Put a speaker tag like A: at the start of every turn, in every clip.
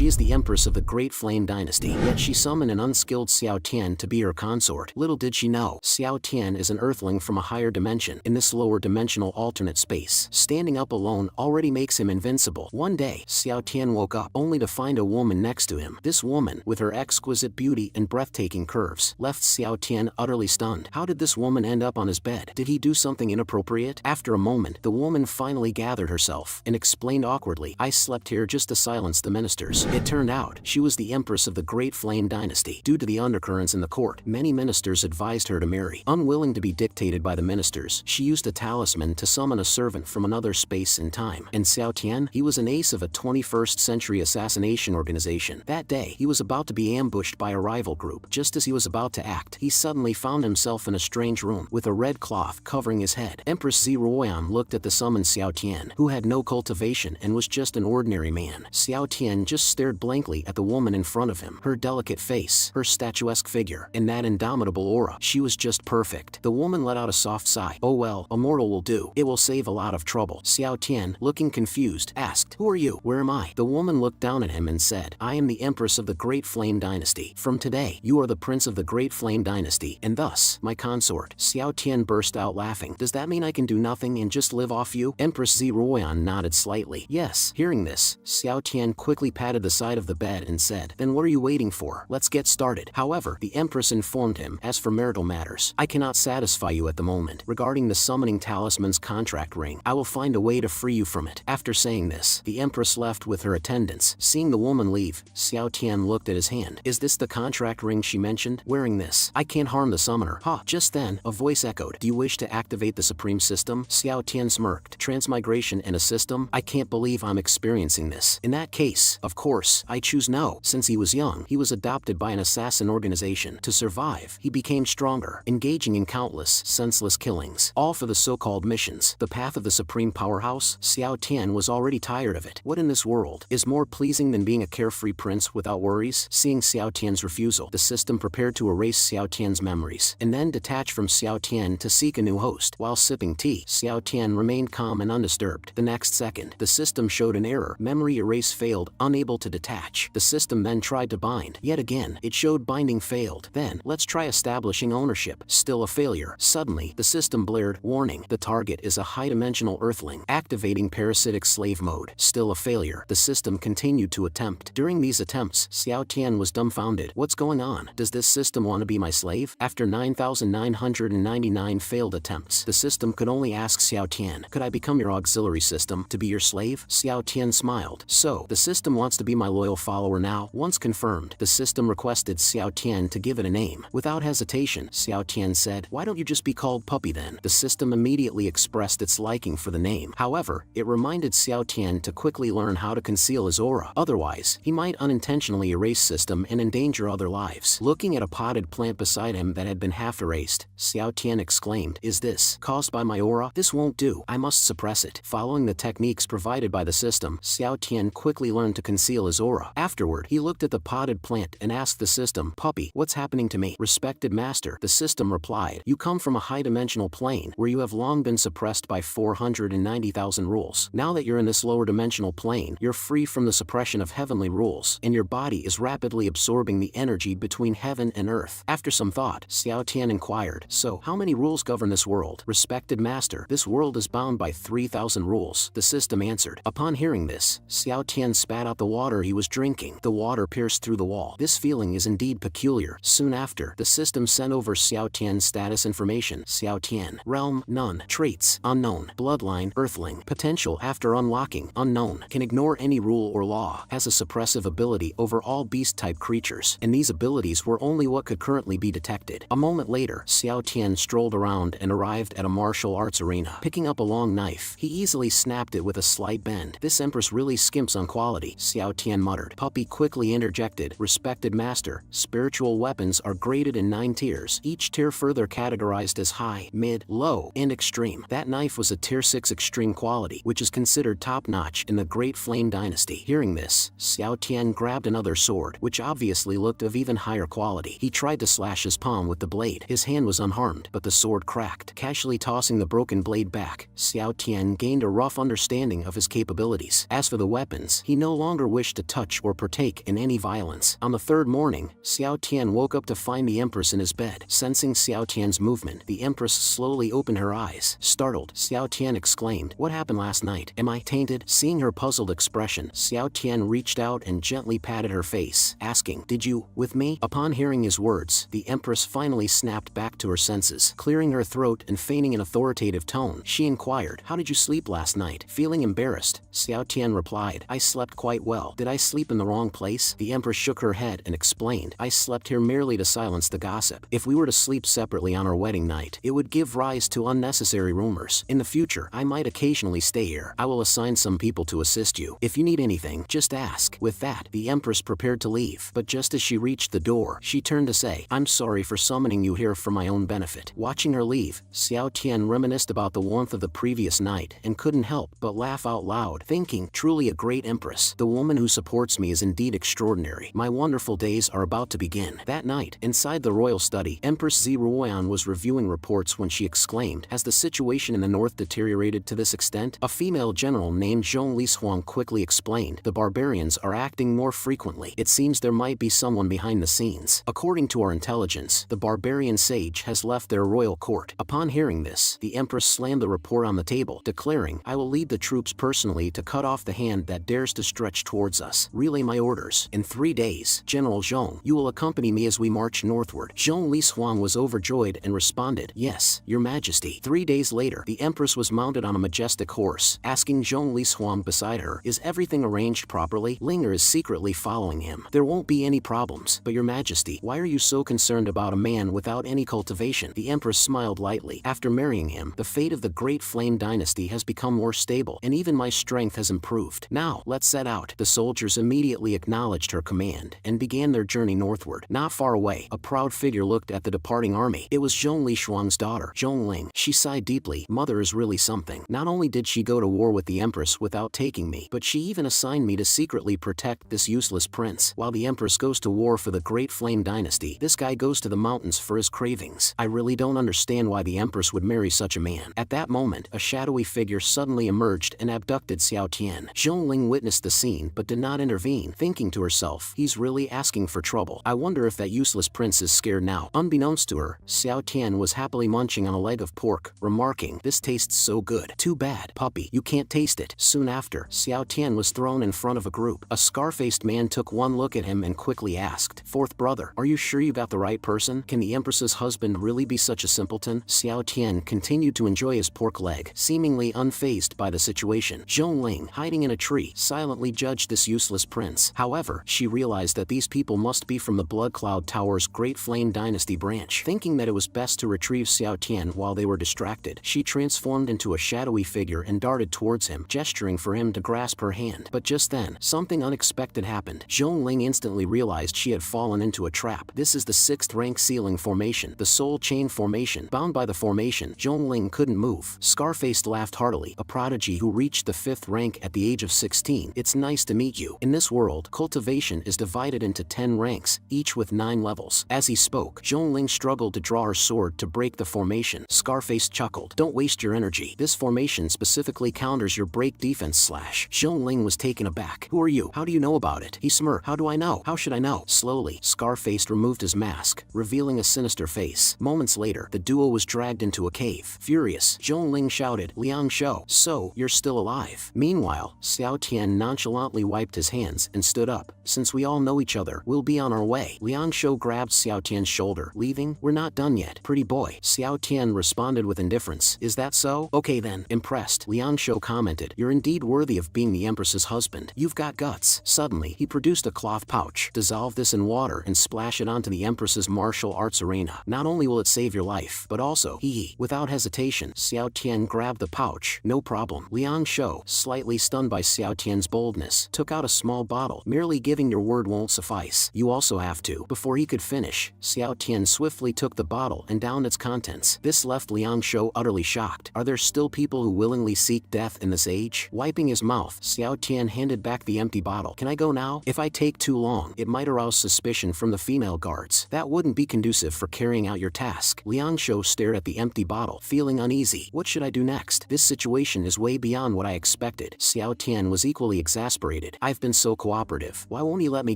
A: She is the Empress of the Great Flame Dynasty, yet she summoned an unskilled Xiao Tian to be her consort. Little did she know, Xiao Tian is an earthling from a higher dimension in this lower dimensional alternate space. Standing up alone already makes him invincible. One day, Xiao Tian woke up only to find a woman next to him. This woman, with her exquisite beauty and breathtaking curves, left Xiao Tian utterly stunned. How did this woman end up on his bed? Did he do something inappropriate? After a moment, the woman finally gathered herself and explained awkwardly, "I slept here just to silence the ministers." It turned out, she was the Empress of the Great Flame Dynasty. Due to the undercurrents in the court, many ministers advised her to marry. Unwilling to be dictated by the ministers, she used a talisman to summon a servant from another space and time. And Xiao Tian, he was an ace of a 21st century assassination organization. That day, he was about to be ambushed by a rival group. Just as he was about to act, he suddenly found himself in a strange room with a red cloth covering his head. Empress Ziruoyan looked at the summoned Xiao Tian, who had no cultivation and was just an ordinary man. Xiao Tian just stared blankly at the woman in front of him. Her delicate face, her statuesque figure, and that indomitable aura. She was just perfect. The woman let out a soft sigh. "Oh well, a mortal will do. It will save a lot of trouble." Xiao Tian, looking confused, asked, "Who are you? Where am I?" The woman looked down at him and said, "I am the Empress of the Great Flame Dynasty. From today, you are the Prince of the Great Flame Dynasty, and thus, my consort." Xiao Tian burst out laughing. "Does that mean I can do nothing and just live off you?" Empress Ziruoyan nodded slightly. "Yes." Hearing this, Xiao Tian quickly patted the side of the bed and said, "Then what are you waiting for? Let's get started." However, the Empress informed him, "As for marital matters, I cannot satisfy you at the moment. Regarding the summoning talisman's contract ring, I will find a way to free you from it." After saying this, the Empress left with her attendants. Seeing the woman leave, Xiao Tian looked at his hand. "Is this the contract ring she mentioned? Wearing this, I can't harm the summoner." Ha! Just then, a voice echoed, "Do you wish to activate the Supreme System?" Xiao Tian smirked. "Transmigration and a system? I can't believe I'm experiencing this. In that case, of course, I choose no." Since he was young, he was adopted by an assassin organization. To survive, he became stronger, engaging in countless, senseless killings, all for the so-called missions. The path of the Supreme Powerhouse? Xiao Tian was already tired of it. What in this world is more pleasing than being a carefree prince without worries? Seeing Xiao Tian's refusal, the system prepared to erase Xiao Tian's memories, and then detach from Xiao Tian to seek a new host. While sipping tea, Xiao Tian remained calm and undisturbed. The next second, the system showed an error. Memory erase failed, unable to detach. The system then tried to bind. Yet again, it showed binding failed. Then, let's try establishing ownership. Still a failure. Suddenly, the system blared, "Warning, the target is a high-dimensional earthling." Activating parasitic slave mode. Still a failure. The system continued to attempt. During these attempts, Xiao Tian was dumbfounded. What's going on? Does this system want to be my slave? After 9,999 failed attempts, the system could only ask Xiao Tian, "Could I become your auxiliary system, to be your slave?" Xiao Tian smiled. "So, the system wants to be my loyal follower now?" Once confirmed, the system requested Xiao Tian to give it a name. Without hesitation, Xiao Tian said, "Why don't you just be called Puppy then?" The system immediately expressed its liking for the name. However, it reminded Xiao Tian to quickly learn how to conceal his aura. Otherwise, he might unintentionally erase system and endanger other lives. Looking at a potted plant beside him that had been half erased, Xiao Tian exclaimed, "Is this caused by my aura? This won't do. I must suppress it." Following the techniques provided by the system, Xiao Tian quickly learned to conceal his aura. Afterward, he looked at the potted plant and asked the system, "Puppy, what's happening to me?" "Respected master," the system replied, "you come from a high-dimensional plane where you have long been suppressed by 490,000 rules. Now that you're in this lower dimensional plane, you're free from the suppression of heavenly rules, and your body is rapidly absorbing the energy between heaven and earth." After some thought, Xiao Tian inquired, "So, how many rules govern this world?" "Respected master, this world is bound by 3,000 rules," the system answered. Upon hearing this, Xiao Tian spat out the water he was drinking. The water pierced through the wall. This feeling is indeed peculiar. Soon after, the system sent over Xiao Tian's status information. Xiao Tian, realm, none, traits, unknown, bloodline, earthling, potential after unlocking, unknown, can ignore any rule or law, has a suppressive ability over all beast-type creatures, and these abilities were only what could currently be detected. A moment later, Xiao Tian strolled around and arrived at a martial arts arena. Picking up a long knife, he easily snapped it with a slight bend. "This Empress really skimps on quality," Xiao Tian muttered. Puppy quickly interjected, "Respected master, spiritual weapons are graded in 9 tiers, each tier further categorized as high, mid, low, and extreme. That knife was a tier 6 extreme quality, which is considered top-notch in the Great Flame Dynasty." Hearing this, Xiao Tian grabbed another sword, which obviously looked of even higher quality. He tried to slash his palm with the blade. His hand was unharmed, but the sword cracked. Casually tossing the broken blade back, Xiao Tian gained a rough understanding of his capabilities. As for the weapons, he no longer wished wish to touch or partake in any violence. On the third morning, Xiao Tian woke up to find the Empress in his bed. Sensing Xiao Tian's movement, the Empress slowly opened her eyes. Startled, Xiao Tian exclaimed, "What happened last night? Am I tainted?" Seeing her puzzled expression, Xiao Tian reached out and gently patted her face, asking, "Did you, with me?" Upon hearing his words, the Empress finally snapped back to her senses. Clearing her throat and feigning an authoritative tone, she inquired, "How did you sleep last night?" Feeling embarrassed, Xiao Tian replied, "I slept quite well. Did I sleep in the wrong place?" The Empress shook her head and explained, "I slept here merely to silence the gossip. If we were to sleep separately on our wedding night, it would give rise to unnecessary rumors. In the future, I might occasionally stay here. I will assign some people to assist you. If you need anything, just ask." With that, the Empress prepared to leave, but just as she reached the door, she turned to say, "I'm sorry for summoning you here for my own benefit." Watching her leave, Xiao Tian reminisced about the warmth of the previous night and couldn't help but laugh out loud, thinking, "Truly a great Empress. The woman who supports me is indeed extraordinary. My wonderful days are about to begin." That night, inside the royal study, Empress Ziruoyan was reviewing reports when she exclaimed, "Has the situation in the north deteriorated to this extent?" A female general named Zhong Lishuang quickly explained, "The barbarians are acting more frequently. It seems there might be someone behind the scenes. According to our intelligence, the barbarian sage has left their royal court." Upon hearing this, the Empress slammed the report on the table, declaring, "I will lead the troops personally to cut off the hand that dares to stretch towards us. Relay my orders. In 3 days, General Zhong, you will accompany me as we march northward." Zhong Lishuang was overjoyed and responded, "Yes, Your Majesty." 3 days later, the Empress was mounted on a majestic horse, asking Zhong Lishuang beside her, "Is everything arranged properly?" Linger is secretly following him. "There won't be any problems. But Your Majesty, why are you so concerned about a man without any cultivation?" The Empress smiled lightly. "After marrying him, the fate of the Great Flame Dynasty has become more stable, and even my strength has improved. Now, let's set out." The soldiers immediately acknowledged her command and began their journey northward. Not far away, a proud figure looked at the departing army. It was Zhong Lishuang's daughter, Zhongling. She sighed deeply. "Mother is really something. Not only did she go to war with the Empress without taking me, but she even assigned me to secretly protect this useless prince. While the Empress goes to war for the Great Flame Dynasty, this guy goes to the mountains for his cravings. I really don't understand why the Empress would marry such a man." At that moment, a shadowy figure suddenly emerged and abducted Xiao Tian. Zhongling witnessed the scene but did not intervene, thinking to herself, "He's really asking for trouble. I wonder if that useless prince is scared now." Unbeknownst to her, Xiao Tian was happily munching on a leg of pork, remarking, "This tastes so good. Too bad, puppy, you can't taste it." Soon after, Xiao Tian was thrown in front of a group. A scar-faced man took one look at him and quickly asked, "Fourth brother, are you sure you got the right person? Can the Empress's husband really be such a simpleton?" Xiao Tian continued to enjoy his pork leg, seemingly unfazed by the situation. Zhongling, hiding in a tree, silently judged this useless prince. However, she realized that these people must be from the Blood Cloud Tower's Great Flame Dynasty branch. Thinking that it was best to retrieve Xiao Tian while they were distracted, she transformed into a shadowy figure and darted towards him, gesturing for him to grasp her hand. But just then, something unexpected happened. Zhongling instantly realized she had fallen into a trap. This is the 6th rank ceiling formation, the Soul Chain formation. Bound by the formation, Zhongling couldn't move. Scarface laughed heartily, "A prodigy who reached the 5th rank at the age of 16. It's nice to meet you. In this world, cultivation is divided into 10 ranks, each with 9 levels." As he spoke, Zhongling struggled to draw her sword to break the formation. Scarface chuckled, "Don't waste your energy. This formation specifically counters your break defense slash." Zhongling was taken aback. "Who are you? How do you know about it?" He smirked. "How do I know? How should I know?" Slowly, Scarface removed his mask, revealing a sinister face. Moments later, the duo was dragged into a cave. Furious, Zhongling shouted, "Liang Shou, so, you're still alive." Meanwhile, Xiao Tian nonchalantly wiped his hands and stood up. "Since we all know each other, we'll be on our way." Liang Shou grabbed Xiao Tian's shoulder. "Leaving? We're not done yet, pretty boy." Xiao Tian responded with indifference. "Is that so? Okay then." Impressed, Liang Shou commented, "You're indeed worthy of being the Empress's husband. You've got guts." Suddenly, he produced a cloth pouch. "Dissolve this in water and splash it onto the Empress's martial arts arena. Not only will it save your life, but also, hee." Without hesitation, Xiao Tian grabbed the pouch. "No problem." Liang Shou, slightly stunned by Xiao Tian's boldness, took out a small bottle. "Merely giving your word won't suffice. You also have to." Before he could finish, Xiao Tian swiftly took the bottle and downed its contents. This left Liang Shou utterly shocked. Are there still people who willingly seek death in this age? Wiping his mouth, Xiao Tian handed back the empty bottle. "Can I go now? If I take too long, it might arouse suspicion from the female guards. That wouldn't be conducive for carrying out your task." Liang Shou stared at the empty bottle, feeling uneasy. "What should I do next? This situation is way beyond what I expected." Xiao Tian was equally exasperated. frustrated. I've been so cooperative. Why won't he let me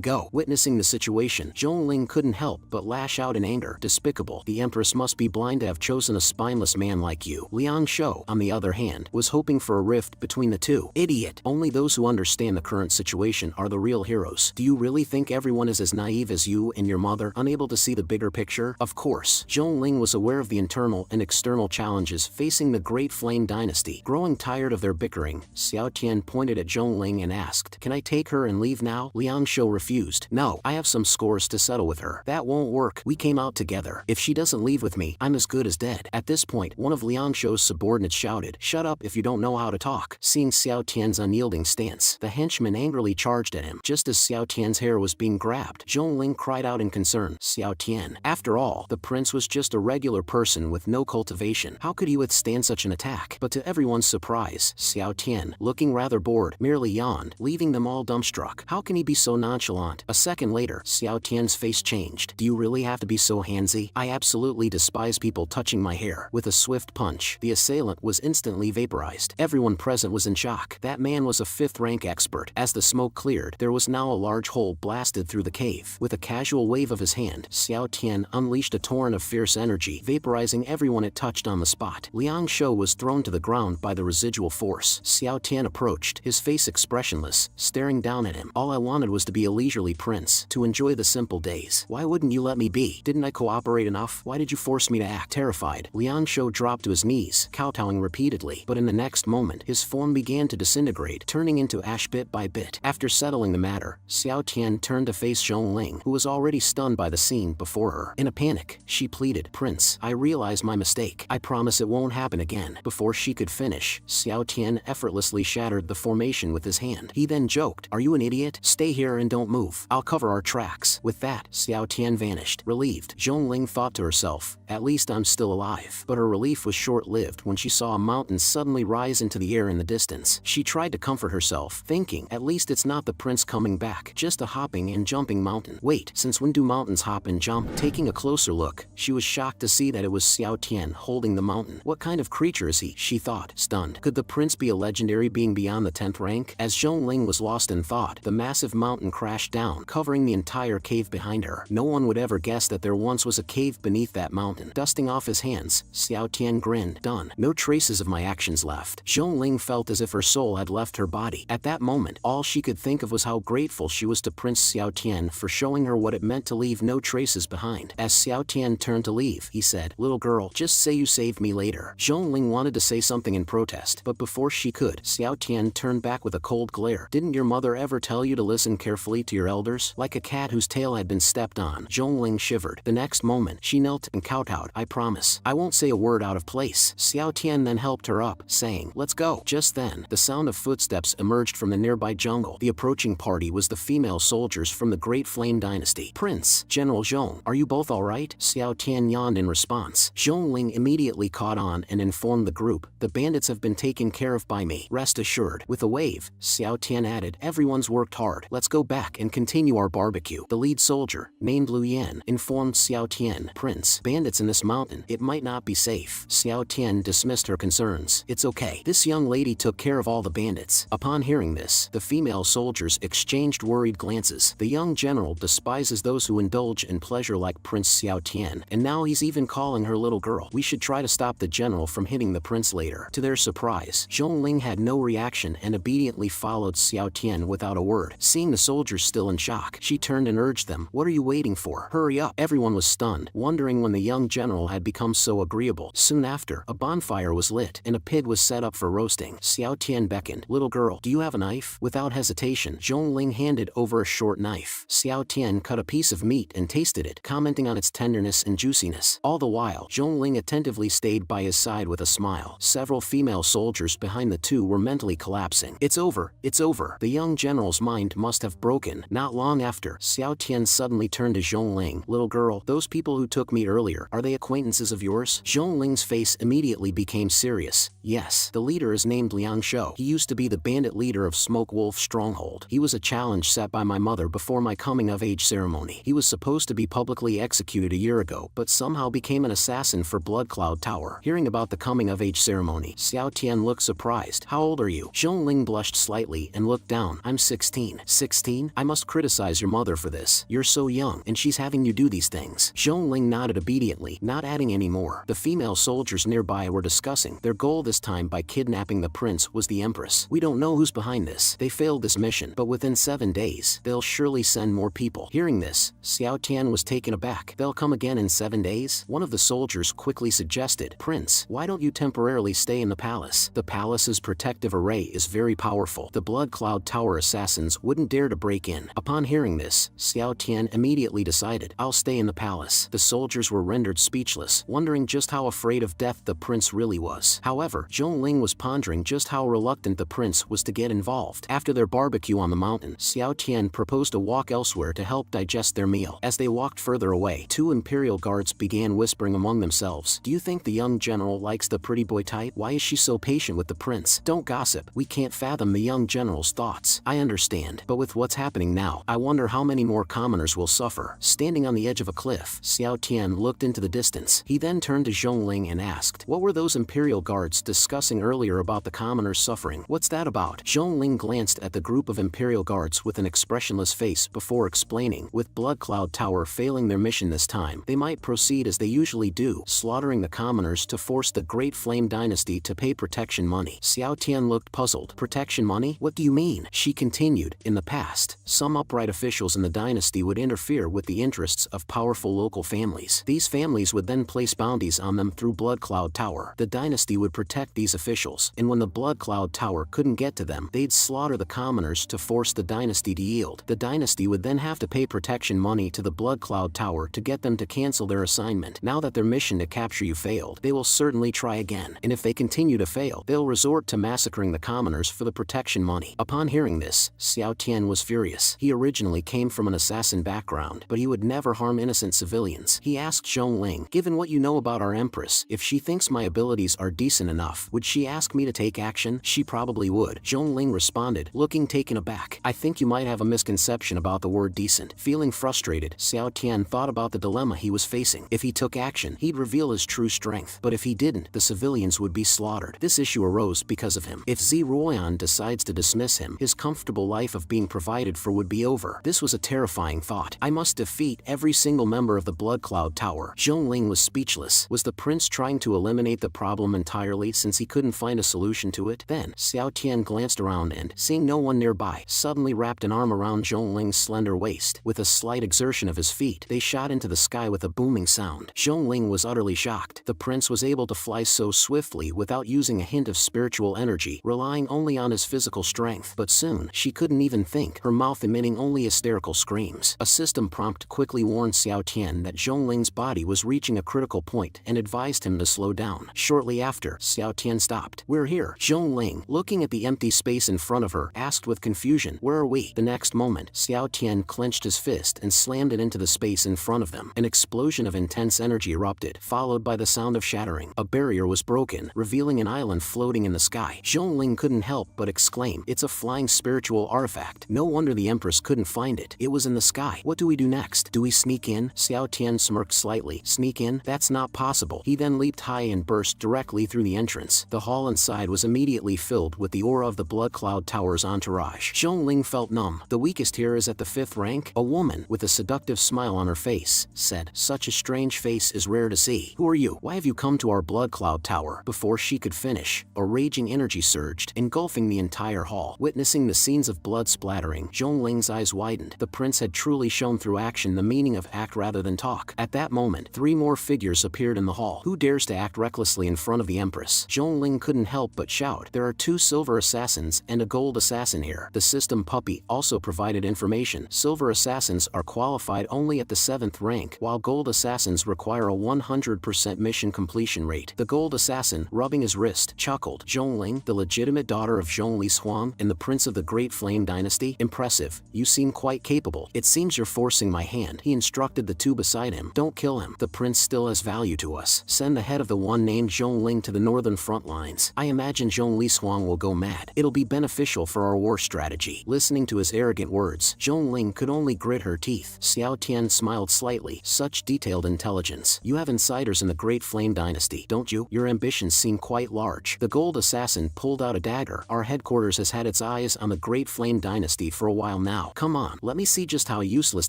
A: go? Witnessing the situation, Zhongling couldn't help but lash out in anger. Despicable. The Empress must be blind to have chosen a spineless man like you. Liang Shou, on the other hand, was hoping for a rift between the two. Idiot. Only those who understand the current situation are the real heroes. Do you really think everyone is as naive as you and your mother, unable to see the bigger picture? Of course. Zhongling was aware of the internal and external challenges facing the Great Flame Dynasty. Growing tired of their bickering, Xiao Tian pointed at Zhongling and asked, "Can I take her and leave now?" Liang Shou refused. "No, I have some scores to settle with her." "That won't work. We came out together. If she doesn't leave with me, I'm as good as dead." At this point, one of Liang Shou's subordinates shouted, "Shut up if you don't know how to talk." Seeing Xiao Tian's unyielding stance, the henchman angrily charged at him. Just as Xiao Tian's hair was being grabbed, Zhongling cried out in concern, "Xiao Tian." After all, the prince was just a regular person with no cultivation. How could he withstand such an attack? But to everyone's surprise, Xiao Tian, looking rather bored, merely yawned, leaving them all dumbstruck. How can he be so nonchalant? A second later, Xiao Tian's face changed. "Do you really have to be so handsy? I absolutely despise people touching my hair." With a swift punch, the assailant was instantly vaporized. Everyone present was in shock. That man was a 5th rank expert. As the smoke cleared, there was now a large hole blasted through the cave. With a casual wave of his hand, Xiao Tian unleashed a torrent of fierce energy, vaporizing everyone it touched on the spot. Liang Shou was thrown to the ground by the residual force. Xiao Tian approached, his face expressionless, staring down at him. "All I wanted was to be a leisurely prince, to enjoy the simple days. Why wouldn't you let me be? Didn't I cooperate enough? Why did you force me to act?" Terrified, Liang Shou dropped to his knees, kowtowing repeatedly. But in the next moment, his form began to disintegrate, turning into ash bit by bit. After settling the matter, Xiao Tian turned to face Zhongling, who was already stunned by the scene before her. In a panic, she pleaded, "Prince, I realize my mistake. I promise it won't happen again." Before she could finish, Xiao Tian effortlessly shattered the formation with his hand. He then joked, "Are you an idiot? Stay here and don't move. I'll cover our tracks." With that, Xiao Tian vanished. Relieved, Zhongling thought to herself, "At least I'm still alive." But her relief was short-lived when she saw a mountain suddenly rise into the air in the distance. She tried to comfort herself, thinking, "At least it's not the prince coming back, just a hopping and jumping mountain." Wait, since when do mountains hop and jump? Taking a closer look, she was shocked to see that it was Xiao Tian holding the mountain. What kind of creature is he? She thought, stunned. Could the prince be a legendary being beyond the 10th rank? As Zhongling was lost in thought, the massive mountain crashed down, covering the entire cave behind her. No one would ever guess that there once was a cave beneath that mountain. Dusting off his hands, Xiao Tian grinned. Done. No traces of my actions left. Zhongling felt as if her soul had left her body. At that moment, all she could think of was how grateful she was to Prince Xiao Tian for showing her what it meant to leave no traces behind. As Xiao Tian turned to leave, he said, "Little girl, just say you saved me later." Zhongling wanted to say something in protest, but before she could, Xiao Tian turned back with a cold glare. "Didn't your mother ever tell you to listen carefully to your elders? Like a cat whose tail had been stepped on." Zhongling shivered. The next moment, she knelt and kowtowed. "I promise. I won't say a word out of place." Xiao Tian then helped her up, saying, "Let's go." Just then, the sound of footsteps emerged from the nearby jungle. The approaching party was the female soldiers from the Great Flame Dynasty. "Prince, General Zhong, are you both alright?" Xiao Tian yawned in response. Zhongling immediately caught on and informed the group, "The bandits have been taken care of by me. Rest assured." With a wave, Xiao Tian added, "Everyone's worked hard. Let's go back and continue our barbecue." The lead soldier, named Lu Yan, informed Xiao Tian, "Prince, bandits in this mountain. It might not be safe." Xiao Tian dismissed her concerns. "It's okay. This young lady took care of all the bandits." Upon hearing this, the female soldiers exchanged worried glances. The young general despises those who indulge in pleasure like Prince Xiao Tian, and now he's even calling her little girl. We should try to stop the general from hitting the prince later. To their surprise, Zhongling had no reaction and obediently followed Xiao Tian without a word. Seeing the soldiers still in shock, she turned and urged them, "What are you waiting for? Hurry up." Everyone was stunned, wondering when the young general had become so agreeable. Soon after, a bonfire was lit, and a pig was set up for roasting. Xiao Tian beckoned, "Little girl, do you have a knife?" Without hesitation, Zhongling handed over a short knife. Xiao Tian cut a piece of meat and tasted it, commenting on its tenderness and juiciness. All the while, Zhongling attentively stayed by his side with a smile. Several female soldiers behind the two were mentally collapsing. "It's over, it's over." The young general's mind must have broken. Not long after, Xiao Tian suddenly turned to Zhongling, "Little girl, those people who took me earlier, are they acquaintances of yours?" Zhongling's face immediately became serious. "Yes, the leader is named Liang Shou. He used to be the bandit leader of Smoke Wolf Stronghold. He was a challenge set by my mother before my coming-of-age ceremony. He was supposed to be publicly executed a year ago, but somehow became an assassin for Blood Cloud Tower." Hearing about the coming-of-age ceremony, Xiao Tian looked surprised. "How old are you?" Zhongling blushed slightly and looked looked down. I'm 16. 16? I must criticize your mother for this. You're so young, and she's having you do these things. Zhongling nodded obediently, not adding any more. The female soldiers nearby were discussing. Their goal this time by kidnapping the prince was the Empress. We don't know who's behind this. They failed this mission, but within 7 days, they'll surely send more people. Hearing this, Xiao Tian was taken aback. They'll come again in 7 days? One of the soldiers quickly suggested, Prince, why don't you temporarily stay in the palace? The palace's protective array is very powerful. The Blood Cloud Tower assassins wouldn't dare to break in. Upon hearing this, Xiao Tian immediately decided, I'll stay in the palace. The soldiers were rendered speechless, wondering just how afraid of death the prince really was. However, Zhongling was pondering just how reluctant the prince was to get involved. After their barbecue on the mountain, Xiao Tian proposed a walk elsewhere to help digest their meal. As they walked further away, 2 imperial guards began whispering among themselves. Do you think the young general likes the pretty boy type? Why is she so patient with the prince? Don't gossip. We can't fathom the young general's thoughts. I understand, but with what's happening now, I wonder how many more commoners will suffer. Standing on the edge of a cliff, Xiao Tian looked into the distance. He then turned to Zhongling and asked, what were those imperial guards discussing earlier about the commoners suffering? What's that about? Zhongling glanced at the group of imperial guards with an expressionless face before explaining. With Blood Cloud Tower failing their mission this time, they might proceed as they usually do, slaughtering the commoners to force the Great Flame Dynasty to pay protection money. Xiao Tian looked puzzled. Protection money? What do you mean? She continued, in the past, some upright officials in the dynasty would interfere with the interests of powerful local families. These families would then place bounties on them through Blood Cloud Tower. The dynasty would protect these officials, and when the Blood Cloud Tower couldn't get to them, they'd slaughter the commoners to force the dynasty to yield. The dynasty would then have to pay protection money to the Blood Cloud Tower to get them to cancel their assignment. Now that their mission to capture you failed, they will certainly try again, and if they continue to fail, they'll resort to massacring the commoners for the protection money. Upon hearing this, Xiao Tian was furious. He originally came from an assassin background, but he would never harm innocent civilians. He asked Zhongling, given what you know about our Empress, if she thinks my abilities are decent enough, would she ask me to take action? She probably would. Zhongling responded, looking taken aback. I think you might have a misconception about the word decent. Feeling frustrated, Xiao Tian thought about the dilemma he was facing. If he took action, he'd reveal his true strength, but if he didn't, the civilians would be slaughtered. This issue arose because of him. If Zi Ruoyan decides to dismiss him, his comfortable life of being provided for would be over. This was a terrifying thought. I must defeat every single member of the Blood Cloud Tower. Zhongling was speechless. Was the prince trying to eliminate the problem entirely since he couldn't find a solution to it? Then, Xiao Tian glanced around and, seeing no one nearby, suddenly wrapped an arm around Zhongling's slender waist. With a slight exertion of his feet, they shot into the sky with a booming sound. Zhongling was utterly shocked. The prince was able to fly so swiftly without using a hint of spiritual energy, relying only on his physical strength. But soon, she couldn't even think, her mouth emitting only hysterical screams. A system prompt quickly warned Xiao Tian that Zhongling's body was reaching a critical point and advised him to slow down. Shortly after, Xiao Tian stopped. We're here. Zhongling, looking at the empty space in front of her, asked with confusion, where are we? The next moment, Xiao Tian clenched his fist and slammed it into the space in front of them. An explosion of intense energy erupted, followed by the sound of shattering. A barrier was broken, revealing an island floating in the sky. Zhongling couldn't help but exclaim, it's a flying spiritual artifact. No wonder the Empress couldn't find it. It was in the sky. What do we do next? Do we sneak in? Xiao Tian smirked slightly. Sneak in? That's not possible. He then leaped high and burst directly through the entrance. The hall inside was immediately filled with the aura of the Blood Cloud Tower's entourage. Zhongling felt numb. The weakest here is at the 5th rank. A woman, with a seductive smile on her face, said, such a strange face is rare to see. Who are you? Why have you come to our Blood Cloud Tower? Before she could finish, a raging energy surged, engulfing the entire hall. Witnessing the scenes of blood splattering, Zhongling's eyes widened. The prince had truly shown through action the meaning of act rather than talk. At that moment, 3 more figures appeared in the hall. Who dares to act recklessly in front of the Empress? Zhongling couldn't help but shout. There are 2 silver assassins and a gold assassin here. The system puppy also provided information. Silver assassins are qualified only at the 7th rank, while gold assassins require a 100% mission completion rate. The gold assassin, rubbing his wrist, chuckled. Zhongling, the legitimate daughter of Zhongli Huang and the prince of the Great Flame Dynasty? Impressive. You seem quite capable. It seems you're forcing my hand. He instructed the 2 beside him. Don't kill him. The prince still has value to us. Send the head of the one named Zhongling to the northern front lines. I imagine Zhongli Huang will go mad. It'll be beneficial for our war strategy. Listening to his arrogant words, Zhongling could only grit her teeth. Xiao Tian smiled slightly. Such detailed intelligence. You have insiders in the Great Flame Dynasty, don't you? Your ambitions seem quite large. The gold assassin pulled out a dagger. Our headquarters has had its eye eyes on the Great Flame Dynasty for a while now. Come on, let me see just how useless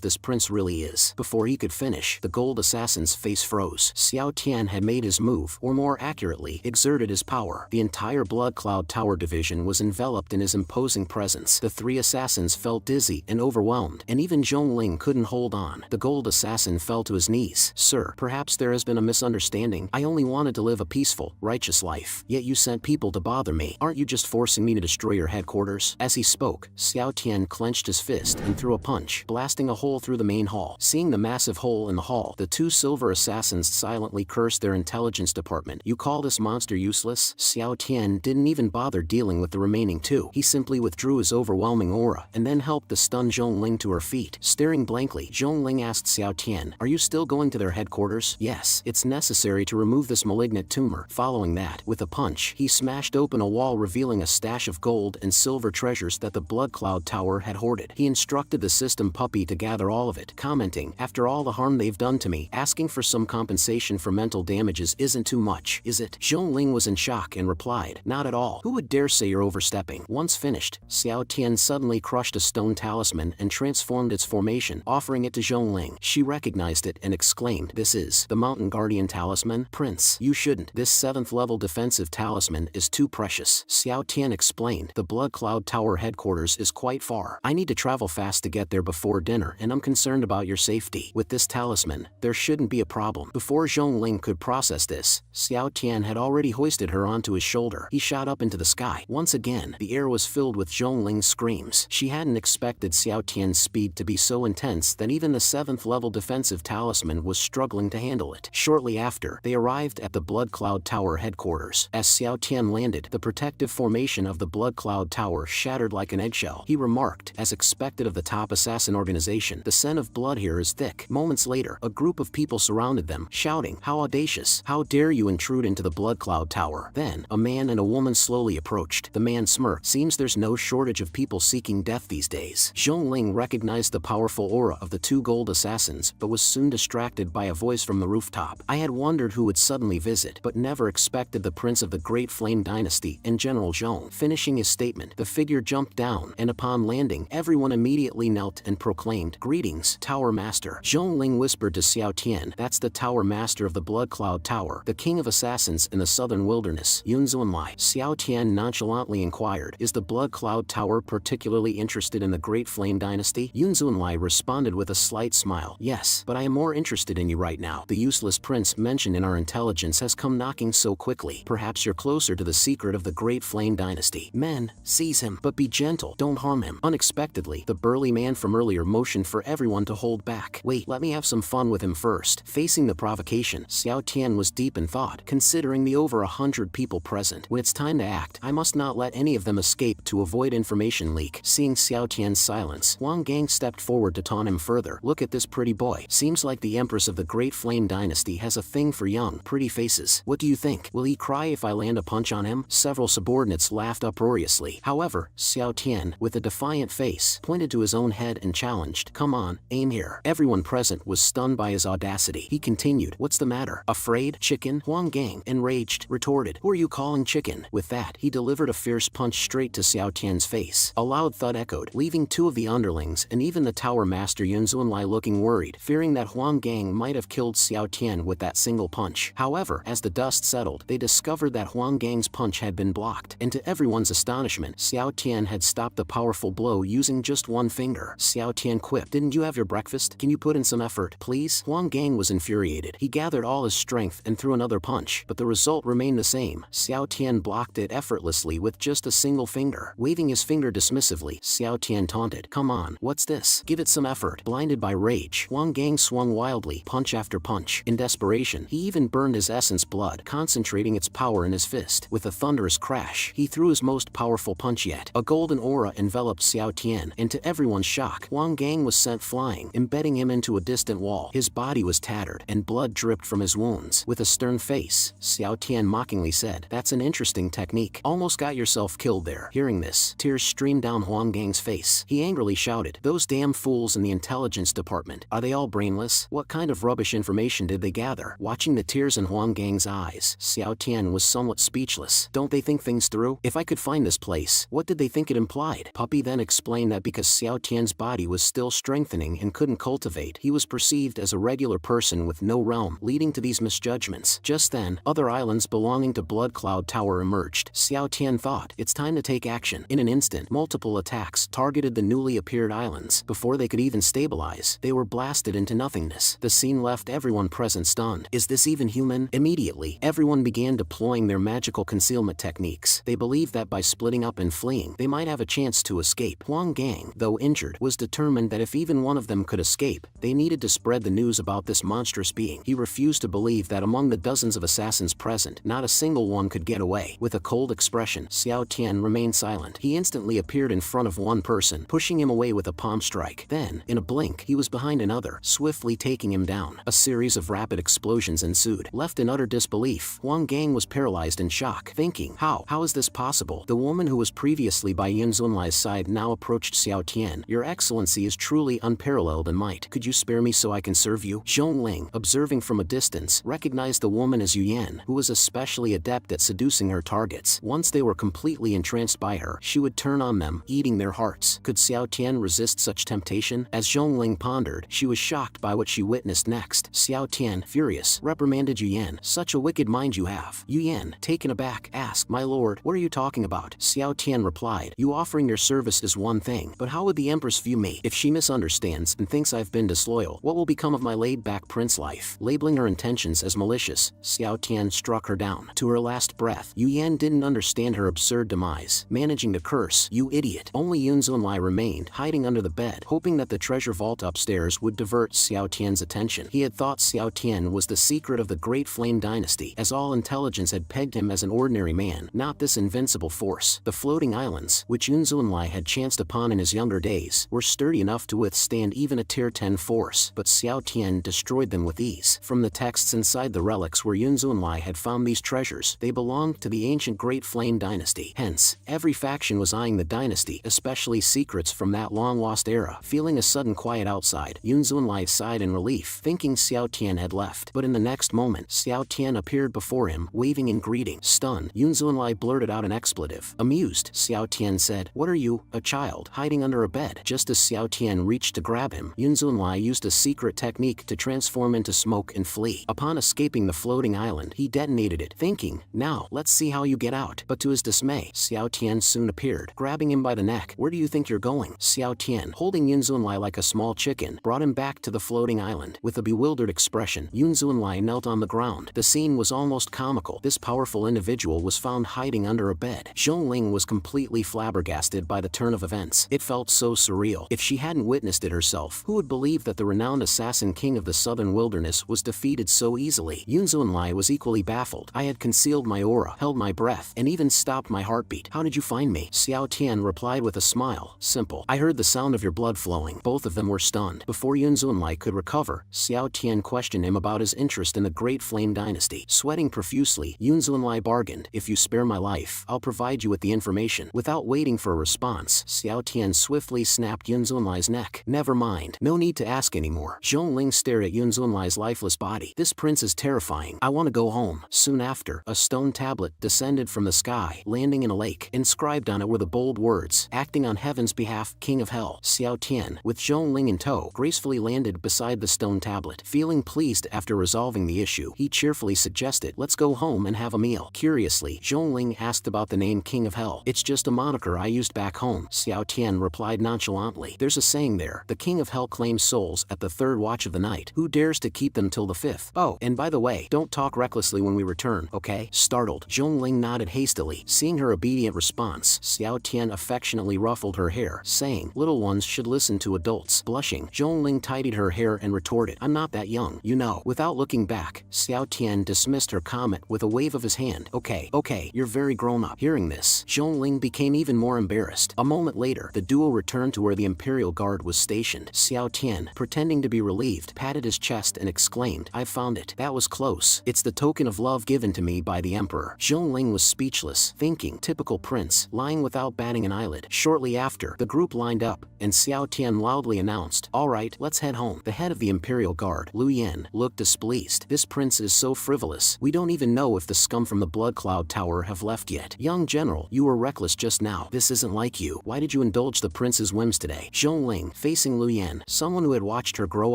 A: this prince really is. Before he could finish, the gold assassin's face froze. Xiao Tian had made his move, or more accurately, exerted his power. The entire Blood Cloud Tower division was enveloped in his imposing presence. The three assassins felt dizzy and overwhelmed, and even Zhongling couldn't hold on. The gold assassin fell to his knees. Sir, perhaps there has been a misunderstanding. I only wanted to live a peaceful, righteous life. Yet you sent people to bother me. Aren't you just forcing me to destroy your headquarters? As he spoke, Xiao Tian clenched his fist and threw a punch, blasting a hole through the main hall. Seeing the massive hole in the hall, the two silver assassins silently cursed their intelligence department. You call this monster useless? Xiao Tian didn't even bother dealing with the remaining two. He simply withdrew his overwhelming aura and then helped the stunned Zhongling to her feet. Staring blankly, Zhongling asked Xiao Tian, "Are you still going to their headquarters?" "Yes, it's necessary to remove this malignant tumor." Following that, with a punch, he smashed open a wall revealing a stash of gold and silver treasures that the Blood Cloud Tower had hoarded. He instructed the system puppy to gather all of it, commenting, "After all the harm they've done to me, asking for some compensation for mental damages isn't too much, is it?" Zhongling was in shock and replied, "Not at all. Who would dare say you're overstepping?" Once finished, Xiao Tian suddenly crushed a stone talisman and transformed its formation, offering it to Zhongling. She recognized it and exclaimed, "This is the Mountain Guardian Talisman? Prince, you shouldn't. This 7th level defensive talisman is too precious." Xiao Tian explained, "The Blood Cloud Tower headquarters is quite far. I need to travel fast to get there before dinner, and I'm concerned about your safety. With this talisman, there shouldn't be a problem." Before Zhongling could process this, Xiao Tian had already hoisted her onto his shoulder. He shot up into the sky. Once again, the air was filled with Zhongling's screams. She hadn't expected Xiao Tian's speed to be so intense that even the 7th level defensive talisman was struggling to handle it. Shortly after, they arrived at the Blood Cloud Tower headquarters. As Xiao Tian landed, the protective formation of the Blood Cloud Tower shattered like an eggshell. He remarked, as expected of the top assassin organization, "The scent of blood here is thick." Moments later, a group of people surrounded them, shouting, "How audacious! How dare you intrude into the Blood Cloud Tower?" Then, a man and a woman slowly approached. The man smirked. "Seems there's no shortage of people seeking death these days." Zhongling recognized the powerful aura of the two gold assassins, but was soon distracted by a voice from the rooftop. "I had wondered who would suddenly visit, but never expected the Prince of the Great Flame Dynasty and General Zhong." Finishing his statement, the figure jumped down, and upon landing, everyone immediately knelt and proclaimed, "Greetings, Tower Master." Zhongling whispered to Xiao Tian, "That's the Tower Master of the Blood Cloud Tower, the King of Assassins in the Southern Wilderness, Yunzunlai." Xiao Tian nonchalantly inquired, "Is the Blood Cloud Tower particularly interested in the Great Flame Dynasty?" Yunzunlai responded with a slight smile, "Yes, but I am more interested in you right now. The useless prince mentioned in our intelligence has come knocking so quickly. Perhaps you're closer to the secret of the Great Flame Dynasty. Men, seize him, but be gentle, don't harm him." Unexpectedly, the burly man from earlier motioned for everyone to hold back. "Wait, let me have some fun with him first." Facing the provocation, Xiao Tian was deep in thought, considering the over 100 people present. "When it's time to act, I must not let any of them escape to avoid information leak." Seeing Xiao Tian's silence, Wang Gang stepped forward to taunt him further. "Look at this pretty boy. Seems like the Empress of the Great Flame Dynasty has a thing for young, pretty faces. What do you think? Will he cry if I land a punch on him?" Several subordinates laughed uproariously. However, Xiao Tian, with a defiant face, pointed to his own head and challenged, "Come on, aim here." Everyone present was stunned by his audacity. He continued, "What's the matter? Afraid? Chicken?" Wang Gang, enraged, retorted, "Who are you calling chicken?" With that, he delivered a fierce punch straight to Xiao Tian's face. A loud thud echoed, leaving two of the underlings and even the Tower Master Yunzunlai looking worried, fearing that Huang Gang might have killed Xiao Tian with that single punch. However, as the dust settled, they discovered that Huang Gang's punch had been blocked, and to everyone's astonishment, Xiao Tian had stopped the powerful blow using just one finger. Xiao Tian quipped, "Didn't you have your breakfast? Can you put in some effort, please?" Huang Gang was infuriated. He gathered all his strength and threw another punch, but the result remained the same. Xiao Tian blocked it effortlessly with just a single finger. Waving his finger dismissively, Xiao Tian taunted, "Come on, what's this? Give it some effort." Blinded by rage, Huang Gang swung wildly, punch after punch. In desperation, he even burned his essence blood, concentrating its power in his fist. With a thunderous crash, he threw his most powerful punch yet. A golden aura enveloped Xiao Tian, and to everyone's shock, Huang Gang was sent flying, embedding him into a distant wall. His body was tattered, and blood dripped from his wounds. With a stern face, Xiao Tian mockingly said, "That's an interesting technique. Almost got yourself killed there." Hearing this, tears streamed down Huang Gang's face. He angrily shouted, "Those damn fools in the intelligence department, are they all brainless? What kind of rubbish information did they gather?" Watching the tears in Huang Gang's eyes, Xiao Tian was somewhat speechless. "Don't they think things through? If I could find this place, What did they think it implied? Puppy then explained that because Xiao Tian's body was still strengthening and couldn't cultivate, he was perceived as a regular person with no realm, leading to these misjudgments. Just then, other islands belonging to Blood Cloud Tower emerged. Xiao Tian thought, it's time to take action. In an instant, multiple attacks targeted the newly appeared islands. Before they could even stabilize, they were blasted into nothingness. The scene left everyone present stunned. Is this even human? Immediately, everyone began deploying their magical concealment techniques. They believed that by splitting up and fleeing, they might have a chance to escape. Huang Gang, though injured, was determined that if even one of them could escape, they needed to spread the news about this monstrous being. He refused to believe that among the dozens of assassins present, not a single one could get away. With a cold expression, Xiao Tian remained silent. He instantly appeared in front of one person, pushing him away with a palm strike. Then, in a blink, he was behind another, swiftly taking him down. A series of rapid explosions ensued. Left in utter disbelief, Huang Gang was paralyzed in shock, thinking, How is this possible? The woman who was previously by Yun Zunlai's side now approached Xiao Tian. Your excellency is truly unparalleled in might. Could you spare me so I can serve you? Zhongling, observing from a distance, recognized the woman as Yu Yan, who was especially adept at seducing her targets. Once they were completely entranced by her, she would turn on them, eating their hearts. Could Xiao Tian resist such temptation? As Zhongling pondered, she was shocked by what she witnessed next. Xiao Tian, furious, reprimanded Yu Yan. Such a wicked mind you have. Yu Yan, taken aback, asked, My lord, what are you talking about? Xiao Tian replied, You offering your service is one thing, but how would the Empress view me? If she misunderstands and thinks I've been disloyal, what will become of my laid-back prince life? Labeling her intentions as malicious, Xiao Tian struck her down. To her last breath, Yu Yan didn't understand her absurd demise, managing to curse, You idiot. Only Yun Zunlai remained, hiding under the bed, hoping that the treasure vault upstairs would divert Xiao Tian's attention. He had thought Xiao Tian was the secret of the Great Flame Dynasty, as all intelligence had pegged him as an ordinary man, not this invincible force. The floating islands, which Yun Zunlai had chanced upon in his younger days, were sturdy enough to withstand even a tier 10 force, but Xiao Tian destroyed them with ease. From the texts inside the relics where Yun Zunlai had found these treasures, they belonged to the ancient Great Flame Dynasty. Hence, every faction was eyeing the dynasty, especially secrets from that long-lost era. Feeling a sudden quiet outside, Yun Zunlai sighed in relief, thinking Xiao Tian had left. But in the next moment, Xiao Tian appeared before him, waving in greeting. Stunned, Yun Zunlai blurted out an expletive. Amused, Xiao Tian said, What are you, a child, hiding under a bed? Just as Xiao Tian reached to grab him, Yun Zunlai used a secret technique to transform into smoke and flee. Upon escaping the floating island, he detonated it, thinking, Now, let's see how you get out. But to his dismay, Xiao Tian soon appeared, grabbing him by the neck. Where do you think you're going? Xiao Tian, holding Yun Zunlai like a small chicken, brought him back to the floating island. With a bewildered expression, Yun Zunlai knelt on the ground. The scene was almost comical. This powerful individual was found hiding under a bed. Zhongling was completely flabbergasted by the turn of events. It felt so surreal. If she hadn't witnessed it herself, who would believe that the renowned assassin king of the southern wilderness was defeated so easily? Yun Zunlai was equally baffled. I had concealed my aura, held my breath, and even stopped my heartbeat. How did you find me? Xiao Tian replied with a smile. Simple. I heard the sound of your blood flowing. Both of them were stunned. Before Yun Zunlai could recover, Xiao Tian questioned him about his interest in the Great Flame Dynasty. Sweating profusely, Yun Zunlai bargained, If you spare my life, I'll provide you with the information. Without waiting for a response, Xiao Tian swiftly snapped Yun Zunlai's neck. Never mind. No need to ask anymore. Zhongling stared at Yun Zunlai's lifeless body. This prince is terrifying. I want to go home. Soon after, a stone tablet descended from the sky, landing in a lake. Inscribed on it were the bold words, Acting on heaven's behalf, King of Hell. Xiao Tian, with Zhongling in tow, gracefully landed beside the stone tablet. Feeling pleased after resolving the issue, he cheerfully suggested, Let's go home and have a meal. Curiously, Zhongling asked about the name King of Hell. It's just a moniker I used back home, Xiao Tian replied nonchalantly. There's a saying there, the King of Hell claims souls at the third watch of the night. Who dares to keep them till the fifth? Oh, and by the way, don't talk recklessly when we return, okay? Startled, Zhongling nodded hastily. Seeing her obedient response, Xiao Tian affectionately ruffled her hair, saying, Little ones should listen to adults. Blushing, Zhongling tidied her hair and retorted, I'm not that young, you know. Without looking back, Xiao Tian dismissed her comment with a wave of his hand. Okay, you're very grown up. Hearing this, Zhongling became even more embarrassed. A moment later, the duo returned to where the Imperial Guard was stationed. Xiao Tian, pretending to be relieved, patted his chest and exclaimed, I found it. That was close. It's the token of love given to me by the Emperor. Zhongling was speechless, thinking, typical prince, lying without batting an eyelid. Shortly after, the group lined up, and Xiao Tian loudly announced, All right, let's head home. The head of the Imperial Guard, Lu Yan, looked displeased. This prince is so frivolous. We don't even know if the scum from the Blood Cloud Tower have left yet. Young general, you were reckless palace just now. This isn't like you. Why did you indulge the prince's whims today? Zhongling, facing Lu Yan, someone who had watched her grow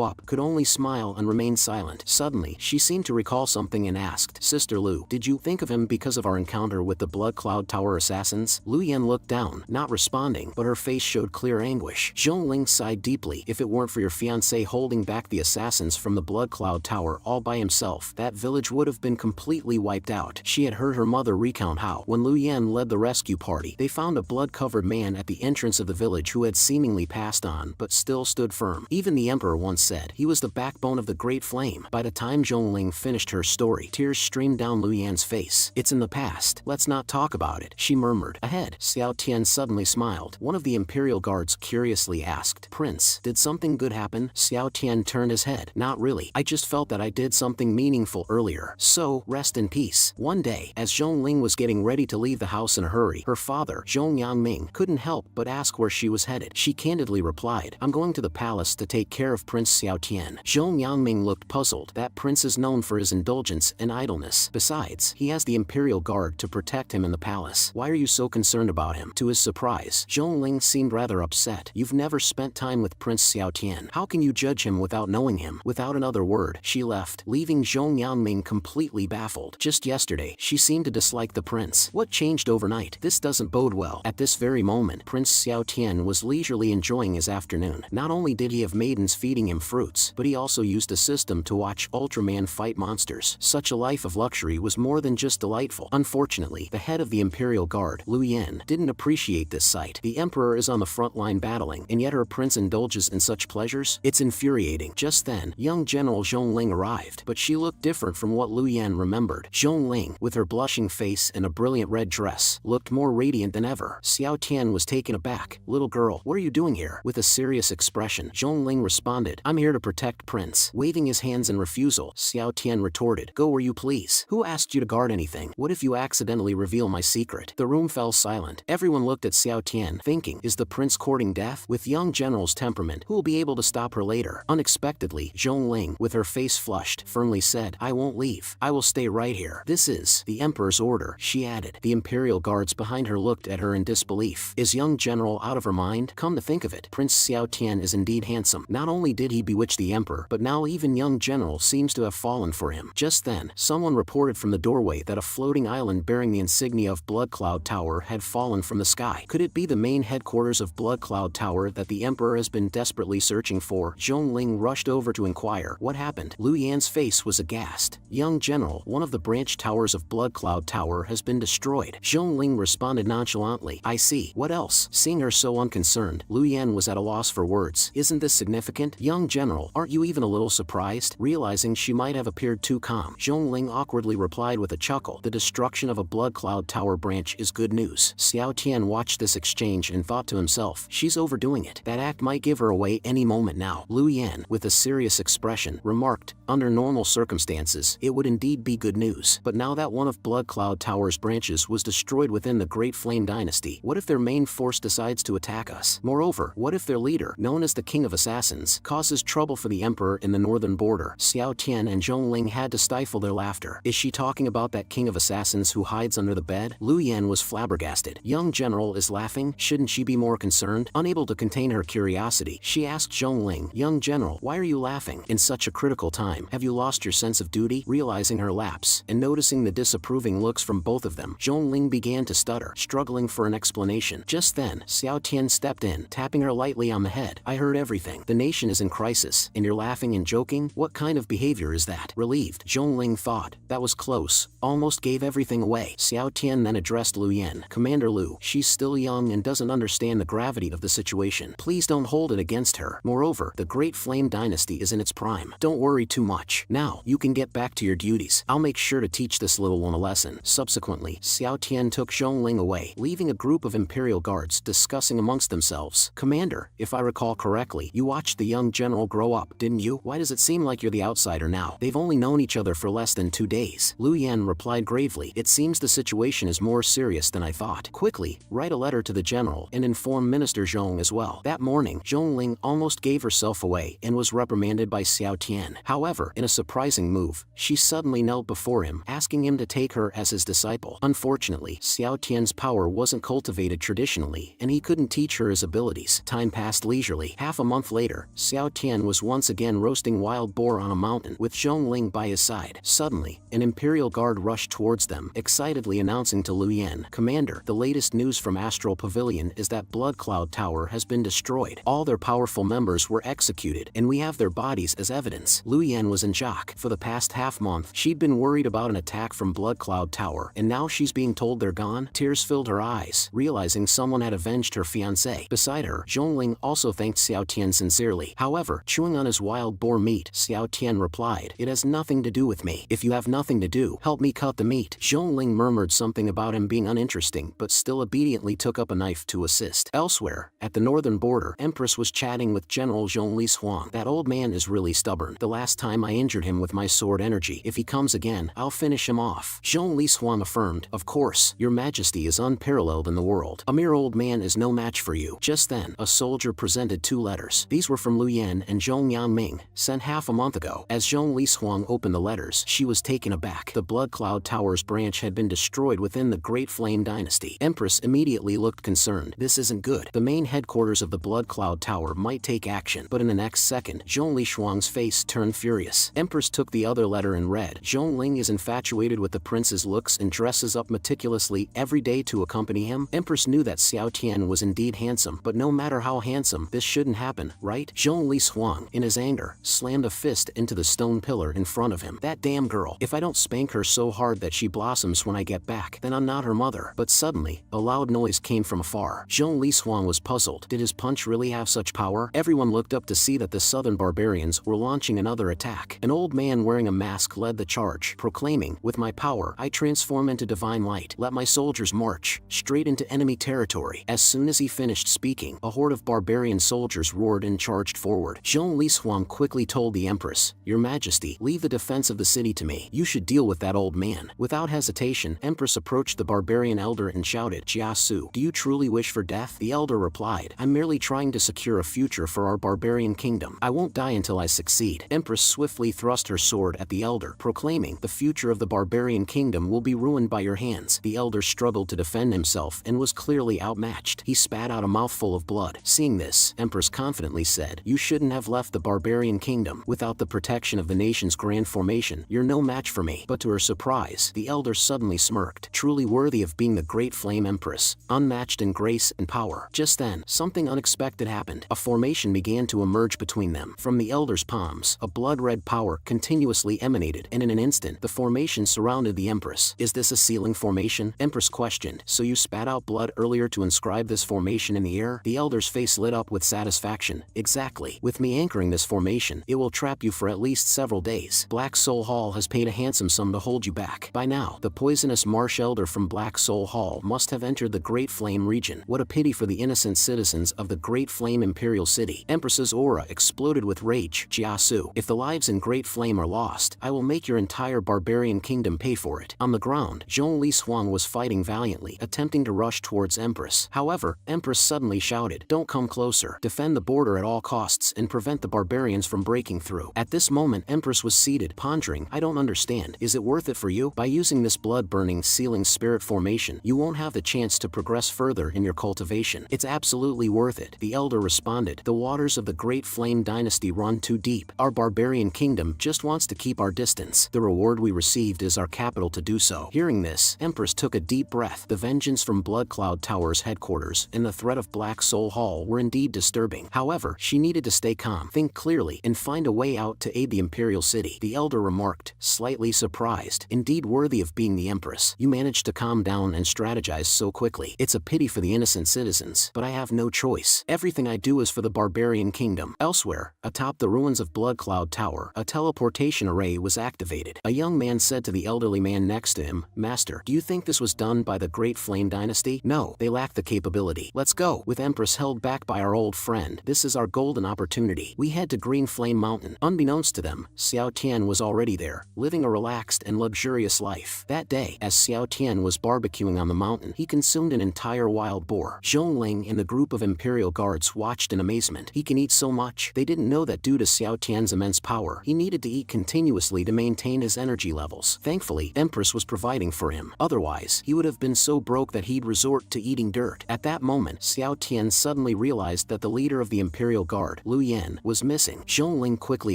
A: up, could only smile and remain silent. Suddenly, she seemed to recall something and asked, Sister Lu, did you think of him because of our encounter with the Blood Cloud Tower assassins? Lu Yan looked down, not responding, but her face showed clear anguish. Zhongling sighed deeply. If it weren't for your fiancé holding back the assassins from the Blood Cloud Tower all by himself, that village would have been completely wiped out. She had heard her mother recount how, when Lu Yan led the rescue party, they found a blood-covered man at the entrance of the village who had seemingly passed on, but still stood firm. Even the emperor once said he was the backbone of the Great Flame. By the time Zhongling finished her story, tears streamed down Lu Yan's face. It's in the past. Let's not talk about it, she murmured. Ahead, Xiao Tian suddenly smiled. One of the imperial guards curiously asked, Prince, did something good happen? Xiao Tian turned his head. Not really. I just felt that I did something meaningful earlier. So, rest in peace. One day, as Zhongling was getting ready to leave the house in a hurry, her father, Zhong Yangming, couldn't help but ask where she was headed. She candidly replied, I'm going to the palace to take care of Prince Xiao Tian. Zhong Yangming looked puzzled. That prince is known for his indulgence and idleness. Besides, he has the imperial guard to protect him in the palace. Why are you so concerned about him? To his surprise, Zhongling seemed rather upset. You've never spent time with Prince Xiao Tian. How can you judge him without knowing him? Without another word, she left, leaving Zhong Yangming completely baffled. Just yesterday, she seemed to dislike the prince. What changed overnight? This doesn't bode well. At this very moment, Prince Xiao Tian was leisurely enjoying his afternoon. Not only did he have maidens feeding him fruits, but he also used a system to watch Ultraman fight monsters. Such a life of luxury was more than just delightful. Unfortunately, the head of the Imperial Guard, Lu Yan, didn't appreciate this sight. The emperor is on the front line battling, and yet her prince indulges in such pleasures? It's infuriating. Just then, young General Zhongling arrived, but she looked different from what Lu Yan remembered. Zhongling, with her blushing face and a brilliant red dress, looked more radiant than ever. Xiao Tian was taken aback. Little girl, what are you doing here? With a serious expression, Zhongling responded, I'm here to protect Prince. Waving his hands in refusal, Xiao Tian retorted, go where you please. Who asked you to guard anything? What if you accidentally reveal my secret? The room fell silent. Everyone looked at Xiao Tian, thinking, is the prince courting death? With young general's temperament, who will be able to stop her later? Unexpectedly, Zhongling, with her face flushed, firmly said, I won't leave. I will stay right here. This is the emperor's order, she added. The imperial guards behind her looked at her in disbelief. Is young general out of her mind? Come to think of it, Prince Xiao Tian is indeed handsome. Not only did he bewitch the emperor, but now even young general seems to have fallen for him. Just then, someone reported from the doorway that a floating island bearing the insignia of Blood Cloud Tower had fallen from the sky. Could it be the main headquarters of Blood Cloud Tower that the emperor has been desperately searching for? Zhongling rushed over to inquire. What happened? Lu Yan's face was aghast. Young general, one of the branch towers of Blood Cloud Tower has been destroyed. Zhongling responded nonchalantly. I see. What else? Seeing her so unconcerned, Lu Yan was at a loss for words. Isn't this significant? Young general, aren't you even a little surprised? Realizing she might have appeared too calm, Zhongling awkwardly replied with a chuckle. The destruction of a Blood Cloud Tower branch is good news. Xiao Tian watched this exchange and thought to himself, she's overdoing it. That act might give her away any moment now. Lu Yan, with a serious expression, remarked, under normal circumstances, it would indeed be good news. But now that one of Blood Cloud Tower's branches was destroyed within the Great Flame Dynasty, what if their main force decides to attack us? Moreover, what if their leader, known as the King of Assassins, causes trouble for the Emperor in the northern border? Xiao Tian and Zhongling had to stifle their laughter. Is she talking about that King of Assassins who hides under the bed? Lu Yan was flabbergasted. Young general is laughing? Shouldn't she be more concerned? Unable to contain her curiosity, she asked Zhongling, young general, why are you laughing? In such a critical time, have you lost your sense of duty? Realizing her lapse, and noticing the disapproving looks from both of them, Zhongling began to stutter, struggling for an explanation. Just then, Xiao Tian stepped in, tapping her lightly on the head. I heard everything. The nation is in crisis, and you're laughing and joking? What kind of behavior is that? Relieved, Zhongling thought. That was close. Almost gave everything away. Xiao Tian then addressed Lu Yan. Commander Lu, she's still young and doesn't understand the gravity of the situation. Please don't hold it against her. Moreover, the Great Flame Dynasty is in its prime. Don't worry too much. Now, you can get back to your duties. I'll make sure to teach this little one a lesson. Subsequently, Xiao Tian took Zhongling away, leaving a group of Imperial Guards discussing amongst themselves. Commander, if I recall correctly, you watched the young general grow up, didn't you? Why does it seem like you're the outsider now? They've only known each other for less than 2 days. Lu Yan replied gravely. It seems the situation is more serious than I thought. Quickly, write a letter to the general and inform Minister Zhong as well. That morning, Zhongling almost gave herself away and was reprimanded by Xiao Tian. However, in a surprising move, she suddenly knelt before him, asking him to take her as his disciple. Unfortunately, Xiao Tian's power wasn't cultivated traditionally, and he couldn't teach her his abilities. Time passed leisurely. Half a month later, Xiao Tian was once again roasting wild boar on a mountain with Zhongling by his side. Suddenly, an imperial guard rushed towards them, excitedly announcing to Liu Yan, "Commander, the latest news from Astral Pavilion is that Blood Cloud Tower has been destroyed. All their powerful members were executed, and we have their bodies as evidence." Liu Yan was in shock. For the past half-month, she'd been worried about an attack from Blood Cloud Tower, and now she's being told they're gone? Tears filled her eyes, realizing someone had avenged her fiancé. Beside her, Zhongling also thanked Xiao Tian sincerely. However, chewing on his wild boar meat, Xiao Tian replied, "It has nothing to do with me. If you have nothing to do, help me cut the meat." Zhongling murmured something about him being uninteresting, but still obediently took up a knife to assist. Elsewhere, at the northern border, Empress was chatting with General Zhongli Huang. "That old man is really stubborn. The last time I injured him with my sword energy. If he comes again, I'll finish him off." Zhongli Huang affirmed, "Of course, your majesty is unparalleled in the world. A mere old man is no match for you." Just then, a soldier presented 2 letters. These were from Liu Yan and Zhong Yanming, sent half a month ago. As Zhongli Huang opened the letters, she was taken aback. The Blood Cloud Tower's branch had been destroyed within the Great Flame Dynasty. Empress immediately looked concerned. This isn't good. The main headquarters of the Blood Cloud Tower might take action. But in the next second, Zhongli Huang's face turned furious. Empress took the other letter and read, "Zhongling is infatuated with the prince's looks and dresses up meticulously every day to accompany him." Empress knew that Xiao Tian was indeed handsome, but no matter how handsome, this shouldn't happen, right? Zhongli Huang, in his anger, slammed a fist into the stone pillar in front of him. "That damn girl. If I don't spank her so hard that she blossoms when I get back, then I'm not her mother." But suddenly, a loud noise came from afar. Zhongli Huang was puzzled. Did his punch really have such power? Everyone looked up to see that the southern barbarians were launching another attack. An old man wearing a mask led the charge, proclaiming, "With my power, I transform into divine light. Let my soldiers march straight into enemy territory." As soon as he finished speaking, a horde of barbarian soldiers roared and charged forward. Zhongli Huang quickly told the Empress, "Your Majesty, leave the defense of the city to me. You should deal with that old man." Without hesitation, Empress approached the barbarian elder and shouted, "Jiasu, do you truly wish for death?" The elder replied, "I'm merely trying to secure a future for our barbarian kingdom. I won't die until I succeed." Empress swiftly thrust her sword at the elder, proclaiming, "The future of the barbarian kingdom will be ruined by your hands." The elder struggled to defend himself and was clearly outmatched. He spat out a mouthful of blood. Seeing this, Empress confidently said, "You shouldn't have left the barbarian kingdom. Without the protection of the nation's grand formation, you're no match for me." But to her surprise, the elder suddenly smirked, truly worthy of being the Great Flame Empress, unmatched in grace and power. Just then, something unexpected happened. A formation began to emerge between them. From the elder's palms, a blood-red power continuously emanated, and in an instant, the formation surrounded the Empress. "Is this a sealing formation?" Empress questioned. "So you spat out blood earlier to inscribe this formation in the air?" The elder's face lit up with satisfaction. "Exactly. With me anchoring this formation, it will trap you for at least several days. Black Soul Hall has paid a handsome sum to hold you back. By now, the poisonous marsh elder from Black Soul Hall must have entered the Great Flame region. What a pity for the innocent citizens of the Great Flame Imperial City." Empress's aura exploded with rage. "Jiasu, if the lives in Great Flame are lost, I will make your entire barbarian kingdom pay for it." On the ground, Zhongli Huang was fighting valiantly, attempting to rush towards Empress. However, Empress suddenly shouted, "Don't come closer. Defend the border at all costs and prevent the barbarians from breaking through." At this moment, Empress was seated, pondering, "I don't understand. Is it worth it for you? By using this blood-burning sealing spirit formation, you won't have the chance to progress further in your cultivation. It's absolutely worth it." The elder responded, "The waters of the Great Flame Dynasty run too deep. Our barbarian kingdom just wants to keep our distance. The reward we received is our capital to do so." Hearing this, Empress took a deep breath. The vengeance from Blood Cloud Tower's headquarters and the threat of Black Soul Hall were indeed disturbing. However, she needed to stay calm, think clearly, and find a way out to aid the Imperial City. The elder remarked, slightly surprised, "Indeed worthy of being the Empress. You managed to calm down and strategize so quickly. It's a pity for the innocent citizens, but I have no choice. Everything I do is for the barbarian kingdom." Elsewhere, atop the ruins of Blood Cloud Tower, a teleportation array was activated. A young man said to the elderly man next to him, "Master, do you think this was done by the Great Flame Dynasty?" "No, they lack the capability. Let's go." With Empress held back by our old friend, this is our golden opportunity. We head to Green Flame Mountain. Unbeknownst to them, Xiao Tian was already there, living a relaxed and luxurious life. That day, as Xiao Tian was barbecuing on the mountain, he consumed an entire wild boar. Zhongling and the group of Imperial guards watched in amazement. He can eat so much. They didn't know that due to Xiao Tian's immense power, he needed to eat continuously to maintain his energy levels. Thankfully, Empress was providing for him. Otherwise, he would have been so broke that he'd resort to eating dirt. At that moment, Xiao Tian suddenly realized that the leader of the Imperial Guard, Lu Yan, was missing. Zhongling quickly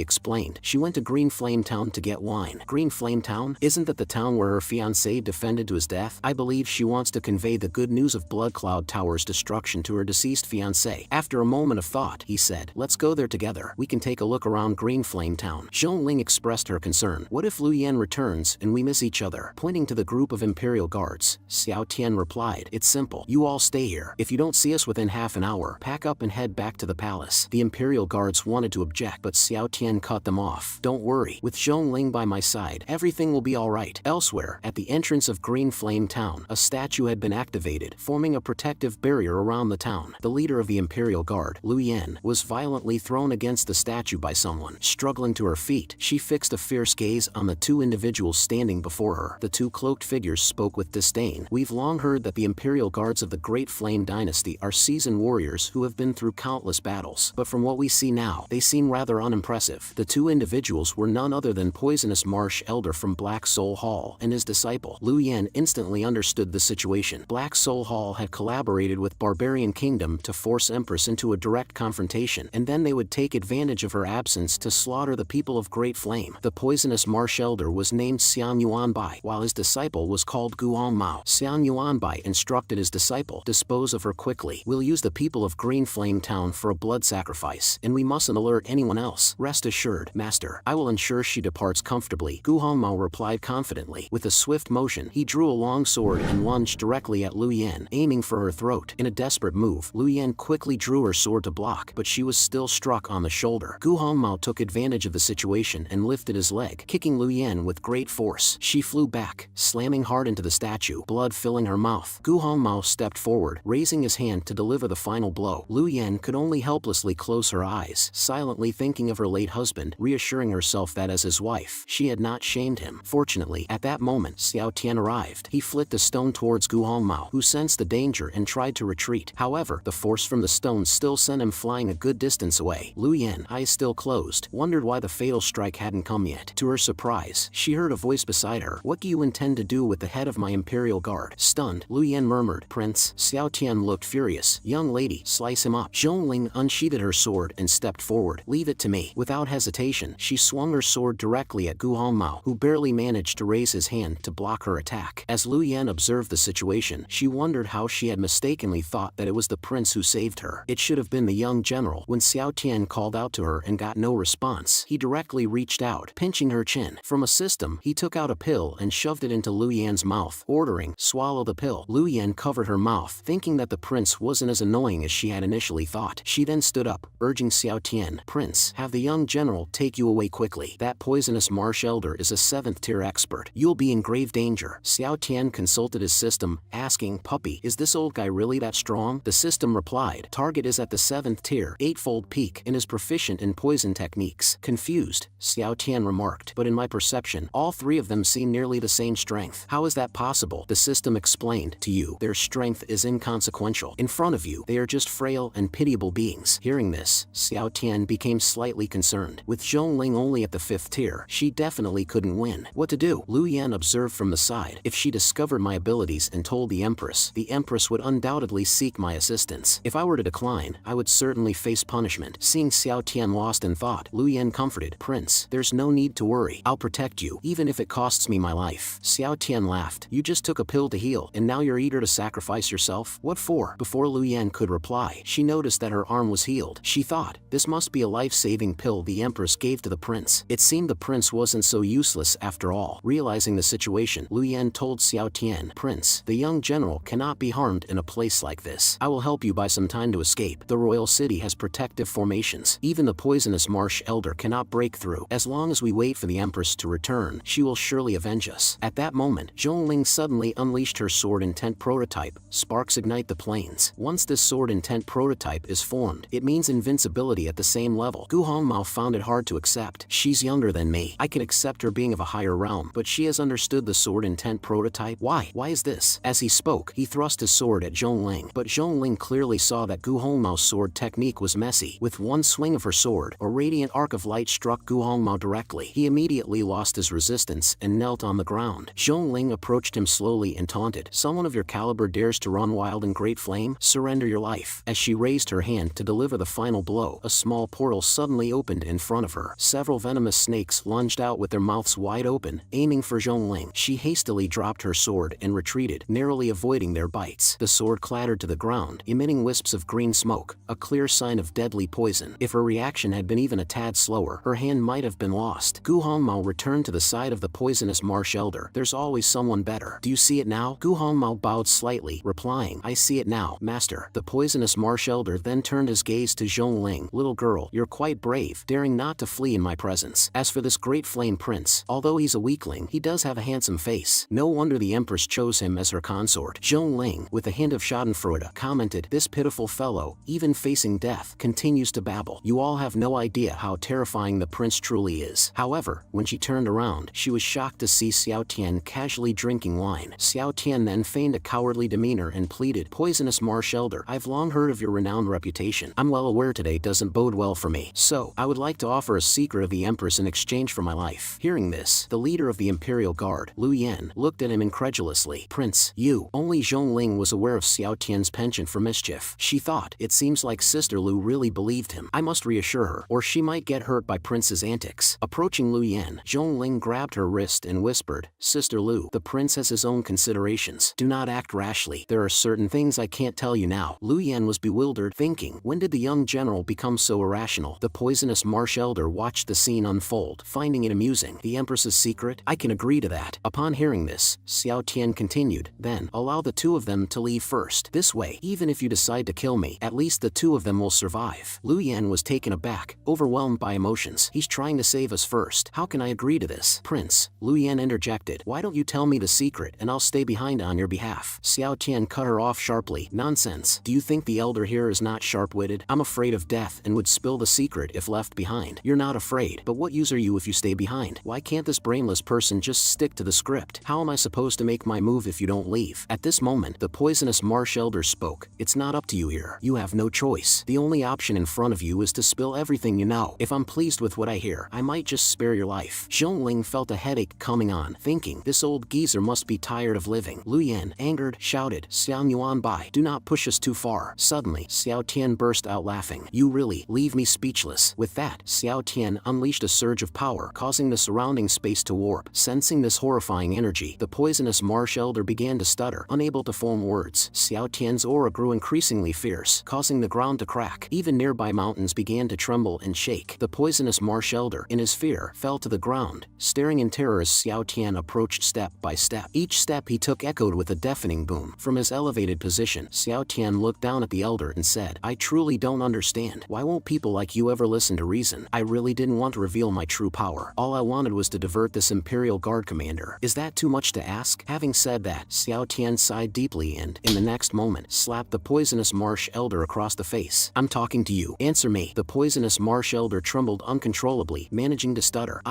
A: explained. She went to Green Flame Town to get wine. Green Flame Town? Isn't that the town where her fiancé defended to his death? I believe she wants to convey the good news of Blood Cloud Tower's destruction to her deceased fiancé. After a moment of thought, he said, let's go there together. We can take a look around Green Flame Town. Zhongling expressed her concern. What if Lu Yan returns and we miss each other? Pointing to the group of Imperial Guards, Xiao Tian replied, it's simple. You all stay here. If you don't see us within half an hour, pack up and head back to the palace. The Imperial Guards wanted to object, but Xiao Tian cut them off. Don't worry. With Zhongling by my side, everything will be alright. Elsewhere, at the entrance of Green Flame Town, a statue had been activated, forming a protective barrier around the town. The leader of the Imperial Guard, Lu Yan, was violently thrown against the statue by someone. Struggling to her feet, she fixed a fierce gaze on the two individuals standing before her. The two cloaked figures spoke with disdain. We've long heard that the Imperial Guards of the Great Flame Dynasty are seasoned warriors who have been through countless battles, but from what we see now, they seem rather unimpressive. The two individuals were none other than Poisonous Marsh Elder from Black Soul Hall and his disciple. Lu Yan instantly understood the situation. Black Soul Hall had collaborated with Barbarian Kingdom to force Empress into a direct confrontation, and then they would take advantage of her absence to slaughter the people of Great Flame. The Poisonous Marsh Elder was named Xian Yuanbai, while his disciple was called Guan Mao. Xian Yuanbai instructed his disciple, dispose of her quickly. We'll use the people of Green Flame Town for a blood sacrifice, and we mustn't alert anyone else. Rest assured, Master, I will ensure she departs comfortably. Guan Mao replied confidently. With a swift motion, he drew a long sword and lunged directly at Lu Yan, aiming for her throat. In a desperate move, Lu Yan quickly drew her sword to block, but she was still struck on the shoulder. Guan Mao took advantage of the situation and lifted his leg, kicking Lu Yan with great force. She flew back, slamming hard into the statue, blood filling her mouth. Guan Mao stepped forward, raising his hand to deliver the final blow. Lu Yan could only helplessly close her eyes, silently thinking of her late husband, reassuring herself that as his wife, she had not shamed him. Fortunately, at that moment, Xiao Tian arrived. He flicked a stone towards Guan Mao, who sensed the danger and tried to retreat. However, the force from the stone still sent him flying a good distance away. Lu Yan, eyes still closed, wondered why the fatal strike hadn't come yet. To her surprise, she heard a voice beside her. What do you intend to do with the head of my Imperial Guard? Stunned, Lu Yan murmured, Prince. Xiao Tian looked furious. Young lady, slice him up. Zhongling unsheathed her sword and stepped forward. Leave it to me. Without hesitation, she swung her sword directly at Guan Mao, who barely managed to raise his hand to block her attack. As Lu Yan observed the situation, she wondered how she had mistakenly thought that it was the prince who saved her. It should have been the young general. When Xiao Tian called out to her and got no response, he directly reached out, pinching her chin. From a system, he took out a pill and shoved it into Lu Yan's mouth, ordering, swallow the pill. Lu Yan covered her mouth, thinking that the prince wasn't as annoying as she had initially thought. She then stood up, urging Xiao Tian, Prince, have the young general take you away quickly. That Poisonous Marsh Elder is a 7th tier expert. You'll be in grave danger. Xiao Tian consulted his system, asking, Puppy, is this old guy really that strong? The system replied, Target is at the 7th tier, 8-fold peak, and is proficient in poison techniques. Confused, Xiao Tian remarked, but in my perception, all three of them seem nearly the same strength. How is that possible? The system explained, to you, their strength is inconsequential. In front of you, they are just frail and pitiable beings. Hearing this, Xiao Tian became slightly concerned. With Zhongling only at the 5th tier, she definitely couldn't win. What to do? Lu Yan observed from the side. If she discovered my abilities and told the Empress would undoubtedly seek my assistance. If I were to decline, I would certainly face punishment. Seeing Xiao Tian lost in thought, Lu Yan comforted, Prince, there's no need to worry. I'll protect you, even if it costs me my life. Xiao Tian laughed. You just took a pill to heal, and now you're eager to sacrifice yourself? What for? Before Lu Yan could reply, she noticed that her arm was healed. She thought, this must be a life-saving pill the Empress gave to the prince. It seemed the prince wasn't so useless after all. Realizing the situation, Lu Yan told Xiao Tian, Prince, the young general cannot be harmed in a place like this. I will help you buy some time to escape. The royal city has protective formations. Even the Poisonous Marsh Elder cannot break through. As long as we wait for the Empress to return, she will surely avenge us. At that moment, Zhongling suddenly unleashed her sword intent prototype. Sparks ignite the plains. Once this sword intent prototype is formed, it means invincibility at the same level. Guan Mao found it hard to accept. She's younger than me. I can accept her being of a higher realm, but she has understood the sword intent prototype. Why? Why is this? As he spoke, he thrust his sword at Zhongling, but Zhongling clearly saw that Guan Mao's sword technique was messy. With one swing of her sword, a radiant arc of light struck Guan Mao directly. He immediately lost his resistance and knelt on the ground. Zhongling approached him slowly and taunted. Someone of your caliber dares to run wild in great flame? Surrender your life. As she raised her hand to deliver the final blow, a small portal suddenly opened in front of her. Several venomous snakes lunged out with their mouths wide open, aiming for Zhongling. She hastily dropped her sword and retreated, narrowly avoiding their bites. The sword clattered to the ground, emitting wisps of green smoke, a clear sign of deadly poison. If her reaction had been even a tad slower, her hand might have been lost. Gu Hongmao returned to the side of the poisonous marsh elder. There's always someone better. Do you see it now? Gu Hongmao bowed slightly, replying, I see it now, master. The poisonous marsh elder then turned his gaze to Zhongling. Little girl, you're quite brave, daring not to flee in my presence. As for this great flame prince, although he's a weakling, he does have a handsome face. No wonder the Empress chose him as her consort. Zhongling, with a hint of schadenfreude, commented, this pitiful fellow, even facing death, continues to babble. You all have no idea how terrifying the prince truly is. However, when she turned around, she was shocked to see Xiao Tian casually drinking wine. Xiao Tian then feigned a cowardly demeanor and pleaded, poisonous marsh elder, I've long heard of your renowned reputation. I'm well aware today doesn't bode well for me. So, I would like to offer a secret of the Empress in exchange for my life. Hearing this, the leader of the Imperial Guard, Lu Yan, looked at him incredulously. Prince, you. Only Zhongling was aware of Xiao Tian's penchant for mischief. She thought, it seems like Sister Lu really believed him. I must reassure her, or she might get hurt by Prince's antics. Approaching Lu Yan, Zhongling grabbed her wrist and whispered, Sister Lu, the prince has his own considerations. Do not act rashly. There are certain things I can't tell you now. Lu Yan was bewildered, thinking, when did the young general become so irrational? The poisonous marsh elder watched the scene unfold, finding it amusing. The Empress's secret? I can agree to that. Upon hearing this, Xiao Tian continued, then, allow the two of them to leave first. This way, even if you decide to kill me, at least the two of them will survive. Lu Yan was taken aback, overwhelmed by emotions. He's trying to save us first. How can I agree to this? Prince, Lu Yan interjected, why don't you tell me the secret and I'll stay behind on your behalf? Xiao Tian cut her off sharply. Nonsense. Do you think the elder here is not sharp-witted? I'm afraid of death and would spill the secret if left behind. You're not afraid, but what use are you if you stay behind? Why can't this brainless person just stick to the script? How am I supposed to make my move if you don't leave? At this moment, the poisonous marsh elder spoke. It's not up to you here. You have no choice. The only option in front of you is to spill everything you know. If I'm pleased with what I hear, I might just spare your life. Zhongling felt a headache coming on, thinking, this old geezer must be tired of living. Lu Yan, angered, shouted, Xiao Yuan Bai, do not push us too far. Suddenly, Xiao Tian burst out laughing. You really leave me speechless. With that, Xiao Tian unleashed a surge of power, causing the surrounding space to warp. Sensing this horrifying energy, the poisonous marsh elder began to stutter, unable to form words. Xiao Tian's aura grew increasingly fierce, causing the ground to crack. Even nearby mountains began to tremble and shake. The poisonous marsh elder, in his fear, fell to the ground, staring in terror as Xiao Tian approached step by step. Each step he took echoed with a deafening boom. From his elevated position, Xiao Tian looked down at the elder and said, I truly don't understand. Why won't people like you ever listen to reason? I really didn't want to reveal my true power. All I wanted was to divert this Imperial Guard commander. Is that too much to ask? Having said that, Xiao Tian sighed deeply and, in the next moment, slapped the poisonous marsh elder across the face. I'm talking to you. Answer me. The poisonous marsh elder trembled uncontrollably, managing to stutter.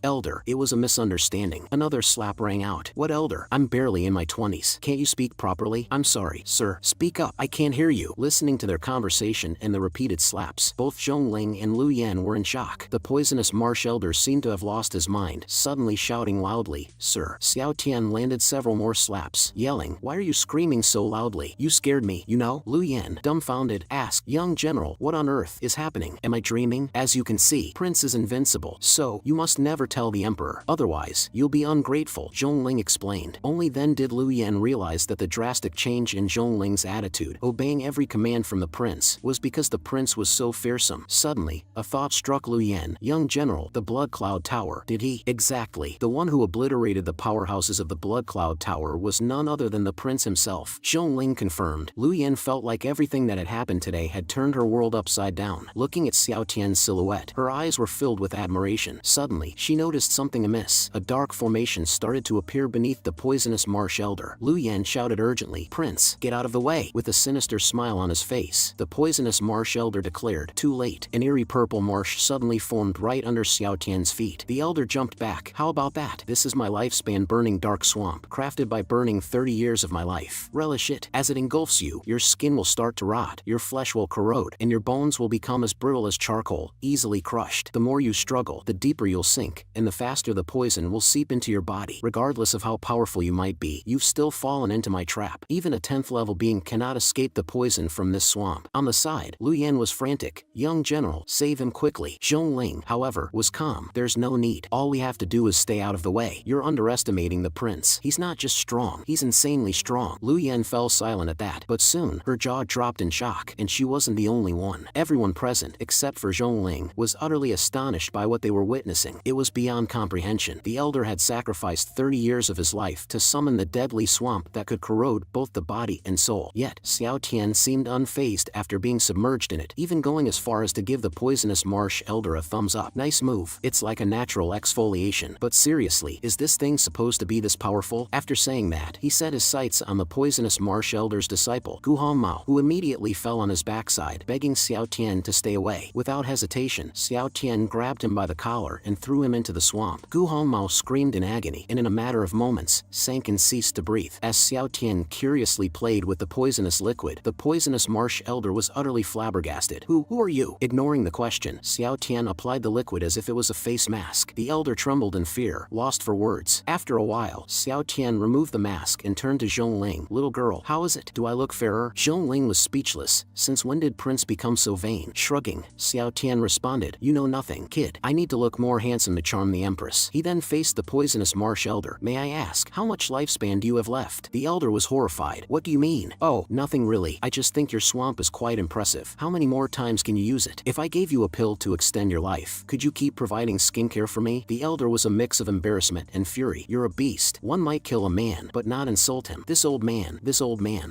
A: Elder. It was a misunderstanding. Another slap rang out. What elder? I'm barely in my 20s. Can't you speak properly? I'm sorry, sir. Speak up. I can't hear you. Listening to their conversation and the repeated slaps, both Zhongling and Lu Yan were in shock. The poisonous marsh elder seemed to have lost his mind, suddenly shouting loudly, Sir. Xiao Tian landed several more slaps, yelling, Why are you screaming so loudly? You scared me, you know? Lu Yan, dumbfounded, asked, Young general, what on earth is happening? Am I dreaming? As you can see, Prince is invincible, so you must never tell the emperor. Otherwise, you'll be ungrateful, Zhongling explained. Only then did Lu Yan realize that the drastic change in Zhongling's attitude, obeying every command from the prince, was because the prince was so fearsome. Suddenly, a thought struck Lu Yan. Young general, the Blood Cloud Tower. Did he? Exactly. The one who obliterated the powerhouses of the Blood Cloud Tower was none other than the prince himself. Zhongling confirmed. Lu Yan felt like everything that had happened today had turned her world upside down. Looking at Xiao Tian's silhouette, her eyes were filled with admiration. Suddenly, she noticed something amiss. A dark formation started to appear beneath the poisonous marsh elder. Lu Yan shouted urgently, Prince, get out of the way. With a sinister smile on his face, the poisonous marsh elder declared, Too late. An eerie purple marsh suddenly formed right under Xiao Tian's feet. The elder jumped back. How about that? This is my lifespan burning dark swamp, crafted by burning 30 years of my life. Relish it. As it engulfs you, your skin will start to rot, your flesh will corrode, and your bones will become as brittle as charcoal, easily crushed. The more you struggle, the deeper you'll sink, and the faster the poison will seep into your body. Regardless of how powerful you might be, you've still fallen into my trap. Even a 10th level being cannot escape the poison from this swamp. On the side, Lu Yan was frantic. Young general, save him quickly. Zhongling, however, was calm. There's no need. All we have to do is stay out of the way. You're underestimating the prince. He's not just strong, he's insanely strong. Lu Yan fell silent at that, but soon, her jaw dropped in shock, and she wasn't the only one. Everyone present, except for Zhongling, was utterly astonished by what they were witnessing. It was beyond comprehension. The elder had sacrificed 30 years of his life to summon the deadly swamp that could corrode both the body and soul. Yet, Xiao Tian seemed unfazed after being submerged in it, even going as far as to give the poisonous marsh elder a thumbs up. Nice move. It's like a natural exfoliation. But seriously, is this thing supposed to be this powerful? After saying that, he set his sights on the poisonous marsh elder's disciple, Gu Hongmao, who immediately fell on his backside, begging Xiao Tian to stay away. Without hesitation, Xiao Tian grabbed him by the collar and threw him into the swamp. Gu Hongmao screamed in agony, and in a matter of moments, sank and ceased to breathe. As Xiao Tian curiously played with the poisonous liquid, the poisonous marsh elder was utterly flabbergasted. Who are you? Ignoring the question, Xiao Tian applied the liquid as if it was a face mask. The elder trembled in fear, lost for words. After a while, Xiao Tian removed the mask and turned to Zhongling. Little girl, how is it? Do I look fairer? Zhongling was speechless. Since when did Prince become so vain? Shrugging, Xiao Tian responded, you know nothing, kid. I need to look more handsome to charm the Empress. He then faced the poisonous marsh elder. May I ask, how much lifespan do you have left? The elder was horrified. What do you mean? Oh, nothing really. I just think your swamp is quite impressive. How many more times can you use it? If I gave you a pill to extend your life, could you keep providing skincare for me? The elder was a mix of embarrassment and fury. You're a beast. One might kill a man, but not insult him. This old man.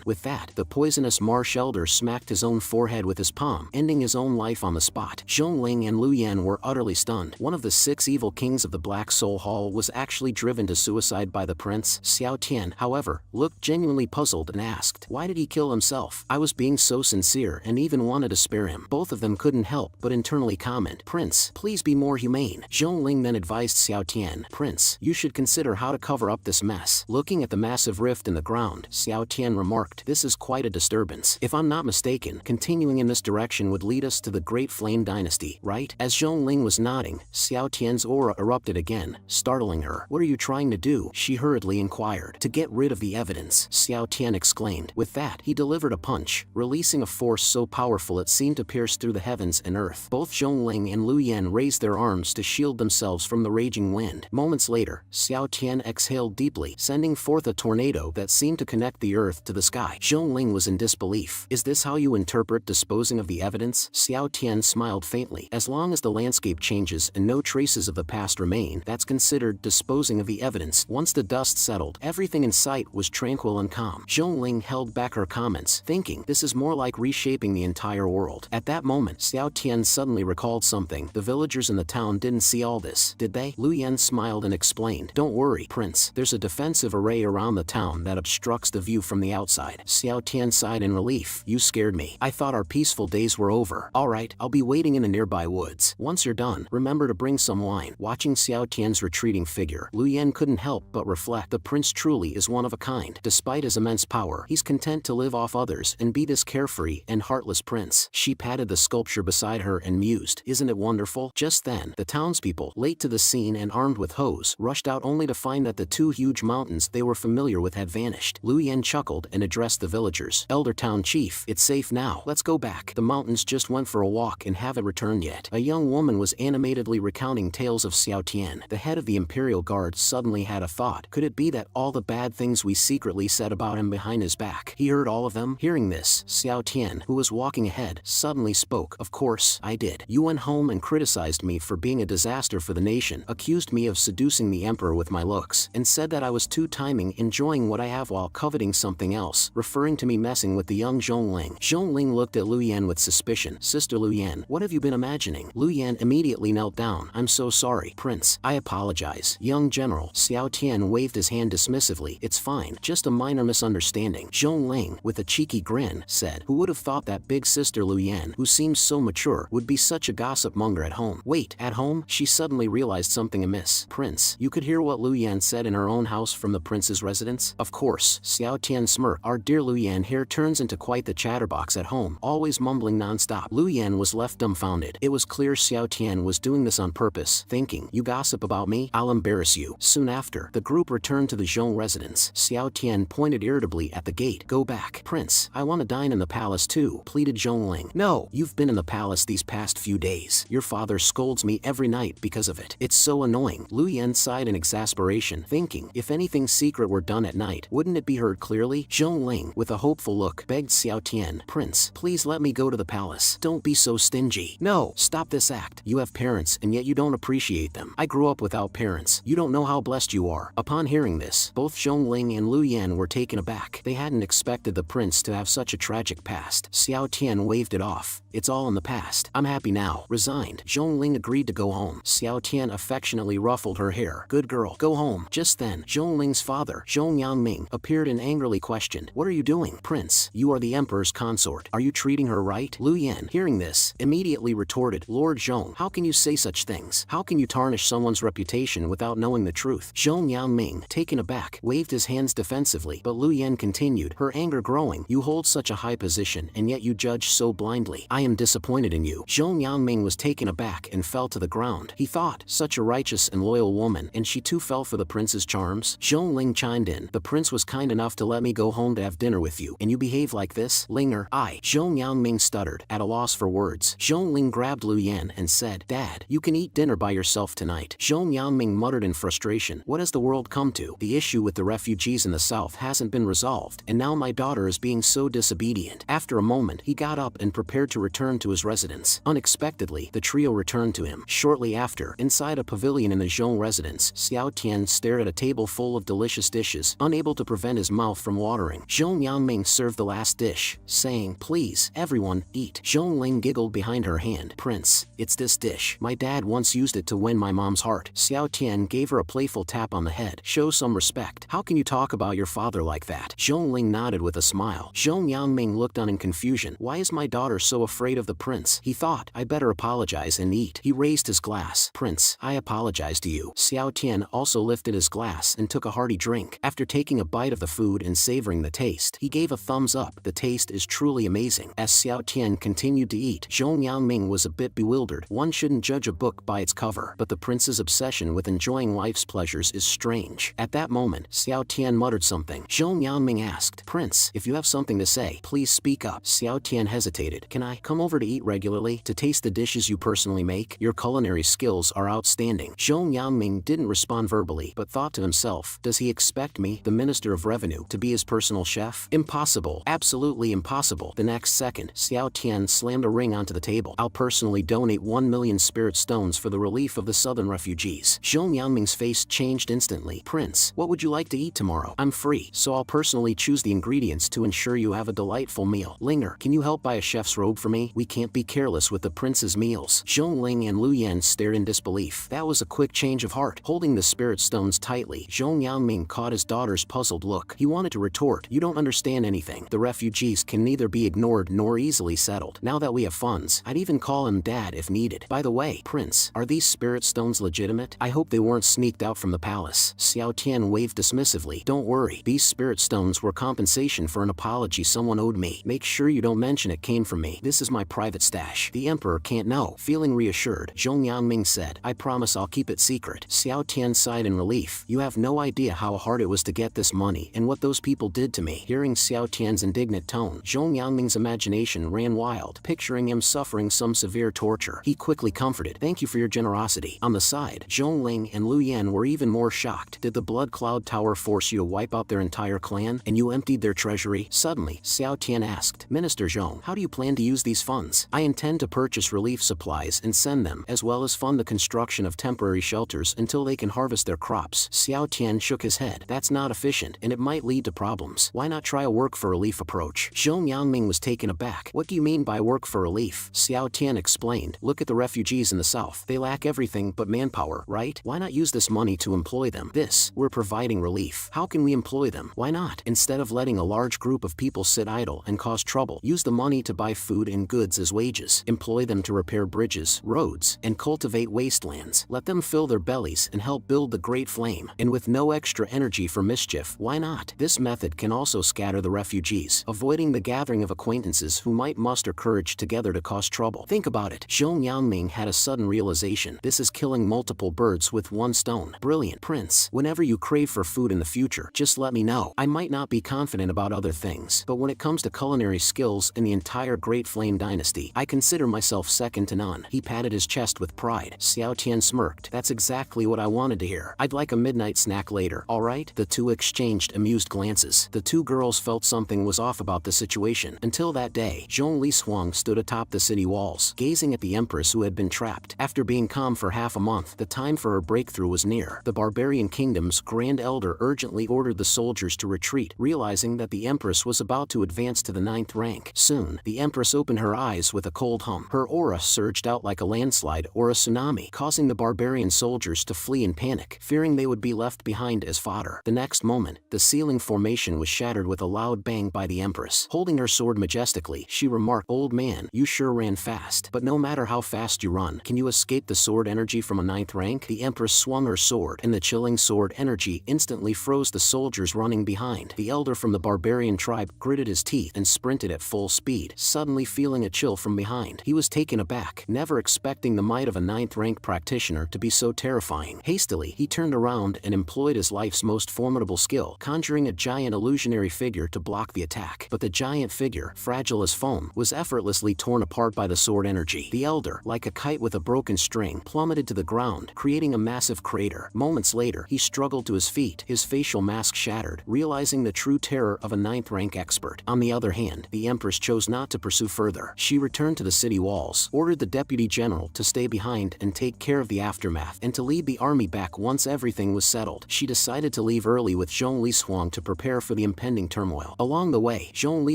A: With that, the poisonous marsh elder smacked his own forehead with his palm, ending his own life on the spot. Zhongling and Lu Yan were utterly stunned. One of the 6 evil kings of the Black Soul Hall was actually driven to suicide by the prince. Xiao Tian, however, looked genuinely puzzled and asked, why did he kill himself? I was being so sincere and even wanted to spare him. Both of them couldn't help but internally comment, Prince, please be more humane. Zhongling then advised Xiao Tian, Prince, you should consider how to cover up this mess. Looking at the massive rift in the ground, Xiao Tian remarked, this is quite a disturbance. If I'm not mistaken, continuing in this direction would lead us to the Great Flame Dynasty, right? As Zhongling was nodding, Xiao Tian's aura erupted again, startling her. What are you trying to do? She hurriedly inquired. To get rid of the evidence, Xiao Tian exclaimed. With that, he delivered a punch, releasing a force so powerful it seemed to pierce through the heavens and earth. Both Zhongling and Lu Yan raised their arms to shield themselves from the raging wind. Moments later, Xiao Tian exhaled deeply, sending forth a tornado that seemed to connect the earth to the sky. Zhongling was in disbelief. Is this how you interpret disposing of the evidence? Xiao Tian smiled faintly. As long as the landscape changes and no traces of the past remain, that's considered disposing of the evidence. Once the dust settled, everything in sight was tranquil and calm. Zhongling held back her comments, thinking, this is more like reshaping the entire world. At that moment, Xiao Tian suddenly recalled something. The villagers in the town didn't see all this, did they? Lu Yan smiled and explained, don't worry, Prince. There's a defensive array around the town that obstructs the view from the outside. Xiao Tian sighed in relief. You scared me. I thought our peaceful days were over. Alright, I'll be waiting in the nearby woods. Once you're done, remember to bring some wine. Watching Xiao Tian's retreating figure, Lu Yan couldn't help but reflect. The prince truly is one of a kind. Despite his immense power, he's content to live off others and be this carefree and heartless prince. She patted the sculpture beside her and mused, isn't it wonderful? Just then, the townspeople, late to the scene and armed with hoes, rushed out only to find that the 2 huge mountains they were familiar with had vanished. Lu Yan chuckled and addressed the villagers. Elder Town Chief, it's safe now. Let's go back. The mountains just went for a walk and haven't returned yet. A young woman was animatedly recounting tales of Xiao Tian. The head of the Imperial Guard suddenly had a thought. Could it be that all the bad things we secretly said about him behind his back, he heard all of them? Hearing this, Xiao Tian, who was walking ahead, suddenly spoke. Of course, I did. You went home and criticized me for being a disaster for the nation, accused me of seducing the emperor with my looks, and said that I was too timing, enjoying what I have while coveting something else, referring to me messing with the young Zhongling. Zhongling looked at Lu Yan with suspicion. Sister Lu Yan, what have you been imagining? Lu Yan immediately knelt down. I'm so sorry, Prince. I apologize. Young General. Xiao Tian waved his hand dismissively. It's fine. Just a minor misunderstanding. Zhongling, with a cheeky grin, said, who would have thought that big sister Lu Yan, who seems so mature, would be such a gossip monger at home? Wait, at home? She suddenly realized something amiss. Prince, you could hear what Lu Yan said in her own house from the prince's residence? Of course. Xiao Tian smirked. Our dear Lu Yan here turns into quite the chatterbox at home, always mumbling non-stop. Lu Yan was left dumbfounded. It was clear Xiao Tian was doing this on purpose, thinking, you gossip about me? I'll embarrass you. Soon after, the group returned to the Zhong residence. Xiao Tian pointed irritably at the gate. Go back. Prince, I want to dine in the palace too, pleaded Zhongling. No, you've been in the palace these past few days. Your father scolds me every night because of it. It's so annoying. Lu Yan sighed in exasperation, thinking, if anything secret were done at night, wouldn't it be heard clearly? Zhongling, with a hopeful look, begged Xiao Tian, Prince, please let me go to the palace. Don't be so stingy. No, stop this act. You have parents and yet you don't appreciate them. I grew up without parents. You don't know how blessed you are. Upon hearing this, both Zhongling and Lu Yan were taken aback. They hadn't expected the prince to have such a tragic past. Xiao Tian waved it off. It's all in the past. I'm happy now. Resigned. Zhongling agreed to go home. Xiao Tian affectionately ruffled her hair. Good girl. Go home. Just then, Zhongling's father, Zhong Yangming, appeared and angrily questioned, what are you doing? Prince, you are the emperor's consort. Are you treating her right? Lu Yan, hearing this, immediately retorted, Lord Zhong, how can you say such things? How can you tarnish someone's reputation without knowing the truth? Zhong Yangming, taken aback, waved his hands defensively, but Lu Yan continued, her anger growing. You hold such a high position and yet you judge so blindly. I am disappointed in you. Zhong Yangming was taken aback and fell to the ground. He thought, such a righteous and loyal woman, and she too fell for the prince's charms? Zhongling chimed in, the prince was kind enough to let me go home to have dinner with you, and you behave like this? Linger, Zhong Yangming stuttered, at a loss for words. Zhongling grabbed Lu Yan and said, Dad, you can eat dinner by yourself tonight. Zhong Yangming muttered in frustration, what has the world come to? The issue with the refugees in the south hasn't been resolved, and now my daughter is being so disobedient. After a moment, he got up and prepared to return to his residence. Unexpectedly, the trio returned to him. Shortly after, inside a pavilion in the Zhong residence, Xiao Tian stared at a table full of delicious dishes, unable to prevent his mouth from watering. Zhong Yangming served the last dish, saying, please, everyone, eat. Zhongling giggled behind her hand. Prince, it's this dish. My dad once used it to win my mom's heart. Xiao Tian gave her a playful tap on the head. Show some respect. How can you talk about your father like that? Zhongling nodded with a smile. Zhong Yangming looked on in confusion. Why is my daughter so afraid of the prince? He thought, I better apologize and eat. He raised his glass. Prince, I apologize to you. Xiao Tian also lifted his glass and took a hearty drink. After taking a bite of the food and savoring the taste, he gave a thumbs up. The taste is truly amazing. As Xiao Tian continued to eat, Zhong Yangming was a bit bewildered. One shouldn't judge a book by its cover, but the prince's obsession with enjoying life's pleasures is strange. At that moment, Xiao Tian muttered something. Zhong Yangming asked, Prince, if you have something to say, please speak up. Xiao Tian hesitated. Can I come over to eat regularly, to taste the dishes you personally make? Your culinary skills are outstanding. Zhong Yangming didn't respond verbally, but thought to himself, does he expect me, the Minister of Revenue, to be his personal chef? Impossible. Absolutely impossible. The next second, Xiao Tian slammed a ring onto the table. I'll personally donate 1 million spirit stones for the relief of the southern refugees. Zhong Yangming's face changed instantly. Prince, what would you like to eat tomorrow? I'm free, so I'll personally choose the ingredients to ensure you have a delightful meal. Linger, can you help buy a chef's robe for me? We can't be careless with the prince's meals. Zhongling and Lu Yan stared in disbelief. That was a quick change of heart. Holding the spirit stones tightly, Zhong Yangming caught his daughter's puzzled look. He wanted to retort, you don't understand anything. The refugees can neither be ignored nor easily settled. Now that we have funds, I'd even call him Dad if needed. By the way, Prince, are these spirit stones legitimate? I hope they weren't sneaked out from the palace. Xiao Tian waved dismissively. Don't worry, these spirit stones were compensation for an apology someone owed me. Make sure you don't mention it came from me. This is my private stash. The emperor can't know. Feeling reassured, Zhong Yangming said, I promise I'll keep it secret. Xiao Tian sighed in relief. You have no idea how hard it was to get this money and what those people did to me. Hearing Xiao Tian's indignant tone, Zhong Yangming's imagination ran wild, picturing him suffering some severe torture. He quickly comforted, thank you for your generosity. On the side, Zhongling and Lu Yan were even more shocked. Did the Blood Cloud Tower force you to wipe out their entire clan, and you emptied their treasury? Suddenly, Xiao Tian asked, Minister Zhong, how do you plan to use these funds? I intend to purchase relief supplies and send them, as well as fund the construction of temporary shelters until they can harvest their crops. Xiao Tian shook his head. That's not efficient, and it might lead to problems. Why not try a work for relief approach? Zhong Yangming was taken aback. What do you mean by work for relief? Xiao Tian explained. Look at the refugees in the south. They lack everything but manpower, right? Why not use this money to employ them? We're providing relief. How can we employ them? Why not? Instead of letting a large group of people sit idle and cause trouble, use the money to buy food and goods as wages. Employ them to repair bridges, roads, and cultivate wastelands. Let them fill their bellies and help build the Great Flame. And with no extra energy for mischief, why not? This method can also scatter the refugees, avoiding the gathering of acquaintances who might muster courage together to cause trouble. Think about it. Zhong Yangming had a sudden realization. This is killing multiple birds with one stone. Brilliant. Prince, whenever you crave crave for food in the future, just let me know. I might not be confident about other things, but when it comes to culinary skills in the entire Great Flame Dynasty, I consider myself second to none. He patted his chest with pride. Xiao Tian smirked. That's exactly what I wanted to hear. I'd like a midnight snack later, alright? The two exchanged amused glances. The two girls felt something was off about the situation. Until that day, Zhong Li Xuang stood atop the city walls, gazing at the Empress who had been trapped. After being calm for half a month, the time for her breakthrough was near. The barbarian kingdom's Grand Elder urgently ordered the soldiers to retreat, realizing that the Empress was about to advance to the 9th rank. Soon, the Empress opened her eyes with a cold hum. Her aura surged out like a landslide or a tsunami, causing the barbarian soldiers to flee in panic, fearing they would be left behind as fodder. The next moment, the ceiling formation was shattered with a loud bang by the Empress. Holding her sword majestically, she remarked, "Old man, you sure ran fast. But no matter how fast you run, can you escape the sword energy from a 9th rank?" The Empress swung her sword, and the chilling sword energy instantly froze the soldiers running behind. The elder from the barbarian tribe gritted his teeth and sprinted at full speed, suddenly feeling a chill from behind. He was taken aback, never expecting the might of a 9th rank practitioner to be so terrifying. Hastily, he turned around and employed his life's most formidable skill, conjuring a giant illusionary figure to block the attack. But the giant figure, fragile as foam, was effortlessly torn apart by the sword energy. The elder, like a kite with a broken string, plummeted to the ground, creating a massive crater. Moments later, he struggled to his feet, his facial mask shattered, realizing the true terror of a 9th rank expert. On the other hand, the Empress chose not to pursue further. She returned to the city walls, ordered the deputy general to stay behind and take care of the aftermath, and to lead the army back once everything was settled. She decided to leave early with Zhong Li Xuang to prepare for the impending turmoil. Along the way, Zhong Li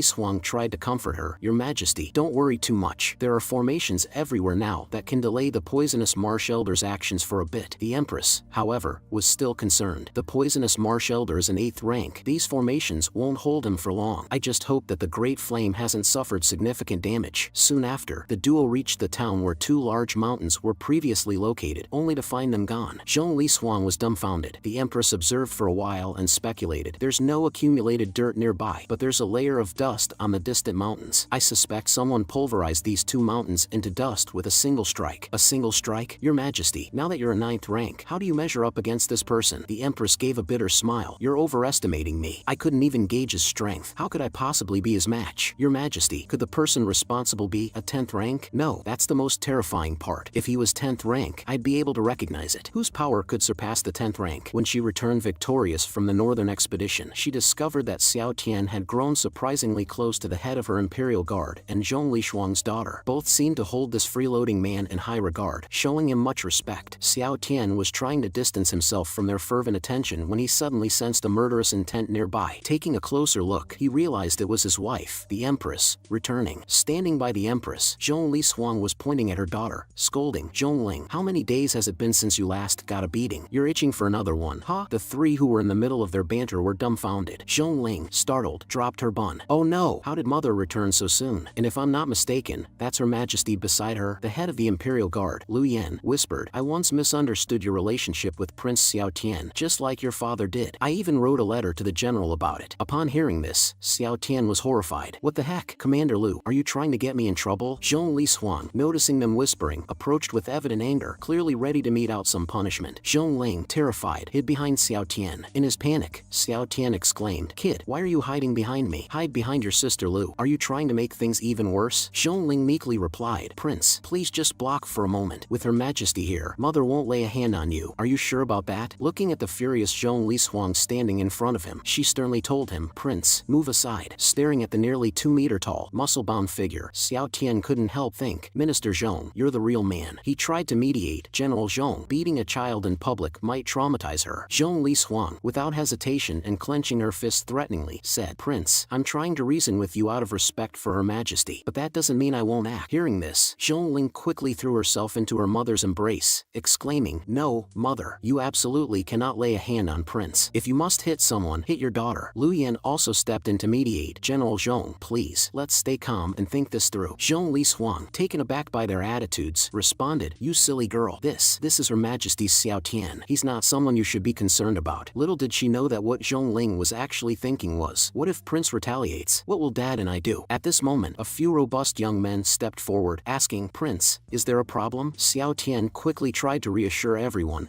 A: Xuang tried to comfort her. "Your Majesty, don't worry too much. There are formations everywhere now that can delay the poisonous marsh elder's actions for a bit." The Empress, however, was still concerned. "The poisonous marsh elder is an 8th rank. These formations won't hold him for long. I just hope that the Great Flame hasn't suffered significant damage." Soon after, the duo reached the town where two large mountains were previously located, only to find them gone. Zhong Li Xuang was dumbfounded. The Empress observed for a while and speculated. "There's no accumulated dirt nearby, but there's a layer of dust on the distant mountains. I suspect someone pulverized these two mountains into dust with a single strike." "A single strike? Your Majesty, now that you're a 9th rank, how do you measure up against this person?" The Empress gave a bitter smile. "You're overestimating me. I couldn't even gauge his strength. How could I possibly be his match?" "Your Majesty, could the person responsible be a 10th rank?" "No, that's the most terrifying part. If he was 10th rank, I'd be able to recognize it. Whose power could surpass the 10th rank?" When she returned victorious from the northern expedition, she discovered that Xiao Tian had grown surprisingly close to the head of her imperial guard and Zhong Li Xuang's daughter. Both seemed to hold this freeloading man in high regard, showing him much respect. Xiao Tian was trying to distance himself from their fervent attention when he suddenly sensed a murderous intent nearby. Taking a closer look, he realized it was his wife, the Empress, returning. Standing by the Empress, Zhong Li Xuang was pointing at her daughter, scolding. "Zhongling, how many days has it been since you last got a beating? You're itching for another one, huh?" The three who were in the middle of their banter were dumbfounded. Zhongling, startled, dropped her bun. "Oh no, how did mother return so soon? And if I'm not mistaken, that's Her Majesty beside her." The head of the Imperial Guard, Lu Yan, whispered, "I once misunderstood your relationship with Prince Xiao Tian, just like your father did. I even wrote a letter to the general about it." Upon hearing this, Xiao Tian was horrified. "What the heck? Commander Lu, are you trying to get me in trouble?" Zhong Li Xuang, noticing them whispering, approached with evident anger, clearly ready to mete out some punishment. Zhongling, terrified, hid behind Xiao Tian. In his panic, Xiao Tian exclaimed, "Kid, why are you hiding behind me? Hide behind your sister Lu. Are you trying to make things even worse?" Zhongling meekly replied, "Prince, please just block for a moment. With Her Majesty here, mother won't lay a hand on you. Are you sure about that?" Looking at the furious Zhong Li Xuang standing in front of him, she sternly told him, "Prince, move aside." Staring at the nearly 2-meter-tall, muscle-bound figure, Xiao Tian couldn't help think, "Minister Zhong, you're the real man." He tried to mediate. "General Zhong, beating a child in public might traumatize her." Zhong Li Xuang, without hesitation and clenching her fist threateningly, said, "Prince, I'm trying to reason with you out of respect for Her Majesty, but that doesn't mean I won't act." Hearing this, Zhongling quickly threw herself into her mother's embrace, exclaiming, "No, mother, you absolutely cannot lay a hand on Prince. If you must hit someone, hit your daughter." Lu Yan also stepped in to mediate. "General Zhong, please, let's stay calm and think this through." Zhong Li Xuang, taken aback by their attitudes, responded, "You silly girl. This is Her Majesty's Xiao Tian. He's not someone you should be concerned about." Little did she know that what Zhongling was actually thinking was, what if Prince retaliates? What will Dad and I do? At this moment, a few robust young men stepped forward, asking, "Prince, is there a problem?" Xiao Tian quickly tried to reassure everyone,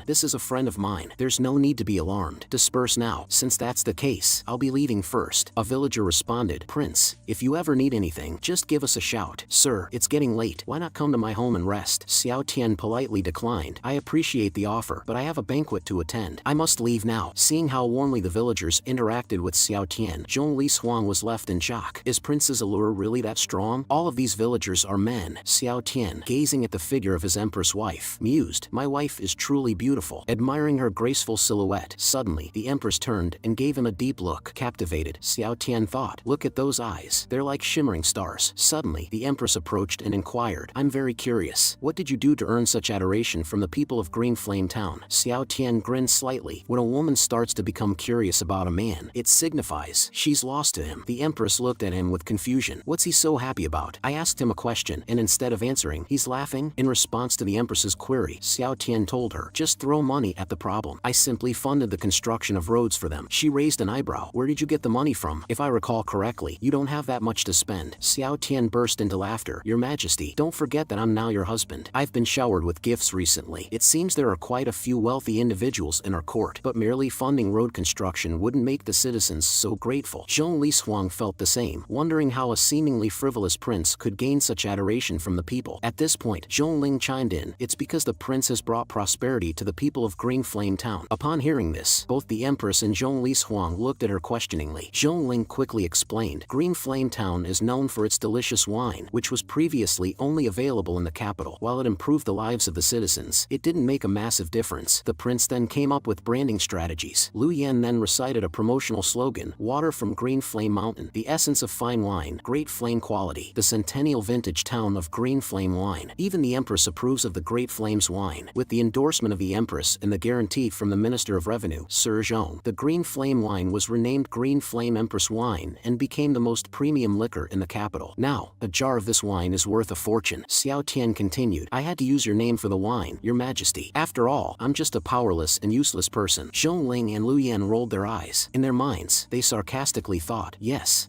A: this is a friend of mine. there's no need to be alarmed. Disperse now. Since that's the case, I'll be leaving first. A villager responded, Prince, if you ever need anything, just give us a shout. Sir, it's getting late. Why not come to my home and rest? Xiao Tian politely declined. I appreciate the offer, but I have a banquet to attend. I must leave now. Seeing how warmly the villagers interacted with Xiao Tian, Zhong Li Huang was left in shock. Is Prince's allure really that strong? All of these villagers are men. Xiao Tian, gazing at the figure of his Empress wife, mused, my wife is truly beautiful. Admiring her graceful silhouette, suddenly, the Empress turned and gave him a deep look. Captivated, Xiao Tian thought, look at those eyes. They're like shimmering stars. Suddenly, the Empress approached and inquired, I'm very curious. What did you do to earn such adoration from the people of Green Flame Town? Xiao Tian grinned slightly. When a woman starts to become curious about a man, it signifies she's lost to him. The Empress looked at him with confusion. What's he so happy about? I asked him a question, and instead of answering, he's laughing. In response to the Empress's query, Xiao Tian told her, just throw money at the problem. I simply funded the construction of roads for them. She raised an eyebrow. Where did you get the money from? If I recall correctly, you don't have that much to spend. Xiao Tian burst into laughter. Your Majesty, don't forget that I'm now your husband. I've been showered with gifts recently. It seems there are quite a few wealthy individuals in our court, but merely funding road construction wouldn't make the citizens so grateful. Zhong Li Huang felt the same, wondering how a seemingly frivolous prince could gain such adoration from the people. At this point, Zhong Ling chimed in, it's because the prince has brought prosperity to the people of Green Flame Town. Upon hearing this, both the Empress and Zhong Li Huang looked at her questioningly. Zhong Ling quickly explained, Green Flame Town is known for its delicious wine, which was previously only available in the capital. While it improved the lives of the citizens, it didn't make a massive difference. The prince then came up with branding strategies. Lu Yan then recited a promotional slogan, water from Green Flame Mountain, the essence of fine wine, great flame quality, the centennial vintage town of Green Flame wine. Even the Empress approves of the Great Flames wine. With the endorsement of the Empress and the guarantee from the Minister of Revenue, Sir Zhong, the Green Flame wine was renamed Green Flame Empress wine and became the most premium liquor in the capital. Now, a jar of this wine is worth a fortune. Xiao Tian continued, I had to use your name for the wine, Your Majesty. After all, I'm just a powerless and useless person. Zhong Ling and Lu Yan rolled their eyes. In their minds, they sarcastically thought, yes,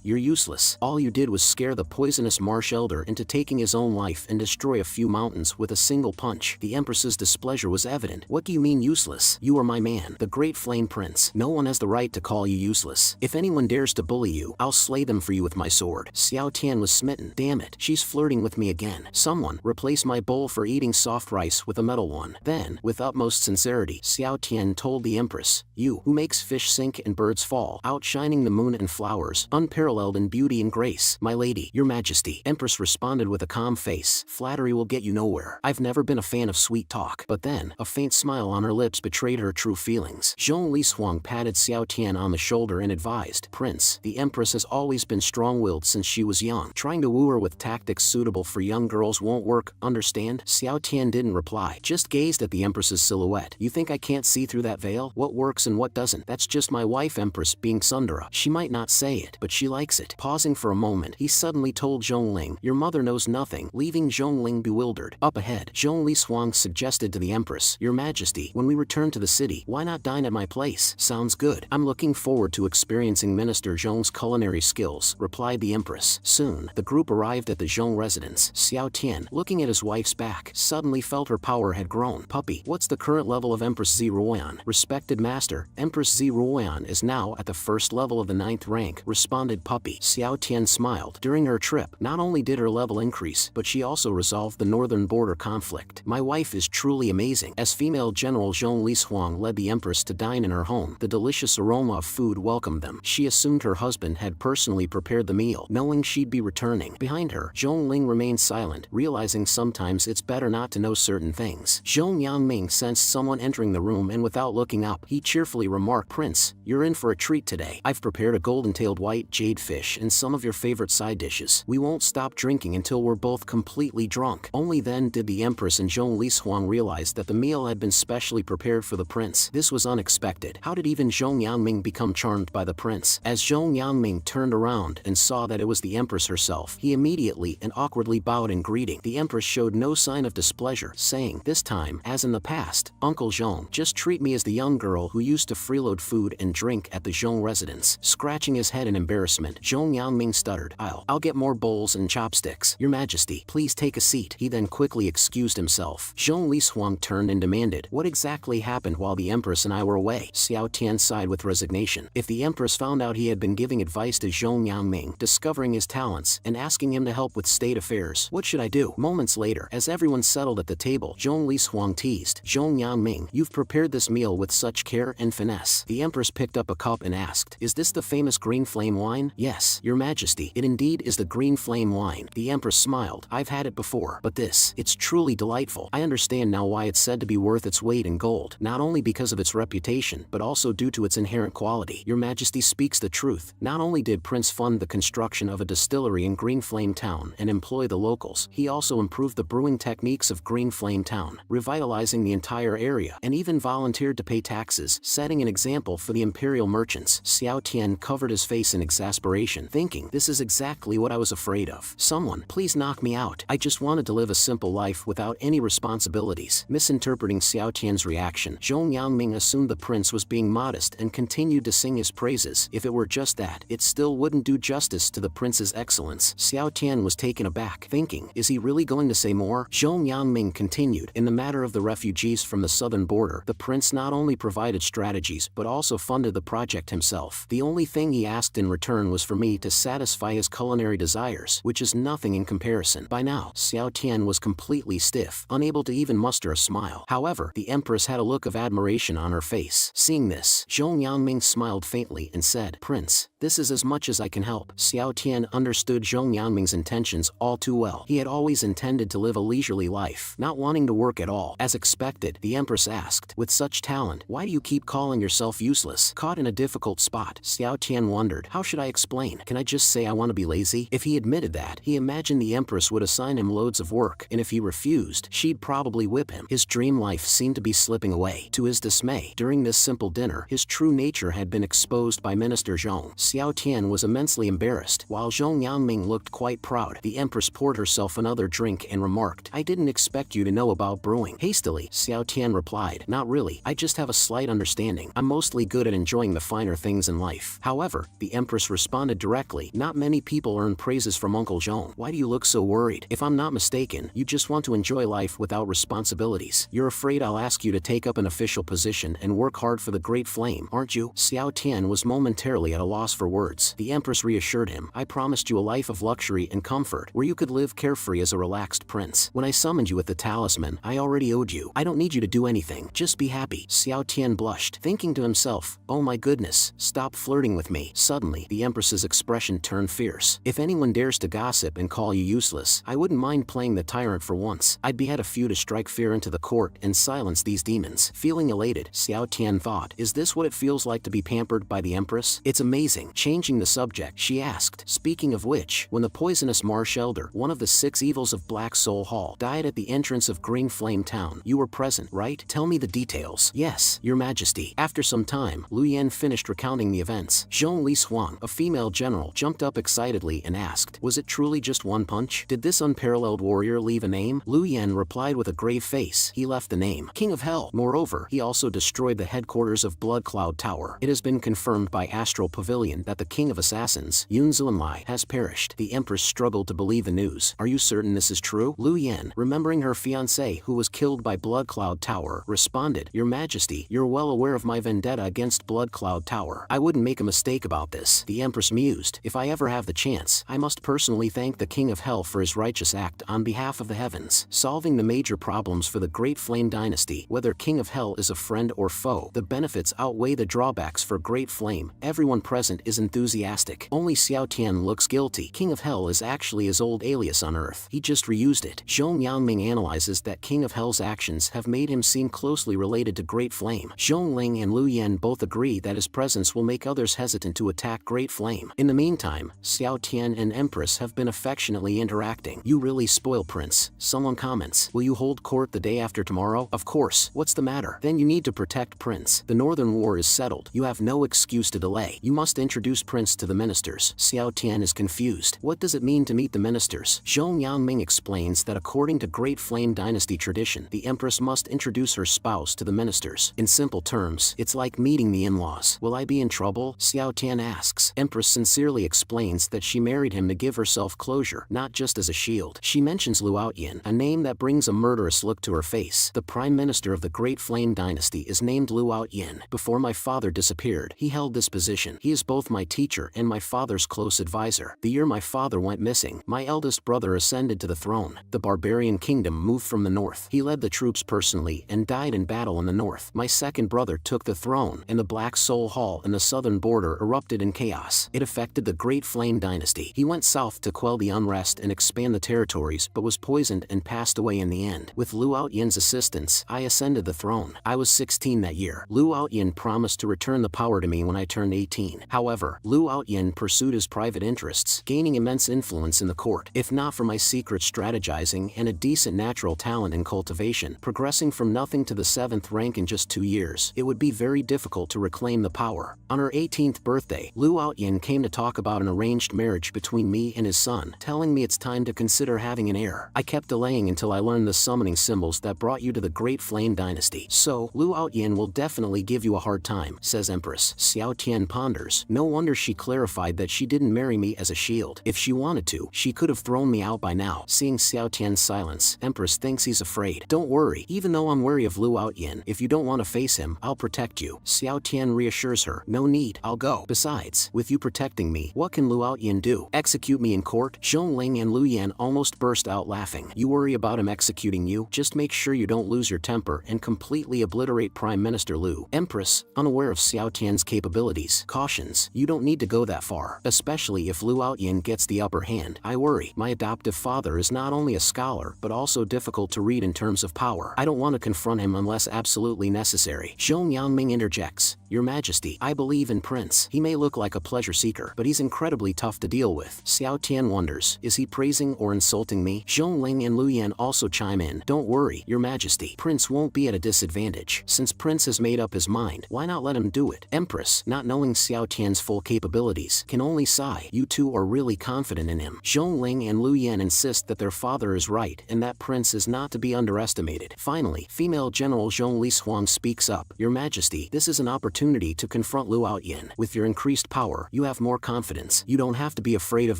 A: you're useless. All you did was scare the poisonous marsh elder into taking his own life and destroy a few mountains with a single punch. The Empress's displeasure was evident. What do you mean useless? You are my man, the Great Flame Prince. No one has the right to call you useless. If anyone dares to bully you, I'll slay them for you with my sword. Xiao Tian was smitten. Damn it, she's flirting with me again. Someone, replace my bowl for eating soft rice with a metal one. Then, with utmost sincerity, Xiao Tian told the Empress, you, who makes fish sink and birds fall, outshining the moon and flowers, unparalleled in beauty and grace. My lady, Your Majesty. Empress responded with a calm face. Flattery will get you nowhere. I've never been a fan of sweet talk. But then, a faint smile on her lips betrayed her true feelings. Zhong Li Huang patted Xiao Tian on the shoulder and advised, Prince, the Empress has always been strong-willed since she was young. Trying to woo her with tactics suitable for young girls won't work, understand? Xiao Tian didn't reply, just gazed at the Empress's silhouette. You think I can't see through that veil? What works and what doesn't? That's just my wife Empress being Sundara. She might not say it, but she likes it. Pausing for a moment, he suddenly told Zhong Ling, your mother knows nothing, leaving Zhong Ling bewildered. Up ahead, Zhong Li Huang suggested to the Empress, Your Majesty, when we return to the city, why not dine at my place? Sounds good. I'm looking forward to experiencing Minister Zhong's culinary skills, replied the Empress. Soon, the group arrived at the Zhong residence. Xiao Tian, looking at his wife's back, suddenly felt her power had grown. Puppy, what's the current level of Empress Ziruoyan? Respected master, Empress Ziruoyan is now at the first level of the 9th rank, responded Puppy. Xiao Tian smiled. During her trip, not only did her level increase, but she also resolved the northern border conflict. My wife is truly amazing. As female General Zhong Li Huang led the Empress to dine in her home, the delicious aroma of food welcomed them. She assumed her husband had personally prepared the meal, knowing she'd be returning. Behind her, Zhong Ling remained silent, realizing sometimes it's better not to know certain things. Zhong Yangming sensed someone entering the room and without looking up, he cheerfully remarked, Prince, you're in for a treat today. I've prepared a golden-tailed white jade fish and some of your favorite side dishes. We won't stop drinking until we're both completely drunk. Only then did the Empress and Zhong Li Huang realize that the meal had been specially prepared for the prince. This was unexpected. How did even Zhong Yangming become charmed by the prince? As Zhong Yangming turned around and saw that it was the Empress herself, he immediately and awkwardly bowed in greeting. The Empress showed no sign of displeasure, saying, this time, as in the past, Uncle Zhong, just treat me as the young girl who used to freeload food and drink at the Zhong residence. Scratching his head in embarrassment, Zhong Yangming stuttered, I'll get more bowls and chopsticks. Your Majesty, please take a seat. He then quickly excused himself. Zhong Li Huang turned and demanded, what exactly happened while the Empress and I were away. Xiao Tian sighed with resignation. If the Empress found out he had been giving advice to Zhong Yangming, discovering his talents, and asking him to help with state affairs, what should I do? Moments later, as everyone settled at the table, Zhong Li Huang teased, Zhong Yangming, you've prepared this meal with such care and finesse. The Empress picked up a cup and asked, is this the famous green flame wine? Yes, Your Majesty, it indeed is the green flame wine. The Empress smiled. I've had it before, but it's truly delightful. I understand now why it's said to be worth its weight in gold, not only because of its reputation, but also due to its inherent quality. Your Majesty speaks the truth. Not only did Prince fund the construction of a distillery in Green Flame Town and employ the locals, he also improved the brewing techniques of Green Flame Town, revitalizing the entire area, and even volunteered to pay taxes, setting an example for the imperial merchants. Xiao Tian covered his face in exasperation, thinking, this is exactly what I was afraid of. Someone, please knock me out. I just wanted to live a simple life without any responsibilities. Misinterpreting Xiao Tian's reaction, Zhong Yangming assumed the prince was being modest and continued to sing his praises. If it were just that, it still wouldn't do justice to the prince's excellence. Xiao Tian was taken aback, thinking, is he really going to say more? Zhong Yangming continued, in the matter of the refugees from the southern border, the prince not only provided strategies but also funded the project himself. The only thing he asked in return was for me to satisfy his culinary desires, which is nothing in comparison. By now, Xiao Tian was completely stiff, unable to even muster a smile. However, the Empress had a look of admiration on her face. Seeing this, Zhong Yangming smiled faintly and said, Prince, this is as much as I can help. Xiao Tian understood Zhong Yangming's intentions all too well. He had always intended to live a leisurely life, not wanting to work at all. As expected, the Empress asked, with such talent, why do you keep calling yourself useless? Caught in a difficult spot, Xiao Tian wondered, how should I explain? Can I just say I want to be lazy? If he admitted that, he imagined the Empress would assign him loads of work, and if he refused, she'd probably whip him. His dream life seemed to be slipping away. To his dismay, during this simple dinner, his true nature had been exposed by Minister Zhong. Xiao Tian was immensely embarrassed, while Zhong Yangming looked quite proud. The Empress poured herself another drink and remarked, I didn't expect you to know about brewing. Hastily, Xiao Tian replied, not really, I just have a slight understanding. I'm mostly good at enjoying the finer things in life. However, the Empress responded directly, not many people earn praises from Uncle Zhong. Why do you look so worried? If I'm not mistaken, you just want to enjoy life without responsibilities. You're afraid I'll ask you to take up an official position and work hard for the Great Flame, aren't you? Xiao Tian was momentarily at a loss for words. The Empress reassured him, I promised you a life of luxury and comfort, where you could live carefree as a relaxed prince. When I summoned you with the talisman, I already owed you. I don't need you to do anything. Just be happy. Xiao Tian blushed, thinking to himself, oh my goodness, stop flirting with me. Suddenly, the Empress's expression turned fierce. If anyone dares to gossip and call you useless, I wouldn't mind playing the tyrant for once. I'd behead a few to strike fear into the court and silence these demons. Feeling elated, Xiao Tian thought, is this what it feels like to be pampered by the Empress? It's amazing. Changing the subject, she asked, speaking of which, when the poisonous marsh elder, one of the 6 evils of Black Soul Hall, died at the entrance of Green Flame Town, you were present, right? Tell me the details. Yes, Your Majesty. After some time, Lu Yan finished recounting the events. Zhong Li Huang, a female general, jumped up excitedly and asked, was it truly just one punch? Did this unparalleled warrior leave a name? Lu Yan replied with a grave face, he left the name, King of Hell. Moreover, he also destroyed the headquarters of Blood Cloud Tower. It has been confirmed by Astral Pavilion that the King of Assassins, Yun Zilonlai, has perished. The Empress struggled to believe the news. Are you certain this is true? Lu Yan, remembering her fiancé who was killed by Blood Cloud Tower, responded, Your Majesty, you're well aware of my vendetta against Blood Cloud Tower. I wouldn't make a mistake about this. The Empress mused, if I ever have the chance, I must personally thank the King of Hell for his righteous act on behalf of the heavens, solving the major problems for the Great Flame Dynasty. Whether King of Hell is a friend or foe, the benefits outweigh the drawbacks for Great Flame. Everyone present is enthusiastic. Only Xiao Tian looks guilty. King of Hell is actually his old alias on Earth. He just reused it. Zhong Yangming analyzes that King of Hell's actions have made him seem closely related to Great Flame. Zhong Ling and Lu Yan both agree that his presence will make others hesitant to attack Great Flame. In the meantime, Xiao Tian and Empress have been affectionately interacting. You really spoil Prince. Someone comments, will you hold court the day after tomorrow? Of course. What's the matter? Then you need to protect Prince. The Northern War is settled. You have no excuse to delay. You must introduce Prince to the ministers. Xiao Tian is confused. What does it mean to meet the ministers? Zhong Yanming explains that according to Great Flame Dynasty tradition, the Empress must introduce her spouse to the ministers. In simple terms, it's like meeting the in-laws. Will I be in trouble? Xiao Tian asks. Empress sincerely explains that she married him to give herself closure, not just as a shield. She mentions Lu Outyin, a name that brings a murderous look to her face. The Prime Minister of the Great Flame Dynasty is named Lu Outyin. Before my father disappeared, he held this position. He is both my teacher and my father's close advisor. The year my father went missing, my eldest brother ascended to the throne. The barbarian kingdom moved from the north. He led the troops personally and died in battle in the north. My second brother took the throne, and the Black Soul Hall in the southern border erupted in chaos. It affected the Great Flame Dynasty. He went south to quell the unrest and expand the territories, but was poisoned and passed away in the end. With Lu Outyin's assistance, I ascended the throne. I was 16 that year. Lu Outyin promised to return the power to me when I turned 18. However, Lu Outyin pursued his private interests, gaining immense influence in the court. If not for my secret strategizing and a decent natural talent in cultivation, progressing from nothing to the 7th rank in just 2 years, it would be very difficult to reclaim the power. On her 18th birthday, Lu Outyin came to talk about an arranged marriage between me and his son, telling me it's time to consider having an heir. I kept delaying until I learned the summoning symbols that brought you to the Great Flame Dynasty. So, Lu Outyin will definitely give you a hard time, says Empress. Xiao Tian ponders. No wonder she clarified that she didn't marry me as a shield. If she wanted to, she could have thrown me out by now. Seeing Xiao Tian's silence, Empress thinks he's afraid. Don't worry, even though I'm wary of Lu Outyin, if you don't want to face him, I'll protect you. Xiao Tian reassures her. No need, I'll go. Besides, with you protecting me, what can Lu Outyin do? Execute me in court? Zhongling and Lu Yan almost burst out laughing. You worry about him executing you? Just make sure you don't lose your temper and completely obliterate Prime Minister Lu. Empress, unaware of Xiao Tian's capabilities, cautions, you don't need to go that far, especially if Lu Outyin gets the upper hand. I worry. My adoptive father is not only a scholar, but also difficult to read in terms of power. I don't want to confront him unless absolutely necessary. Zhong Yanming interjects. Your Majesty, I believe in Prince. He may look like a pleasure seeker, but he's incredibly tough to deal with. Xiao Tian wonders, is he praising or insulting me? Zhongling and Lu Yan also chime in. Don't worry, Your Majesty. Prince won't be at a disadvantage. Since Prince has made up his mind, why not let him do it? Empress, not knowing Xiao Tian's full capabilities, can only sigh. You two are really confident in him. Zhongling and Lu Yan insist that their father is right and that Prince is not to be underestimated. Finally, female General Zhong Lishuang speaks up. Your Majesty, this is an opportunity to confront Lu Outyin. With your increased power, you have more confidence. You don't have to be afraid of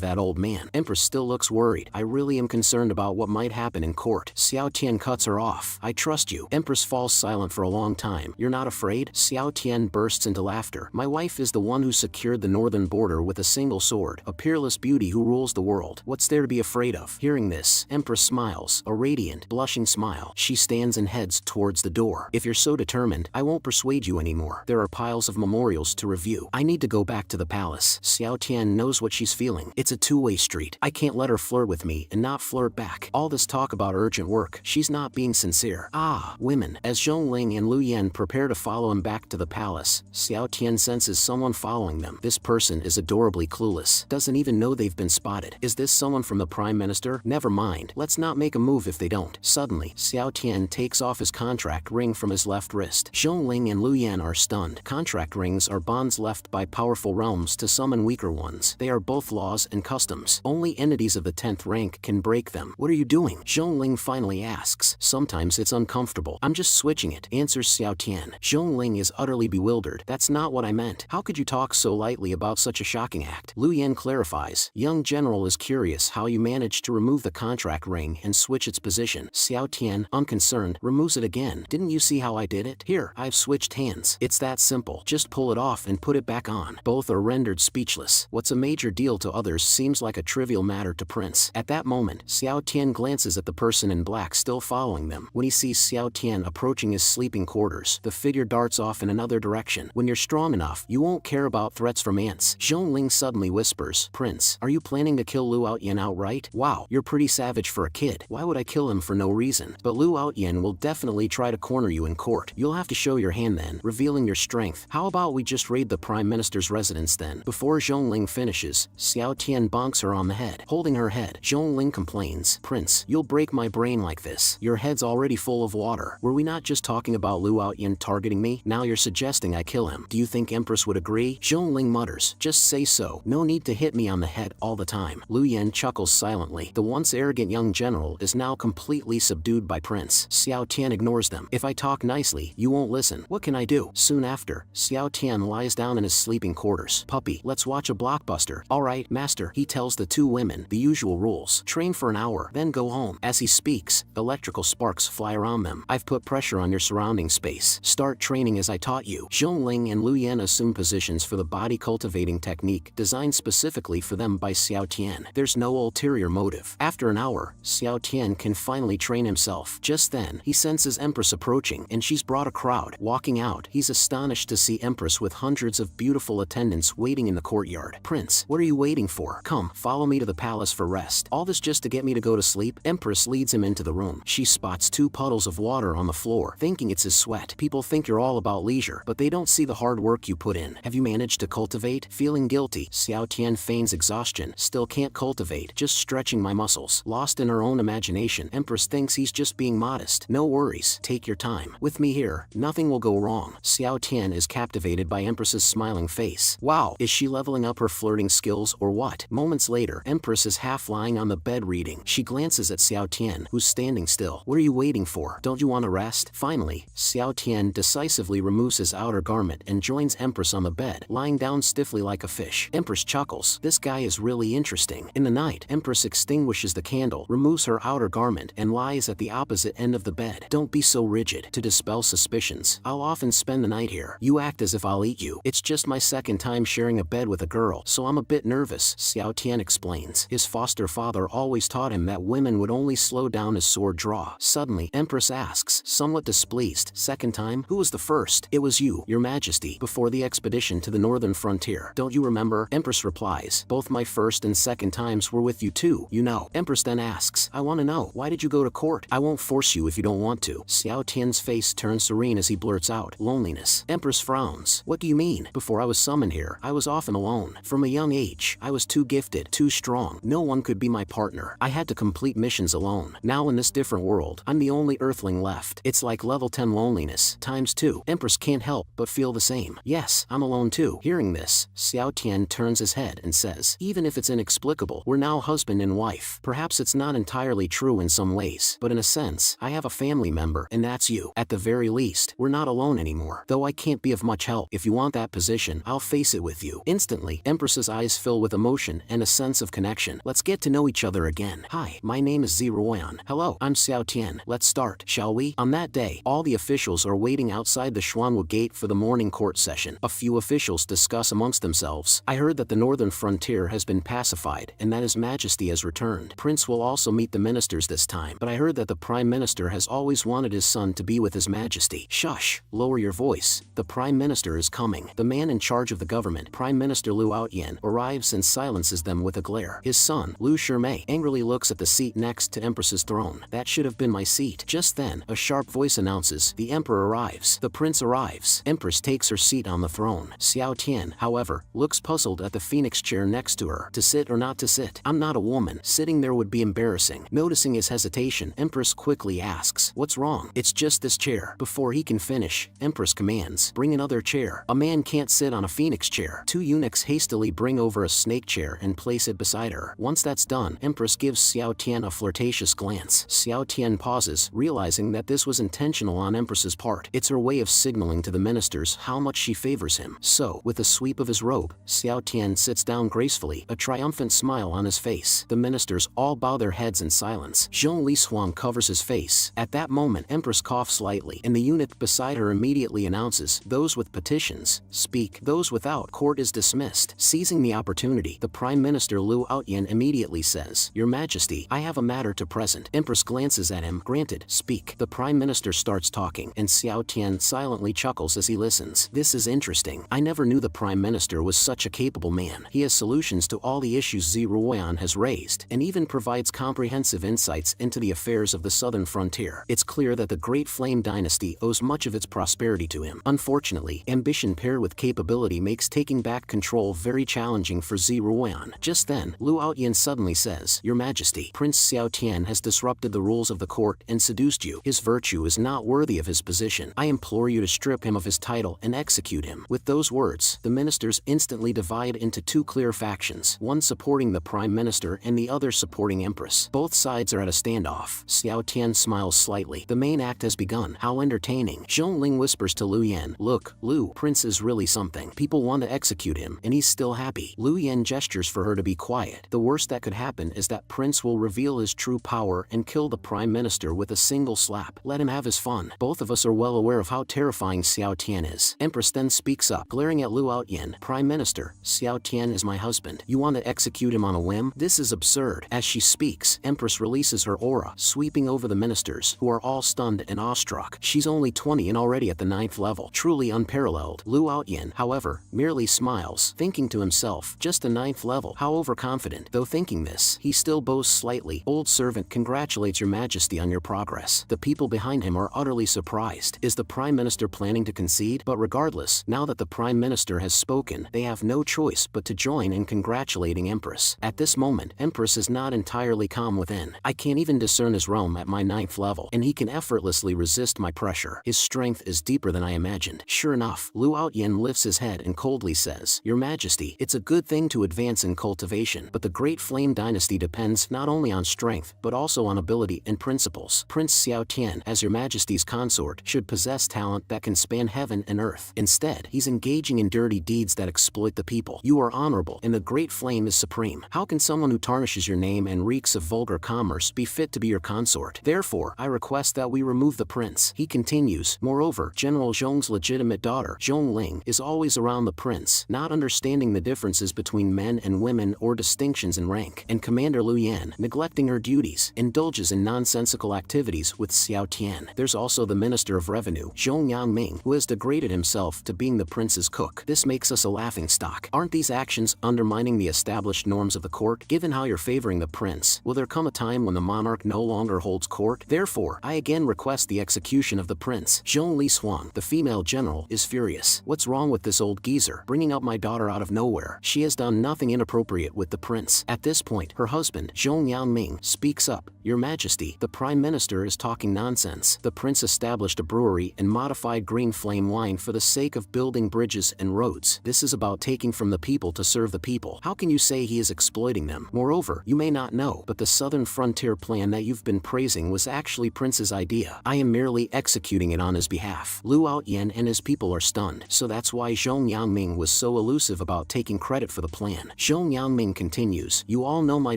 A: that old man. Empress still looks worried. I really am concerned about what might happen in court. Xiao Tian cuts her off. I trust you. Empress falls silent for a long time. You're not afraid? Xiao Tian bursts into laughter. My wife is the one who secured the northern border with a single sword, a peerless beauty who rules the world. What's there to be afraid of? Hearing this, Empress smiles, a radiant, blushing smile. She stands and heads towards the door. If you're so determined, I won't persuade you anymore. There are piles of memorials to review. I need to go back to the palace. Xiao Tian knows what she's feeling. It's a two-way street. I can't let her flirt with me and not flirt back. All this talk about urgent work, she's not being sincere. Ah, women. As Zhongling and Lu Yan prepare to follow him back to the palace, Xiao Tian senses someone following them. This person is adorably clueless. Doesn't even know they've been spotted. Is this someone from the Prime Minister? Never mind. Let's not make a move if they don't. Suddenly, Xiao Tian takes off his contract ring from his left wrist. Zhongling and Lu Yan are stunned. Contract rings are bonds left by powerful realms to summon weaker ones. They are both laws and customs. Only entities of the 10th rank can break them. What are you doing? Zhongling finally asks. Sometimes it's uncomfortable. I'm just switching it, answers Xiao Tian. Zhongling is utterly bewildered. That's not what I meant. How could you talk so lightly about such a shocking act? Lu Yan clarifies. Young General is curious how you managed to remove the contract ring and switch its position. Xiao Tian, unconcerned, removes it again. Didn't you see how I did it? Here, I've switched hands. It's that simple. Just pull it off and put it back on. Both are rendered speechless. What's a major deal to others seems like a trivial matter to Prince. At that moment, Xiao Tian glances at the person in black still following them. When he sees Xiao Tian approaching his sleeping quarters, the figure darts off in another direction. When you're strong enough, you won't care about threats from ants. Zhongling suddenly whispers, Prince, are you planning to kill Lu Outyin outright? Wow, you're pretty savage for a kid. Why would I kill him for no reason? But Lu Outyin will definitely try to corner you in court. You'll have to show your hand then, revealing your strength strength. How about we just raid the Prime Minister's residence then? Before Zhongling finishes, Xiao Tian bonks her on the head. Holding her head, Zhongling complains, Prince, you'll break my brain like this. Your head's already full of water. Were we not just talking about Lu Outyin targeting me? Now you're suggesting I kill him. Do you think Empress would agree? Zhongling mutters, just say so. No need to hit me on the head all the time. Lu Yen chuckles silently. The once arrogant young general is now completely subdued by Prince. Xiao Tian ignores them. If I talk nicely, you won't listen. What can I do? Soon after, Xiao Tian lies down in his sleeping quarters. Puppy, let's watch a blockbuster. Alright, master, he tells the two women the usual rules. Train for an hour, then go home. As he speaks, electrical sparks fly around them. I've put pressure on your surrounding space. Start training as I taught you. Zhongling and Lu Yan assume positions for the body cultivating technique designed specifically for them by Xiao Tian. There's no ulterior motive. After an hour, Xiao Tian can finally train himself. Just then, he senses Empress approaching and she's brought a crowd. Walking out, he's astonished to see Empress with hundreds of beautiful attendants waiting in the courtyard. Prince, what are you waiting for? Come, follow me to the palace for rest. All this just to get me to go to sleep? Empress leads him into the room. She spots two puddles of water on the floor, thinking it's his sweat. People think you're all about leisure, but they don't see the hard work you put in. Have you managed to cultivate? Feeling guilty, Xiao Tian feigns exhaustion. Still can't cultivate, just stretching my muscles. Lost in her own imagination, Empress thinks he's just being modest. No worries, take your time. With me here, nothing will go wrong. Xiao Tian is captivated by Empress's smiling face. Wow, is she leveling up her flirting skills or what? Moments later, Empress is half lying on the bed reading. She glances at Xiao Tian, who's standing still. What are you waiting for? Don't you want to rest? Finally, Xiao Tian decisively removes his outer garment and joins Empress on the bed, lying down stiffly like a fish. Empress chuckles. This guy is really interesting. In the night, Empress extinguishes the candle, removes her outer garment, and lies at the opposite end of the bed. Don't be so rigid. To dispel suspicions, I'll often spend the night here. You act as if I'll eat you. It's just my second time sharing a bed with a girl, so I'm a bit nervous, Xiao Tian explains. His foster father always taught him that women would only slow down as sword draw. Suddenly, Empress asks, somewhat displeased, second time? Who was the first? It was you, Your Majesty, before the expedition to the northern frontier. Don't you remember? Empress replies, both my first and second times were with you too, you know. Empress then asks, I want to know, why did you go to court? I won't force you if you don't want to. Xiao Tian's face turns serene as he blurts out, loneliness. Empress frowns. What do you mean? Before I was summoned here, I was often alone. From a young age, I was too gifted, too strong. No one could be my partner. I had to complete missions alone. Now in this different world, I'm the only earthling left. It's like level 10 loneliness, times 2. Empress can't help but feel the same. Yes, I'm alone too. Hearing this, Xiao Tian turns his head and says, even if it's inexplicable, we're now husband and wife. Perhaps it's not entirely true in some ways, but in a sense, I have a family member, and that's you. At the very least, we're not alone anymore. Though I can't be of much help. If you want that position, I'll face it with you. Instantly, Empress's eyes fill with emotion and a sense of connection. Let's get to know each other again. Hi, my name is Ziruoyan. Hello, I'm Xiao Tian. Let's start, shall we? On that day, all the officials are waiting outside the Xuanwu Gate for the morning court session. A few officials discuss amongst themselves. I heard that the northern frontier has been pacified and that His Majesty has returned. Prince will also meet the ministers this time, but I heard that the Prime Minister has always wanted his son to be with His Majesty. Shush, lower your voice. The Prime Minister is coming. The man in charge of the government, Prime Minister Lu Outyin, arrives and silences them with a glare. His son, Lu Shimei, angrily looks at the seat next to Empress's throne. That should have been my seat. Just then, a sharp voice announces, the Emperor arrives. The Prince arrives. Empress takes her seat on the throne. Xiao Tian, however, looks puzzled at the phoenix chair next to her. To sit or not to sit? I'm not a woman. Sitting there would be embarrassing. Noticing his hesitation, Empress quickly asks, what's wrong? It's just this chair. Before he can finish, Empress commands, bring another chair. A man can't sit on a phoenix chair. Two eunuchs hastily bring over a snake chair and place it beside her. Once that's done, Empress gives Xiao Tian a flirtatious glance. Xiao Tian pauses, realizing that this was intentional on Empress's part. It's her way of signaling to the ministers how much she favors him. So, with a sweep of his robe, Xiao Tian sits down gracefully, a triumphant smile on his face. The ministers all bow their heads in silence. Zhong Lishuang covers his face. At that moment, Empress coughs slightly, and the eunuch beside her immediately announces, those with petitions, speak. Those without, court is dismissed. Seizing the opportunity, the Prime Minister Lu Outyin immediately says, Your Majesty, I have a matter to present. Empress glances at him. Granted, speak. The Prime Minister starts talking, and Xiao Tian silently chuckles as he listens. This is interesting. I never knew the Prime Minister was such a capable man. He has solutions to all the issues Ziruoyan has raised, and even provides comprehensive insights into the affairs of the southern frontier. It's clear that the Great Flame Dynasty owes much of its prosperity to him. Unfortunately, ambition paired with capability makes taking back control very challenging for Zi Ruoyan. Just then, Lu Outyin suddenly says, "Your Majesty, Prince Xiao Tian has disrupted the rules of the court and seduced you. His virtue is not worthy of his position. I implore you to strip him of his title and execute him." With those words, the ministers instantly divide into two clear factions, one supporting the Prime Minister and the other supporting Empress. Both sides are at a standoff. Xiao Tian smiles slightly. The main act has begun. How entertaining. Zhong Ling whispers to Lu Yan, "Look, Lu, Prince is really something. People want to execute him, and he's still happy." Lu Yan gestures for her to be quiet. The worst that could happen is that Prince will reveal his true power and kill the Prime Minister with a single slap. Let him have his fun. Both of us are well aware of how terrifying Xiao Tian is. Empress then speaks up, glaring at Lu Outyin. "Prime Minister, Xiao Tian is my husband. You want to execute him on a whim? This is absurd." As she speaks, Empress releases her aura, sweeping over the ministers, who are all stunned and awestruck. She's only 20 and already at the 9th level. Truly unparalleled. Lu Outyin, however, merely smiles, thinking to himself, just a 9th level. How overconfident. Though thinking this, he still boasts slightly. Old servant congratulates your majesty on your progress. The people behind him are utterly surprised. Is the Prime Minister planning to concede? But regardless, now that the Prime Minister has spoken, they have no choice but to join in congratulating Empress. At this moment, Empress is not entirely calm within. I can't even discern his realm at my 9th level, and he can effortlessly resist my pressure. His strength is deeper than I imagined. Sure enough, Lu Outyin lifts his head and coldly says, "Your Majesty, it's a good thing to advance in cultivation, but the Great Flame Dynasty depends not only on strength, but also on ability and principles. Prince Xiao Tian, as your Majesty's consort, should possess talent that can span heaven and earth. Instead, he's engaging in dirty deeds that exploit the people. You are honorable, and the Great Flame is supreme. How can someone who tarnishes your name and reeks of vulgar commerce be fit to be your consort? Therefore, I request that we remove the prince." He continues, "Moreover, General Zhong's legitimate daughter, Zhong Ling, is always around the prince, not understanding the differences between men and women or distinctions in rank. And Commander Lu Yan, neglecting her duties, indulges in nonsensical activities with Xiao Tian. There's also the Minister of Revenue, Zhong Yangming, who has degraded himself to being the prince's cook. This makes us a laughingstock. Aren't these actions undermining the established norms of the court? Given how you're favoring the prince, will there come a time when the monarch no longer holds court? Therefore, I again request the execution of the prince." Zhong Li Xuan, the female general, is furious. "What's wrong with this old geezer, bringing up my daughter out of nowhere? She has done nothing inappropriate with the prince." At this point, her husband, Zhong Yangming, speaks up, "Your Majesty, the Prime Minister is talking nonsense. The prince established a brewery and modified green flame wine for the sake of building bridges and roads. This is about taking from the people to serve the people. How can you say he is exploiting them? Moreover, you may not know, but the Southern Frontier plan that you've been praising was actually Prince's idea. I am merely executing it on his behalf." Lu Outyin and his people are stunned, so that's why Zhong Yangming was so elusive about taking credit for the plan. Zhong Yangming continues, "You all know my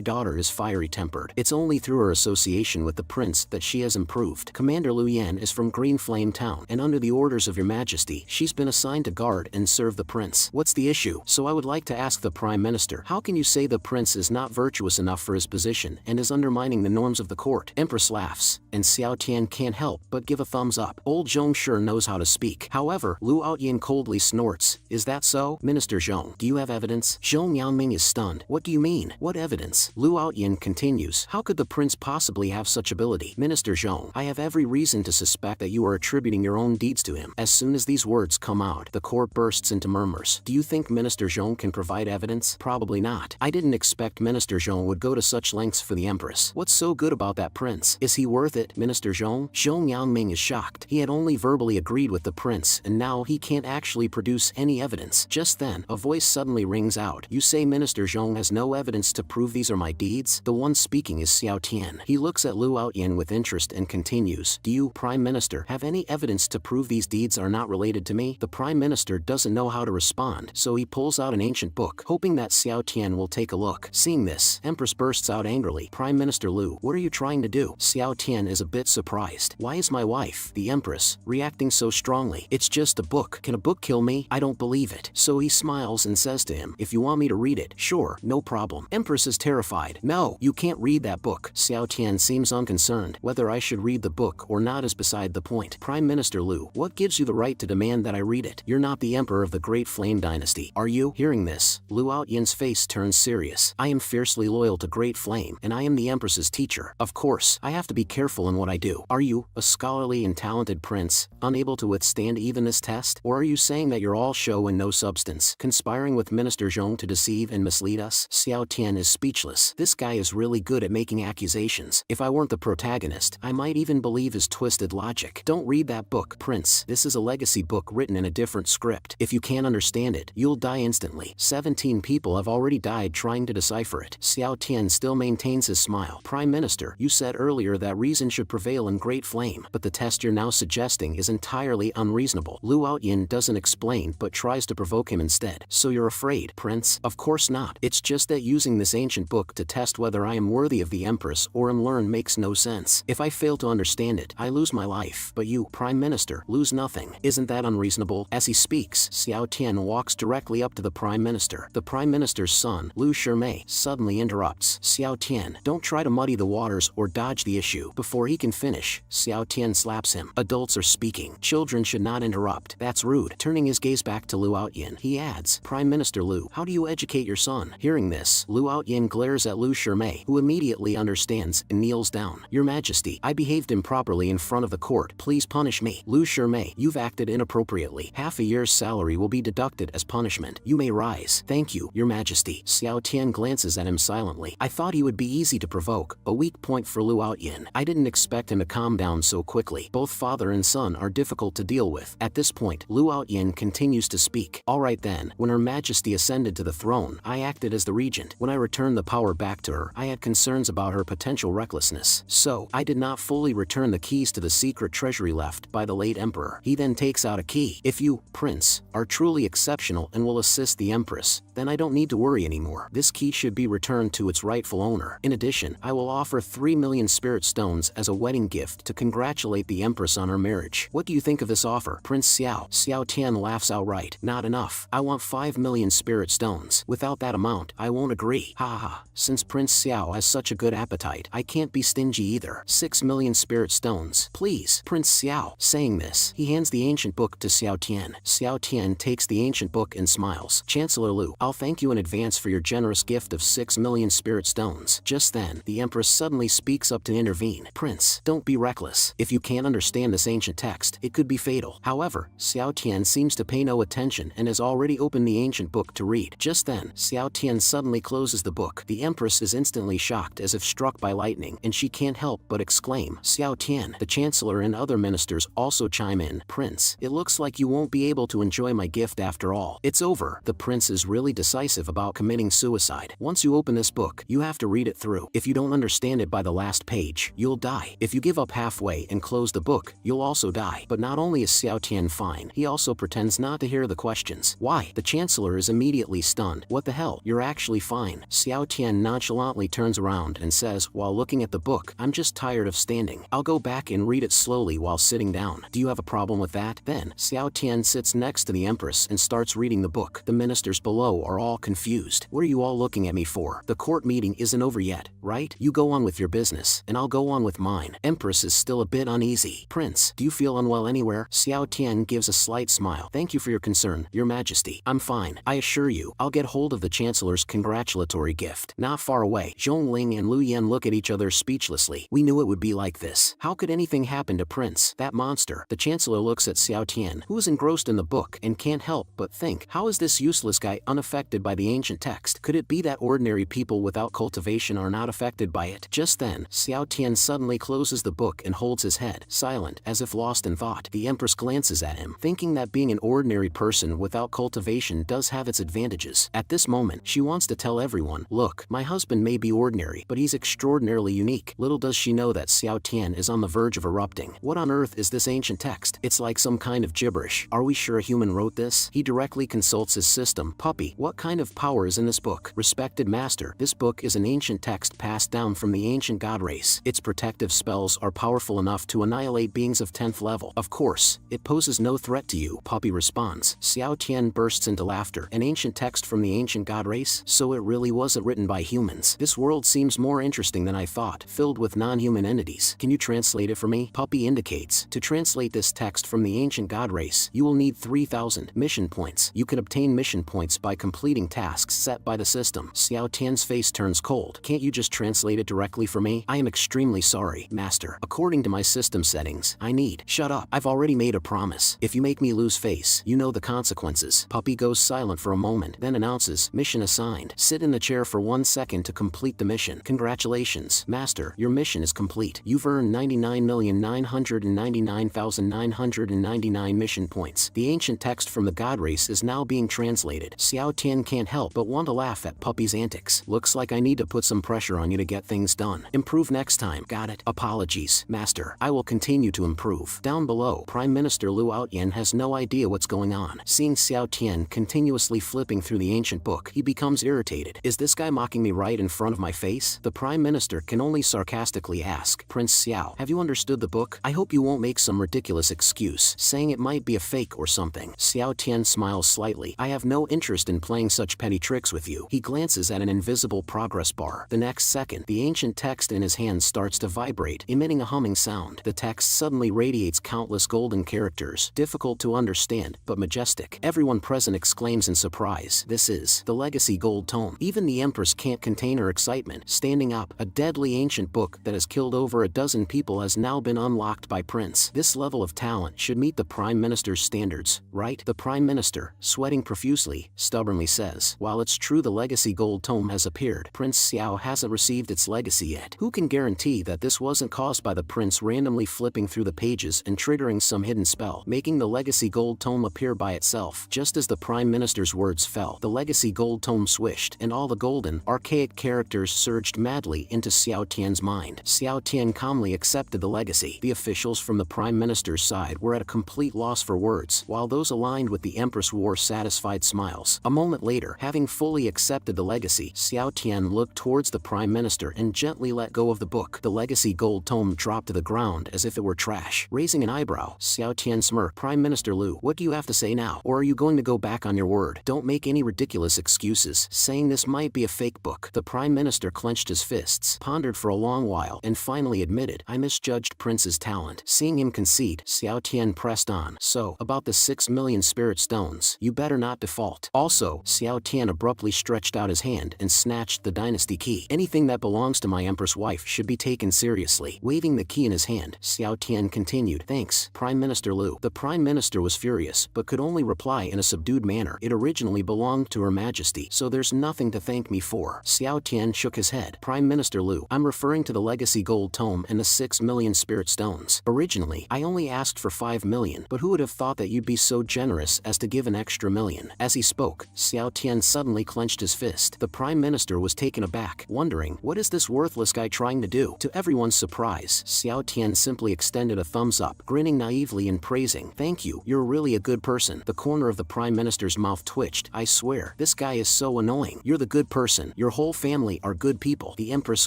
A: daughter is fiery-tempered. It's only through her association with the prince that she has improved. Commander Lu Yan is from Green Flame Town, and under the orders of your Majesty, she's been assigned to guard and serve the prince. What's the issue? So I would like to ask the Prime Minister, how can you say the prince is not virtuous enough for his position and is undermining the norms of the court?" Empress laughs, and Xiao Tian can't help but give a thumbs up. Old Zhong sure knows how to speak. However, Lu Outyin coldly snorts, "Is that so? Minister Zhong, do you have evidence?" Zhong Yangming is stunned. "What do you mean? What evidence?" Lu Outyin continues, "How could the prince possibly have such ability? Minister Zhong, I have every reason to suspect that you are attributing your own deeds to him." As soon as these words come out, the court bursts into murmurs. Do you think Minister Zhong can provide evidence? Probably not. I didn't expect Minister Zhong would go to such lengths for the Empress. What's so good about that prince? Is he worth it, Minister Zhong? Zhong Yangming is shocked. He had only verbally agreed with the prince, and now he can't actually produce any evidence. Just then, a voice suddenly rings out. "You say Minister Zhong has no evidence to prove these are my deeds?" The one speaking is Xiao Tian. He looks at Lu Outyin with interest and continues, "Do you, Prime Minister, have any evidence to prove these deeds are not related to me?" The Prime Minister doesn't know how to respond, so he pulls out an ancient book, hoping that Xiao Tian will take a look. Seeing this, Empress bursts out angrily, "Prime Minister Lu, what are you trying to do?" Xiao Tian is a bit surprised. "Why is my wife, the Empress, reacting so strongly? It's just a book. Can a book kill me? I don't believe it. So he smiles and says to him, if you want me to read it, sure, no problem. Empress is terrified. No, you can't read that book. Xiao Tian seems unconcerned. Whether I should read the book or not is beside the point. Prime Minister Lu, what gives you the right to demand that I read it? You're not the emperor of the Great Flame Dynasty, are you? Hearing this, Lu Outyan's face turns serious. I am fiercely loyal to Great Flame, and I am the Empress's teacher. Of course, I have to be careful in what I do. Are you, a scholarly and talented prince, unable to withstand even this test? Or are you saying that you're all show and no substance, conspiring with Minister Zhong to deceive and mislead us? Xiao Tian is speechless. This guy is really good at making accusations. If I weren't the protagonist, I might even believe his twisted logic. Don't read that book, Prince. This is a legacy book written in a different script. If you can't understand it, you'll die instantly. 17 people have already died trying to decipher it. Xiao Tian still maintains his smile. Prime Minister, you said earlier that reason should prevail in Great Flame, but the test you're now suggesting is entirely unreasonable. Lu Outyan doesn't explain but tries to provoke him instead. So you're afraid, Prince? Of course not. It's just that using this ancient book to test whether I am worthy of the Empress or am learned makes no sense. If I fail to understand it, I lose my life. But you, Prime Minister, lose nothing. Isn't that unreasonable? As he speaks, Xiao Tian walks directly up to the Prime Minister. The Prime Minister's son, Lu Shimei, suddenly interrupts. Xiao Tian, don't try to muddy the waters or dodge the issue. Before he can finish, Xiao Tian slaps him. Adults are speaking. Children should not interrupt. That's rude. Turning his gaze back to Lu Outyan, he adds, Prime Minister Lu, how do you educate your son? Hearing this, Lu Outyan glares at Lu Shimei, who immediately understands and kneels down. Your Majesty, I behaved improperly in front of the court. Please punish me. Lu Shimei, you've acted inappropriately. Half a year's salary will be deducted as punishment. You may rise. Thank you, Your Majesty. Xiao Tian glances at him silently. I thought he would be easy to provoke, a weak point for Lu Outyan. I didn't expect him to calm down so quickly. Both father and son are difficult to deal with. At this point, Lu Outyan continues to speak. Alright then, when Her Majesty ascended to the throne, I acted as the regent. When I returned the power back to her, I had concerns about her potential recklessness. So, I did not fully return the keys to the secret treasury left by the late emperor. He then takes out a key. If you, Prince, are truly exceptional and will assist the Empress, then I don't need to worry anymore. This key should be returned to its rightful owner. In addition, I will offer 3 million spirit stones as a wedding gift to congratulate the Empress on her marriage. What do you think of this offer, Prince Xiao? Xiao Tian laughs outright. Not enough. I want 5 million spirit stones. Without that amount, I won't agree. Ha ha. Since Prince Xiao has such a good appetite, I can't be stingy either. 6 million spirit stones. Please, Prince Xiao. Saying this, he hands the ancient book to Xiao Tian. Xiao Tian takes the ancient book and smiles. Chancellor Lu, I'll thank you in advance for your generous gift of 6 million spirit stones. Just then, the Empress suddenly speaks up to intervene. Prince, don't be reckless. If you can't understand this ancient text, it could be fatal. However, Xiao Tian seems to pay no attention and has already opened the ancient book to read. Just then, Xiao Tian suddenly closes the book. The Empress is instantly shocked as if struck by lightning, and she can't help but exclaim, Xiao Tian. The Chancellor and other ministers also chime in. Prince, it looks like you won't be able to enjoy my gift after all. It's over. The prince is really decisive about committing suicide. Once you open this book, you have to read it through. If you don't understand it by the last page, you'll die. If you give up halfway and close the book, you'll also die. But not only is Xiao Tian fine, he also pretends not to hear the questions. Why? The Chancellor is immediately stunned. What the hell? You're actually fine. Xiao Tian nonchalantly turns around and says, while looking at the book, I'm just tired of standing. I'll go back and read it slowly while sitting down. Do you have a problem with that? Then, Xiao Tian sits next to the Empress and starts reading the book. The ministers below are all confused. What are you all looking at me for? The court meeting isn't over yet, right? You go on with your business, and I'll go on with mine. Empress is still a bit uneasy. Prince, do you feel unwell anywhere? Xiao Tian gives a slight smile. Thank you for your concern, Your Majesty. I'm fine. I assure you, I'll get hold of the Chancellor's congratulatory gift. Not far away, Zhongling and Lu Yan look at each other speechlessly. We knew it would be like this. How could anything happen to Prince? That monster. The Chancellor looks at Xiao Tian, who is engrossed in the book, and can't help but think, how is this useless guy unaffected by the ancient text? Could it be that ordinary people without cultivation are not affected by it? Just then, Xiao Tian suddenly closes the book and holds his head, silent, as if lost in thought. The Empress glances at him, thinking that being an ordinary person without cultivation does have its advantages. At this moment, she wants to tell everyone, look, my husband may be ordinary, but he's extraordinarily unique. Little does she know that Xiao Tian is on the verge of erupting. What on earth is this ancient text? It's like some kind of gibberish. Are we sure a human wrote this? He directly consults his system. Puppy, what kind of power is in this book? Respected master, this book is an ancient text passed down from the ancient god race. Its protective spells are powerful enough to annihilate beings of 10th level. Of course, it poses no threat to you, Puppy responds. Xiao Tian bursts into laughter. An ancient text from the ancient god race? So it really wasn't written by humans. This world seems more interesting than I thought, filled with non-human entities. Can you translate it for me? Puppy indicates. To translate this text from the ancient god race, you will need 3,000 mission points. You can obtain mission points by completing tasks set by the system. Xiao Tian's face turns cold. Can't you just translate it directly for me? I am extremely sorry, master. According to my system settings, I need. Shut up. I've already made a promise. If you make me lose face, you know the consequences. Puppy goes silent for a moment, then announces, mission assigned. Sit in the chair for 1 second to complete the mission. Congratulations, master. Your mission is complete. You've earned 99,999,999 mission points. The ancient text from the god race is now being translated. Xiao Tian can't help but want to laugh at Puppy's antics. Looks like I need to put some pressure on you to get things done. Improve next time. Got it. Apologies, master. I will continue to improve. Down below, Prime Minister Lu Outyan has no idea what's going on. Seeing Xiao Tian continuously flipping through the ancient book, he becomes irritated. Is this guy mocking me right in front of my face? The Prime Minister can only sarcastically ask, Prince Xiao, have you understood the book? I hope you won't make some ridiculous excuse, saying it might be a fake or something. Xiao Tian smiles slightly. I have no interest in playing such petty tricks with you. He glances at an invisible progress bar. The next second, the ancient text in his hand starts to vibrate, emitting a humming sound. The text suddenly radiates countless golden characters, difficult to understand, but majestic. Everyone present exclaims in surprise. This is the Legacy Gold Tome. Even the Empress can't contain her excitement. Standing up, a deadly ancient book that has killed over a dozen people has now been unlocked by Prince. This level of talent should meet the Prime Minister's standards, right? The Prime Minister, sweating profusely, stubbornly says, while it's true the Legacy Gold Tome has appeared, Prince Xiao hasn't received its legacy yet. Who can guarantee that this wasn't caused by the prince randomly flipping through the pages and triggering some hidden spell, making the Legacy Gold Tome appear by itself? Just as the Prime Minister's words fell, the Legacy Gold Tome swished, and all the golden, archaic characters surged madly into Xiao Tian's mind. Xiao Tian calmly accepted the legacy. The officials from the Prime Minister's side were at a complete loss for words, while those aligned with the Empress wore satisfied smiles. A moment later, having fully accepted the legacy, Xiao Tian looked towards the Prime Minister and gently let go of the book. The Legacy Gold Tome dropped to the ground as if it were trash. Raising an eyebrow, Xiao Tian smirked. Prime Minister Lu, what do you have to say now? Or are you going to go back on your word? Don't make any ridiculous excuses, saying this might be a fake book. The Prime Minister clenched his fists, pondered for a long while, and finally admitted, I misjudged Prince's talent. Seeing him concede, Xiao Tian pressed on. So, about the 6 million spirit stones, you better not default. Also, Xiao Tian abruptly stretched out his hand and snatched the dynasty key. Anything that belongs to my Empress wife should be taken seriously. Waving the key in his hand, Xiao Tian continued, thanks, Prime Minister Lu. The Prime Minister was furious, but could only reply in a subdued manner. It originally belonged to Her Majesty, so there's nothing to thank me for. Xiao Tian shook his head. Prime Minister Lu, I'm referring to the Legacy Gold Tome and the 6 million spirit stones. Originally, I only asked for 5 million, but who would have thought that you'd be so generous as to give an extra million? As he spoke, Xiao Tian suddenly clenched his fist. The Prime Minister was taken aback, wondering, what is this worthless guy trying to do? To everyone's surprise, Xiao Tian simply extended a thumbs up, grinning naively and praising, thank you, you're really a good person. The corner of the Prime Minister's mouth twitched. I swear, this guy is so annoying. You're the good person. Your whole family are good people. The Empress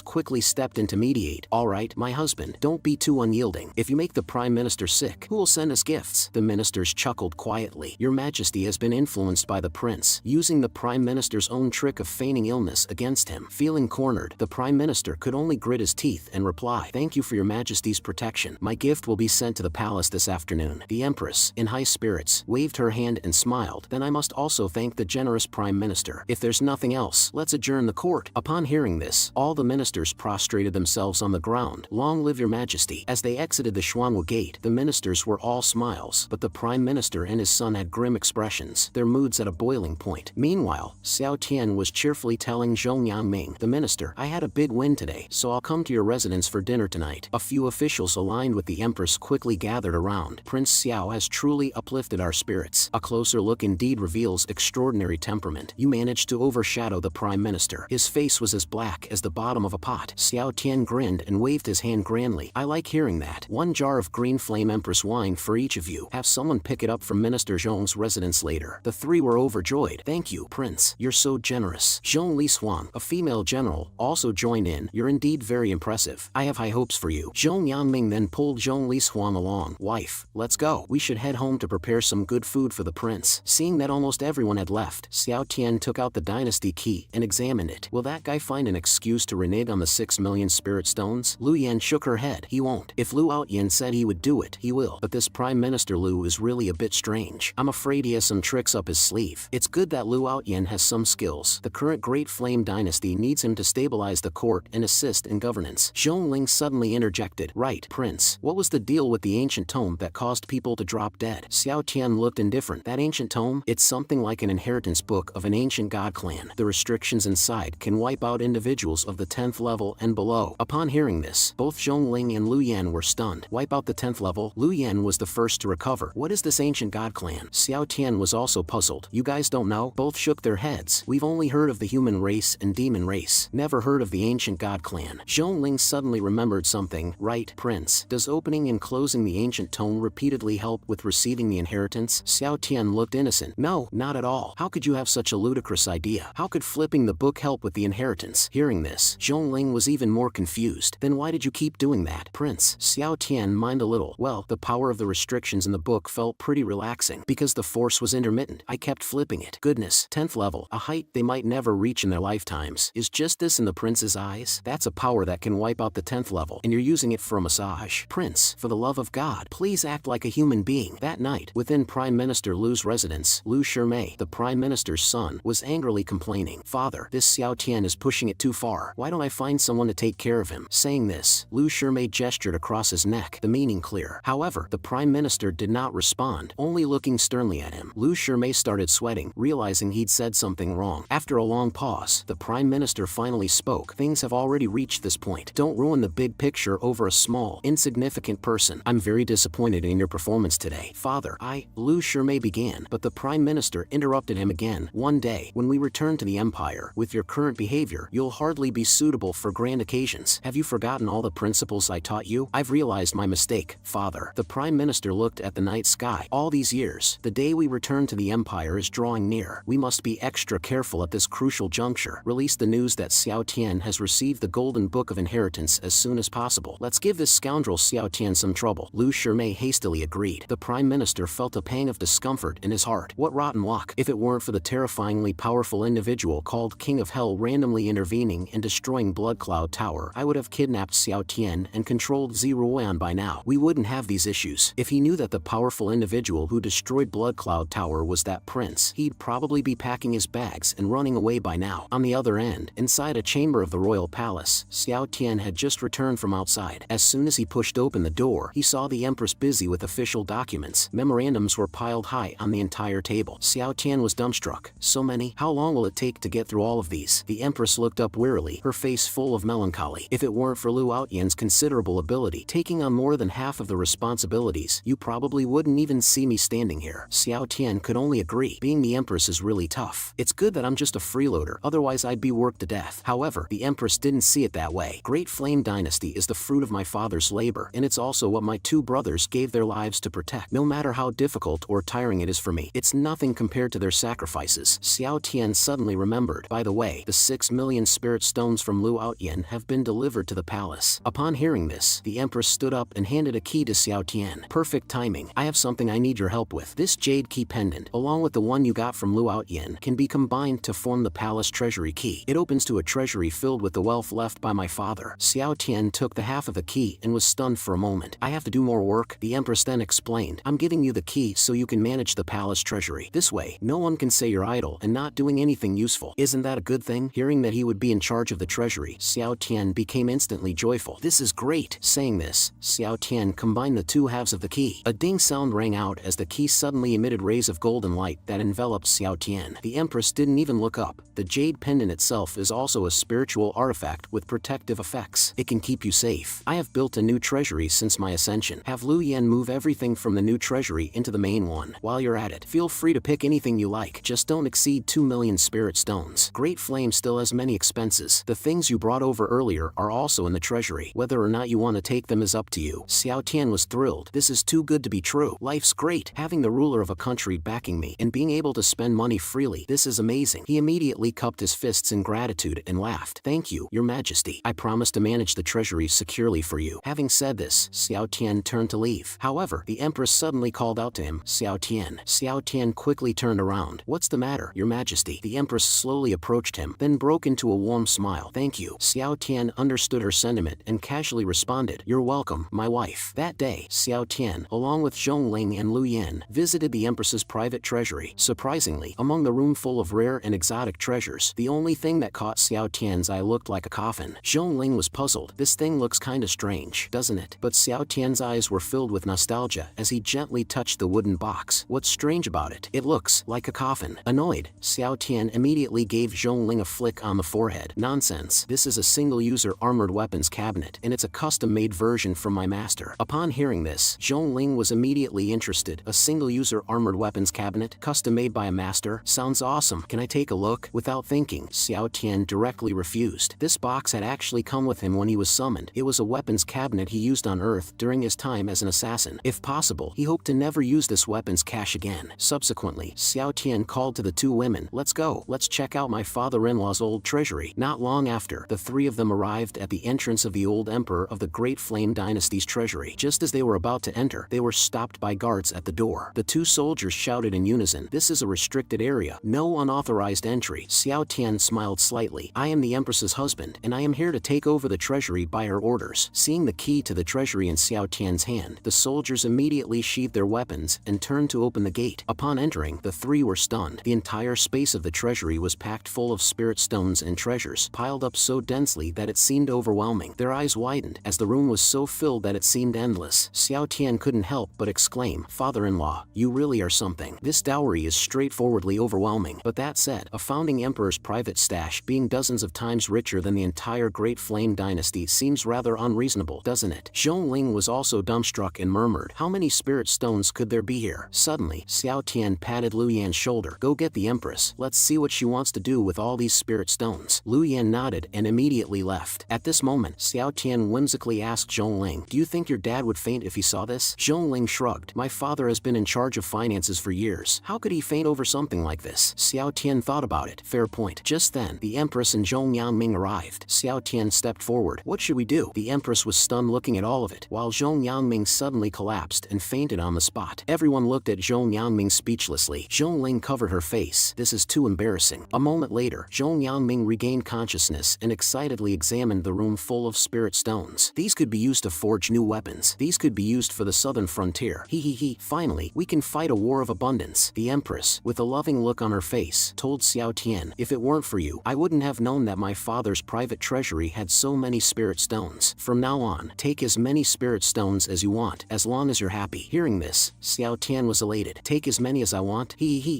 A: quickly stepped in to mediate. Alright, my husband, don't be too unyielding. If you make the Prime Minister sick, who will send us gifts? The ministers chuckled quietly. Your Majesty has been influenced by the prince, using the Prime Minister's own trick of feigning illness against him. Feeling cornered, the Prime Minister could only grit his teeth and reply, thank you for your Majesty's protection. My gift will be sent to the palace this afternoon. The Empress, in high spirits, waved her hand and smiled. Then I must also thank the generous Prime Minister. If there's nothing else, let's adjourn the court. Upon hearing this, all the ministers prostrated themselves on the ground. Long live your Majesty. As they exited the Xuanwu Gate, the ministers were all smiles, but the Prime Minister and his son had grim expressions, their moods at a boiling point. Meanwhile, Xiao Tian was cheerfully telling Zhong Yangming, the minister, I had a big win today, so I'll come to your residence for dinner tonight. A few officials aligned with the Empress quickly gathered around. Prince Xiao has truly uplifted our spirits. A closer look indeed reveals extraordinary temperament. You managed to overshadow the Prime Minister. His face was as black as the bottom of a pot. Xiao Tian grinned and waved his hand grandly. I like hearing that. 1 jar of green flame Empress wine for each of you. Have someone pick it up from Minister Zhong's residence later. The 3 were overjoyed. Thank you, Prince. You're so generous. Zhong Lishuang, a female general, also joined in. You're indeed very impressive. I have high hopes for you. Zhong Yangming then pulled Zhong Lishuang along. Wife, let's go. We should head home to prepare some good food food for the prince. Seeing that almost everyone had left, Xiao Tian took out the dynasty key and examined it. Will that guy find an excuse to renege on the 6 million spirit stones? Lu Yan shook her head. He won't. If Lu Outyan said he would do it, he will. But this Prime Minister Lu is really a bit strange. I'm afraid he has some tricks up his sleeve. It's good that Lu Outyan has some skills. The current Great Flame Dynasty needs him to stabilize the court and assist in governance. Zhongling suddenly interjected. Right, Prince. What was the deal with the ancient tome that caused people to drop dead? Xiao Tian looked indifferent. That ancient tome? It's something like an inheritance book of an ancient god clan. The restrictions inside can wipe out individuals of the 10th level and below. Upon hearing this, both Zhongling and Lu Yan were stunned. Wipe out the 10th level? Lu Yan was the first to recover. What is this ancient god clan? Xiao Tian was also puzzled. You guys don't know? Both shook their heads. We've only heard of the human race and demon race. Never heard of the ancient god clan. Zhongling suddenly remembered something. Right, Prince. Does opening and closing the ancient tome repeatedly help with receiving the inheritance? Xiao Tian looked innocent. No, not at all. How could you have such a ludicrous idea? How could flipping the book help with the inheritance? Hearing this, Zhongling was even more confused. Then why did you keep doing that, Prince? Xiao Tian mind a little. Well, the power of the restrictions in the book felt pretty relaxing. Because the force was intermittent, I kept flipping it. Goodness, 10th level, a height they might never reach in their lifetimes. Is just this in the prince's eyes? That's a power that can wipe out the 10th level, and you're using it for a massage. Prince, for the love of God, please act like a human being. That night, within Prime Minister Lu's residence, Lu Shimei, the Prime Minister's son, was angrily complaining. Father, this Xiao Tian is pushing it too far. Why don't I find someone to take care of him? Saying this, Lu Shimei gestured across his neck, the meaning clear. However, the Prime Minister did not respond, only looking sternly at him. Lu Shimei started sweating, realizing he'd said something wrong. After a long pause, the Prime Minister finally spoke. Things have already reached this point. Don't ruin the big picture over a small, insignificant person. I'm very disappointed in your performance today. Father, Lu Shimei began, but the Prime Minister interrupted him again. One day, when we return to the Empire, with your current behavior, you'll hardly be suitable for grand occasions. Have you forgotten all the principles I taught you? I've realized my mistake, Father. The Prime Minister looked at the night sky. All these years, the day we return to the Empire is drawing near. We must be extra careful at this crucial juncture. Release the news that Xiao Tian has received the Golden Book of Inheritance as soon as possible. Let's give this scoundrel Xiao Tian some trouble. Lu Shimei hastily agreed. The Prime Minister felt a pang of discomfort in his heart. What rotten luck. If it weren't for the terrifyingly powerful individual called King of Hell randomly intervening and destroying Blood Cloud Tower, I would have kidnapped Xiao Tian and controlled Ziruan by now. We wouldn't have these issues. If he knew that the powerful individual who destroyed Blood Cloud Tower was that prince, he'd probably be packing his bags and running away by now. On the other end, inside a chamber of the royal palace, Xiao Tian had just returned from outside. As soon as he pushed open the door, he saw the Empress busy with official documents. Memorandums were piled high on the entire table. Xiao Tian was dumbstruck. So many? How long will it take to get through all of these? The Empress looked up wearily, her face full of melancholy. If it weren't for Lu Outyan's considerable ability, taking on more than half of the responsibilities, you probably wouldn't even see me standing here. Xiao Tian could only agree. Being the Empress is really tough. It's good that I'm just a freeloader, otherwise I'd be worked to death. However, the Empress didn't see it that way. Great Flame Dynasty is the fruit of my father's labor, and it's also what my two brothers gave their lives to protect. No matter how difficult or tiring it is for me, it's nothing compared to their sacrifices. Xiao Tian suddenly remembered. By the way, the 6 million spirit stones from Lu Outyan have been delivered to the palace. Upon hearing this, the Empress stood up and handed a key to Xiao Tian. Perfect timing. I have something I need your help with. This jade key pendant, along with the one you got from Lu Outyan, can be combined to form the palace treasury key. It opens to a treasury filled with the wealth left by my father. Xiao Tian took the half of the key and was stunned for a moment. I have to do more work, the Empress then explained. I'm giving you the key so you can manage the palace treasury. This way, no one can say you're idle and not doing anything useful. Isn't that a good thing? Hearing that he would be in charge of the treasury, Xiao Tian became instantly joyful. This is great. Saying this, Xiao Tian combined the two halves of the key. A ding sound rang out as the key suddenly emitted rays of golden light that enveloped Xiao Tian. The Empress didn't even look up. The jade pendant itself is also a spiritual artifact with protective effects. It can keep you safe. I have built a new treasury since my ascension. Have Lu Yan move everything from the new treasury into the main one. While you're at it, feel free to pick anything you like. Just don't exceed 2 million spirit stones. Great Flame still has many expenses. The things you brought over earlier are also in the treasury. Whether or not you want to take them is up to you. Xiao Tian was thrilled. This is too good to be true. Life's great. Having the ruler of a country backing me and being able to spend money freely. This is amazing. He immediately cupped his fists in gratitude and laughed. Thank you, Your Majesty. I promise to manage the treasury securely for you. Having said this, Xiao Tian turned to leave. However, the Empress suddenly called out to him. Xiao Xiao Tian. Xiao Tian quickly turned around. "What's the matter, Your Majesty?" The Empress slowly approached him, then broke into a warm smile. "Thank you." Xiao Tian understood her sentiment and casually responded, "You're welcome, my wife." That day, Xiao Tian, along with Zhongling and Lu Yan, visited the Empress's private treasury. Surprisingly, among the room full of rare and exotic treasures, the only thing that caught Xiao Tian's eye looked like a coffin. Zhongling was puzzled. "This thing looks kinda strange, doesn't it?" But Xiao Tian's eyes were filled with nostalgia as he gently touched the wooden box. "What's strange about it? It looks like a coffin." Annoyed, Xiao Tian immediately gave Zhongling a flick on the forehead. "Nonsense. This is a single-user armored weapons cabinet, and it's a custom-made version from my master." Upon hearing this, Zhongling was immediately interested. "A single-user armored weapons cabinet, custom-made by a master? Sounds awesome. Can I take a look?" Without thinking, Xiao Tian directly refused. This box had actually come with him when he was summoned. It was a weapons cabinet he used on Earth during his time as an assassin. If possible, he hoped to never use this weapons cache again. Subsequently, Xiao Tian called to the two women. "Let's go. Let's check out my father-in-law's old treasury." Not long after, the three of them arrived at the entrance of the old emperor of the Great Flame Dynasty's treasury. Just as they were about to enter, they were stopped by guards at the door. The two soldiers shouted in unison, "This is a restricted area. No unauthorized entry." Xiao Tian smiled slightly. "I am the Empress's husband, and I am here to take over the treasury by her orders." Seeing the key to the treasury in Xiao Tian's hand, the soldiers immediately sheathed their weapons and turned to open the gate. Upon entering, the three were stunned. The entire space of the treasury was packed full of spirit stones and treasures, piled up so densely that it seemed overwhelming. Their eyes widened, as the room was so filled that it seemed endless. Xiao Tian couldn't help but exclaim, "Father-in-law, you really are something. This dowry is straightforwardly overwhelming." But that said, a founding emperor's private stash being dozens of times richer than the entire Great Flame Dynasty seems rather unreasonable, doesn't it? Zhongling was also dumbstruck and murmured, "How many spirit stones could there be here?" Suddenly, Xiao Tian patted Lu Yan's shoulder. "Go get the Empress. Let's see what she wants to do with all these spirit stones." Lu Yan nodded and immediately left. At this moment, Xiao Tian whimsically asked Zhongling, "Do you think your dad would faint if he saw this?" Zhongling shrugged. "My father has been in charge of finances for years. How could he faint over something like this?" Xiao Tian thought about it. Fair point. Just then, the Empress and Zhong Yangming arrived. Xiao Tian stepped forward. "What should we do?" The Empress was stunned looking at all of it, while Zhong Yangming suddenly collapsed and fainted on the spot. Everyone looked at Zhong Yangming speechlessly. Zhongling covered her face. "This is too embarrassing." A moment later, Zhong Yangming regained consciousness and excitedly examined the room full of spirit stones. "These could be used to forge new weapons. These could be used for the southern frontier. He. Finally, we can fight a war of abundance." The Empress, with a loving look on her face, told Xiao Tian, "If it weren't for you, I wouldn't have known that my father's private treasury had so many spirit stones. From now on, take as many spirit stones as you want, as long as you're happy." Hearing this, Xiao Tian was elated. "Take as many as I want?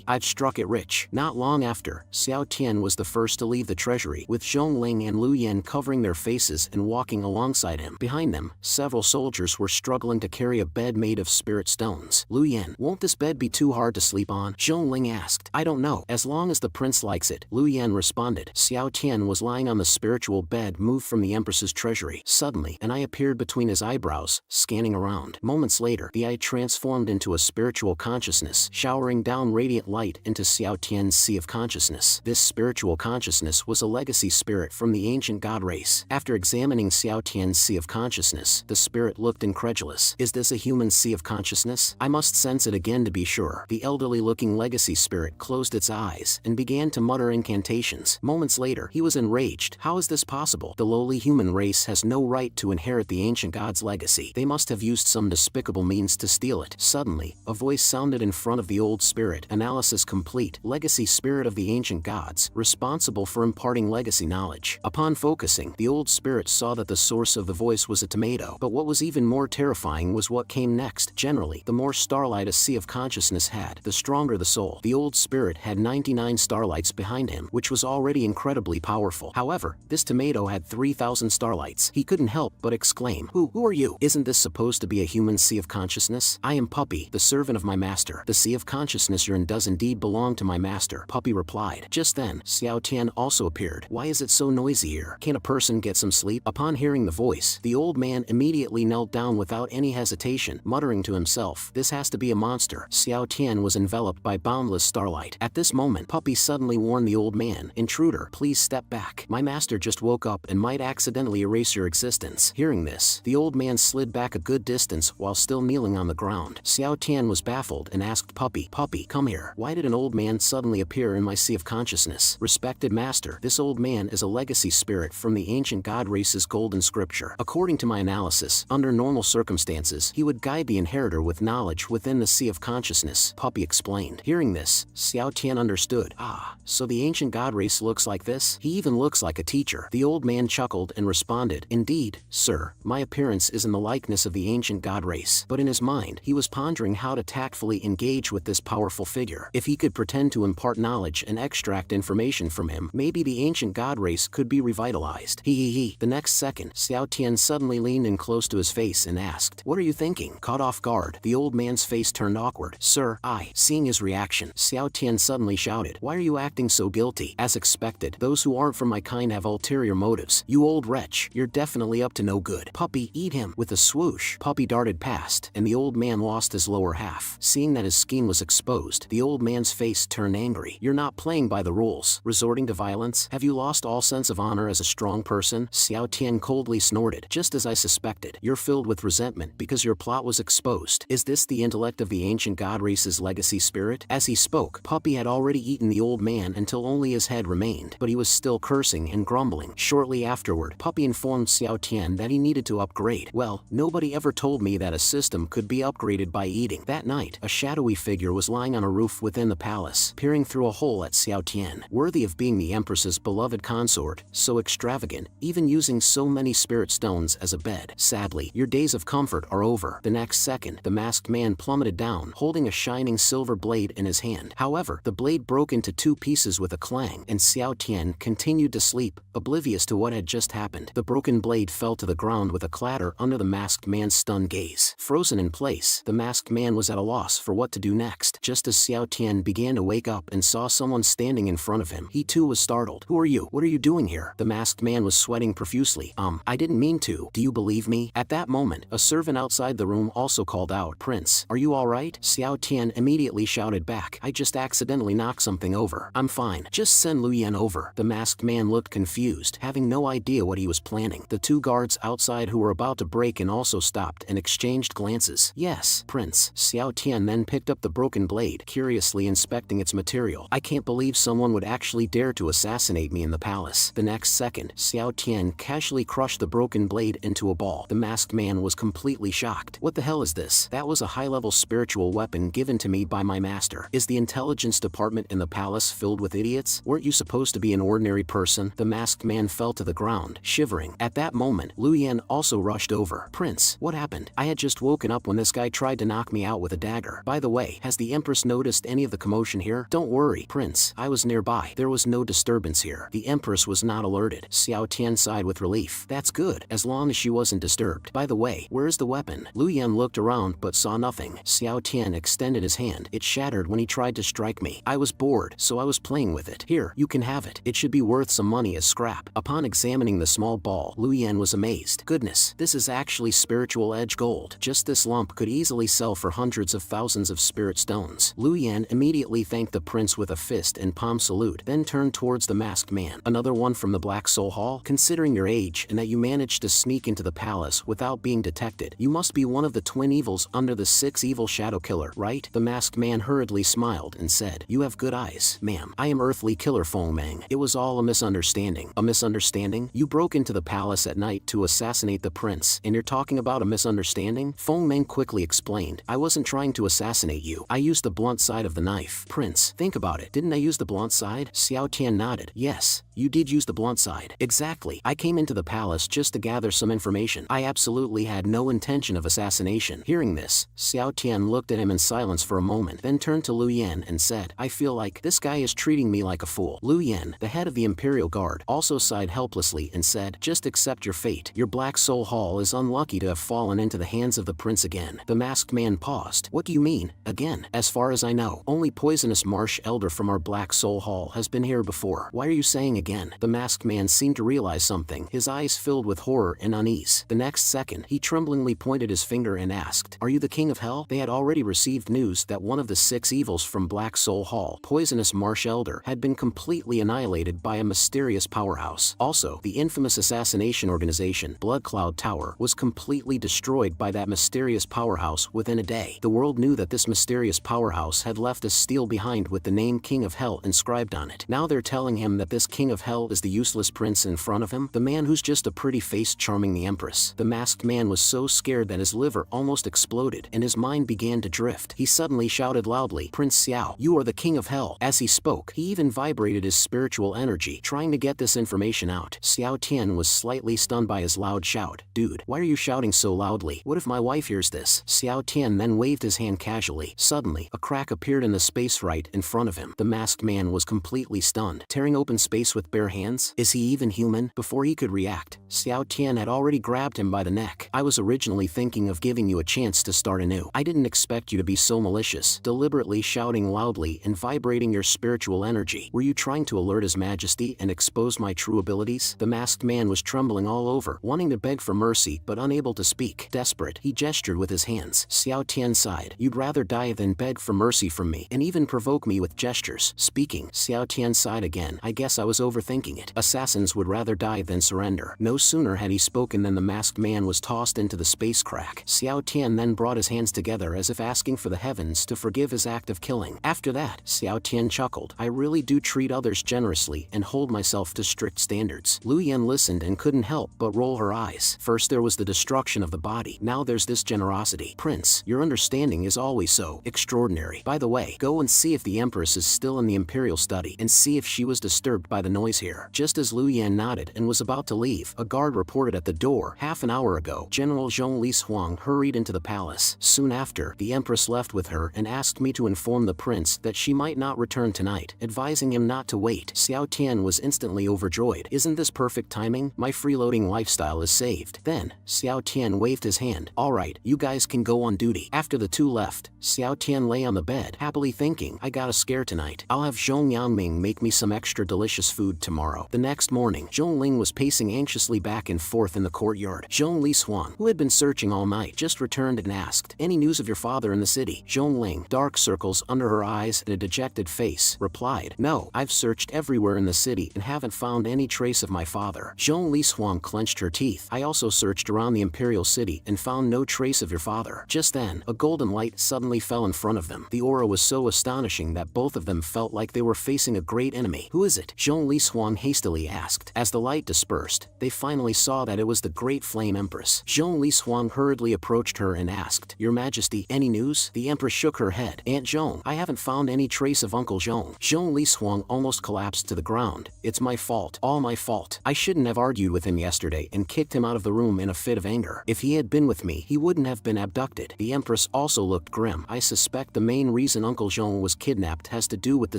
A: I've struck it rich." Not long after, Xiao Tian was the first to leave the treasury, with Zhongling and Lu Yan covering their faces and walking alongside him. Behind them, several soldiers were struggling to carry a bed made of spirit stones. "Lu Yan, won't this bed be too hard to sleep on?" Zhongling asked. "I don't know, as long as the prince likes it," Lu Yan responded. Xiao Tian was lying on the spiritual bed moved from the Empress's treasury. Suddenly, an eye appeared between his eyebrows, scanning around. Moments later, the eye transformed into a spiritual consciousness, showering down radiant light into Xiao Tian's sea of consciousness. This spiritual consciousness was a legacy spirit from the ancient god race. After examining Xiao Tian's sea of consciousness, the spirit looked incredulous. "Is this a human sea of consciousness? I must sense it again to be sure." The elderly-looking legacy spirit closed its eyes and began to mutter incantations. Moments later, he was enraged. "How is this possible? The lowly human race has no right to inherit the ancient god's legacy. They must have used some despicable means to steal it." Suddenly, a voice sounded in front of the old spirit. "Analysis complete. Legacy spirit of the ancient gods, responsible for imparting legacy knowledge." Upon focusing, the old spirit saw that the source of the voice was a tomato. But what was even more terrifying was what came next. Generally, the more starlight a sea of consciousness had, the stronger the soul. The old spirit had 99 starlights behind him, which was already incredibly powerful. However, this tomato had 3,000 starlights. He couldn't help but exclaim, Who are you? Isn't this supposed to be a human sea of consciousness?" "I am Puppy, the servant of my master. The sea of consciousness you're in does indeed belong to my master," Puppy replied. Just then, Xiao Tian also appeared. "Why is it so noisy here? Can a person get some sleep?" Upon hearing the voice, the old man immediately knelt down without any hesitation, muttering to himself, "This has to be a monster." Xiao Tian was enveloped by boundless starlight. At this moment, Puppy suddenly warned the old man, "Intruder, please step back. My master just woke up and might accidentally erase your existence." Hearing this, the old man slid back a good distance while still kneeling on the ground. Xiao Tian was baffled and asked Puppy, come here. Why did an old man suddenly appear in my sea of consciousness? Respected master, this old man is a legacy spirit from the ancient god race's golden scripture. According to my analysis, under normal circumstances, he would guide the inheritor with knowledge within the sea of consciousness, Puppy explained. Hearing this, Xiao Tian understood. Ah, so the ancient god race looks like this? He even looks like a teacher. The old man chuckled and responded, indeed, sir, my appearance is in the likeness of the ancient god race. But in his mind, he was pondering how to tactfully engage with this powerful figure. If he could pretend to impart knowledge and extract information from him, maybe the ancient god race could be revitalized. He. The next second, Xiao Tian suddenly leaned in close to his face and asked, what are you thinking? Caught off guard, the old man's face turned awkward. Sir, seeing his reaction, Xiao Tian suddenly shouted, why are you acting so guilty? As expected, those who aren't from my kind have ulterior motives. You old wretch, you're definitely up to no good. Puppy, eat him. With a swoosh, Puppy darted past, and the old man lost his lower half. Seeing that his scheme was exposed, the old man's face turned angry. You're not playing by the rules, resorting to violence? Have you lost all sense of honor as a strong person? Xiao Tian coldly snorted. Just as I suspected, you're filled with resentment because your plot was exposed. Is this the intellect of the ancient god race's legacy spirit? As he spoke, Puppy had already eaten the old man until only his head remained, but he was still cursing and grumbling. Shortly afterward, Puppy informed Xiao Tian that he needed to upgrade. Well, nobody ever told me that a system could be upgraded by eating. That night, a shadowy figure was lying on a roof within the palace, peering through a hole at Xiao Tian. Worthy of being the Empress's beloved consort, so extravagant, even using so many spirit stones as a bed. Sadly, your days of comfort are over. The next second, the masked man plummeted down, holding a shining silver blade in his hand. However, the blade broke into two pieces with a clang, and Xiao Tian continued to sleep, oblivious to what had just happened. The broken blade fell to the ground with a clatter under the masked man's stunned gaze. Frozen in place, the masked man was at a loss for what to do next. Just as Xiao Tian began to wake up and saw someone standing in front of him, he too was startled. Who are you? What are you doing here? The masked man was sweating profusely. I didn't mean to. Do you believe me? At that moment, a servant outside the room also called out, Prince, are you alright? Xiao Tian immediately shouted back, I just accidentally knocked something over. I'm fine. Just send Lu Yan over. The masked man looked confused, having no idea what he was planning. The two guards outside who were about to break in also stopped and exchanged glances. Yes, Prince. Xiao Tian then picked up the broken blade, curiously inspecting its material. I can't believe someone would actually dare to assassinate me in the palace. The next second, Xiao Tian casually crushed the broken blade into a ball. The masked man was completely shocked. What the hell is this? That was a high-level spiritual weapon given to me by my master. Is the intelligence department in the palace filled with idiots? Weren't you supposed to be an ordinary person? The masked man fell to the ground, shivering. At that moment, Lu Yan also rushed over. Prince, what happened? I had just woken up when this guy tried to knock me out with a dagger. By the way, has the Empress noticed any of the commotion here? Don't worry, Prince. I was nearby. There was no disturbance here. The Empress was not alerted. Xiao Tian sighed with relief. That's good, as long as she wasn't disturbed. By the way, where is the weapon? Lu Yan looked around but saw nothing. Xiao Tian extended his hand. It shattered when he tried to strike me. I was bored, so I was playing with it. Here, you can have it. It should be worth some money as scrap. Upon examining the small ball, Lu Yan was amazed. Goodness, this is actually spiritual edge gold. Just this lump could easily sell for hundreds of thousands of spirit stones. Lu Yan immediately thanked the prince with a fist and palm salute, then turned towards the masked man. Another one from the Black Soul Hall? Considering your age and that you managed to sneak into the palace without being detected, you must be one of the twin evils under the 6 evil shadow killer, right? The masked man hurriedly smiled and said, you have good eyes, ma'am. I am earthly killer Feng Meng. It was all a misunderstanding. A misunderstanding? You broke into the palace at night to assassinate the prince, and you're talking about a misunderstanding? Feng Meng quickly explained, I wasn't trying to assassinate you. I used the blunt side of the knife. Prince, think about it. Didn't I use the blunt side? Xiao Tian nodded. Yes, you did use the blunt side. Exactly. I came into the palace just to gather some information. I absolutely had no intention of assassination. Hearing this, Xiao Tian looked at him in silence for a moment, then turned to Lu Yan and said, I feel like this guy is treating me like a fool. Lu Yan, the head of the Imperial Guard, also sighed helplessly and said, just accept your fate. Your Black Soul Hall is unlucky to have fallen into the hands of the prince again. The masked man paused. What do you mean, again? As far as I know, only Poisonous Marsh Elder from our Black Soul Hall has been here before. Why are you saying again? The masked man seemed to realize something, his eyes filled with horror and unease. The next second, he tremblingly pointed his finger and asked, are you the king of hell? They had already received news that one of the 6 evils from Black Soul Hall, Poisonous Marsh Elder, had been completely annihilated by a mysterious powerhouse. Also, the infamous assassination organization, Blood Cloud Tower, was completely destroyed by that mysterious powerhouse within a day. The world knew that this mysterious powerhouse had left a stele behind with the name King of Hell inscribed on it. Now they're telling him that this King of Hell is the useless prince in front of him, the man who's just a pretty face charming the Empress. The masked man was so scared that his liver almost exploded and his mind began to drift. He suddenly shouted loudly, "Prince Xiao, you are the King of Hell." As he spoke, he even vibrated his spiritual energy, trying to get this information out. Xiao Tian was slightly stunned by his loud shout. "Dude, why are you shouting so loudly? What if my wife hears this?" Xiao Tian then waved his hand casually. Suddenly, a crack appeared in the space right in front of him. The masked man was completely stunned, tearing open space with bare hands. Is he even human? Before he could react, Xiao Tian had already grabbed him by the neck. "I was originally thinking of giving you a chance to start anew. I didn't expect you to be so malicious." Deliberately shouting loudly and vibrating your spiritual energy. "Were you trying to alert His Majesty and expose my true abilities?" The masked man was trembling all over, wanting to beg for mercy but unable to speak. Desperate, he gestured with his hands. Xiao Tian sighed. "You'd rather die than beg for mercy from me and even provoke me with gestures." Speaking, Xiao Tian sighed again. "I guess I was overthinking it. Assassins would rather die than surrender." No sooner had he spoken than the masked man was tossed into the space crack. Xiao Tian then brought his hands together as if asking for the heavens to forgive his act of killing. After that, Xiao Tian chuckled. "I really do treat others generously and hold myself to strict standards." Lu Yan listened and couldn't help but roll her eyes. First there was the destruction of the body, now there's this generosity. "Prince, your understanding is always so extraordinary. By the way, go and see if the Empress is still in the Imperial study and see if she was disturbed by the noise here." Just as Lu Yan nodded and was about to leave, a guard reported at the door. "Half an hour ago, General Zhong Li Huang hurried into the palace. Soon after, the Empress left with her and asked me to inform the prince that she might not return tonight, advising him not to wait." Xiao Tian was instantly overjoyed. "Isn't this perfect timing? My freeloading lifestyle is saved." Then, Xiao Tian waved his hand. "All right, you guys can go on duty." After the two left, Xiao Tian lay on the bed, happily thinking, "I got a scare tonight. I'll have Zhong Yangming make me some extra delicious food tomorrow." The next morning, Zhong Ling was pacing anxiously back and forth in the courtyard. Zhong Li Huang, who had been searching all night, just returned and asked, "Any news of your father in the city?" Zhong Ling, dark circles under her eyes and a dejected face, replied, "No, I've searched everywhere in the city and haven't found any trace of my father." Zhong Li Huang clenched her teeth. "I also searched around the Imperial city and found no trace of your father." Just then, a golden light suddenly fell in front of them. The aura was so astonishing that both of them felt like they were facing a great enemy. "Who is it?" Zhong Li Huang hastily asked. As the light dispersed, they finally saw that it was the Great Flame Empress. Zhong Li Huang hurriedly approached her and asked, "Your Majesty, any news?" The Empress shook her head. "Aunt Zhong, I haven't found any trace of Uncle Zhong." Zhong Li Huang almost collapsed to the ground. "It's my fault, all my fault. I shouldn't have argued with him yesterday and kicked him out of the room in a fit of anger. If he had been with me, he wouldn't have been abducted." The Empress also looked grim. "I suspect the main reason Uncle Zhong was kidnapped has to do with the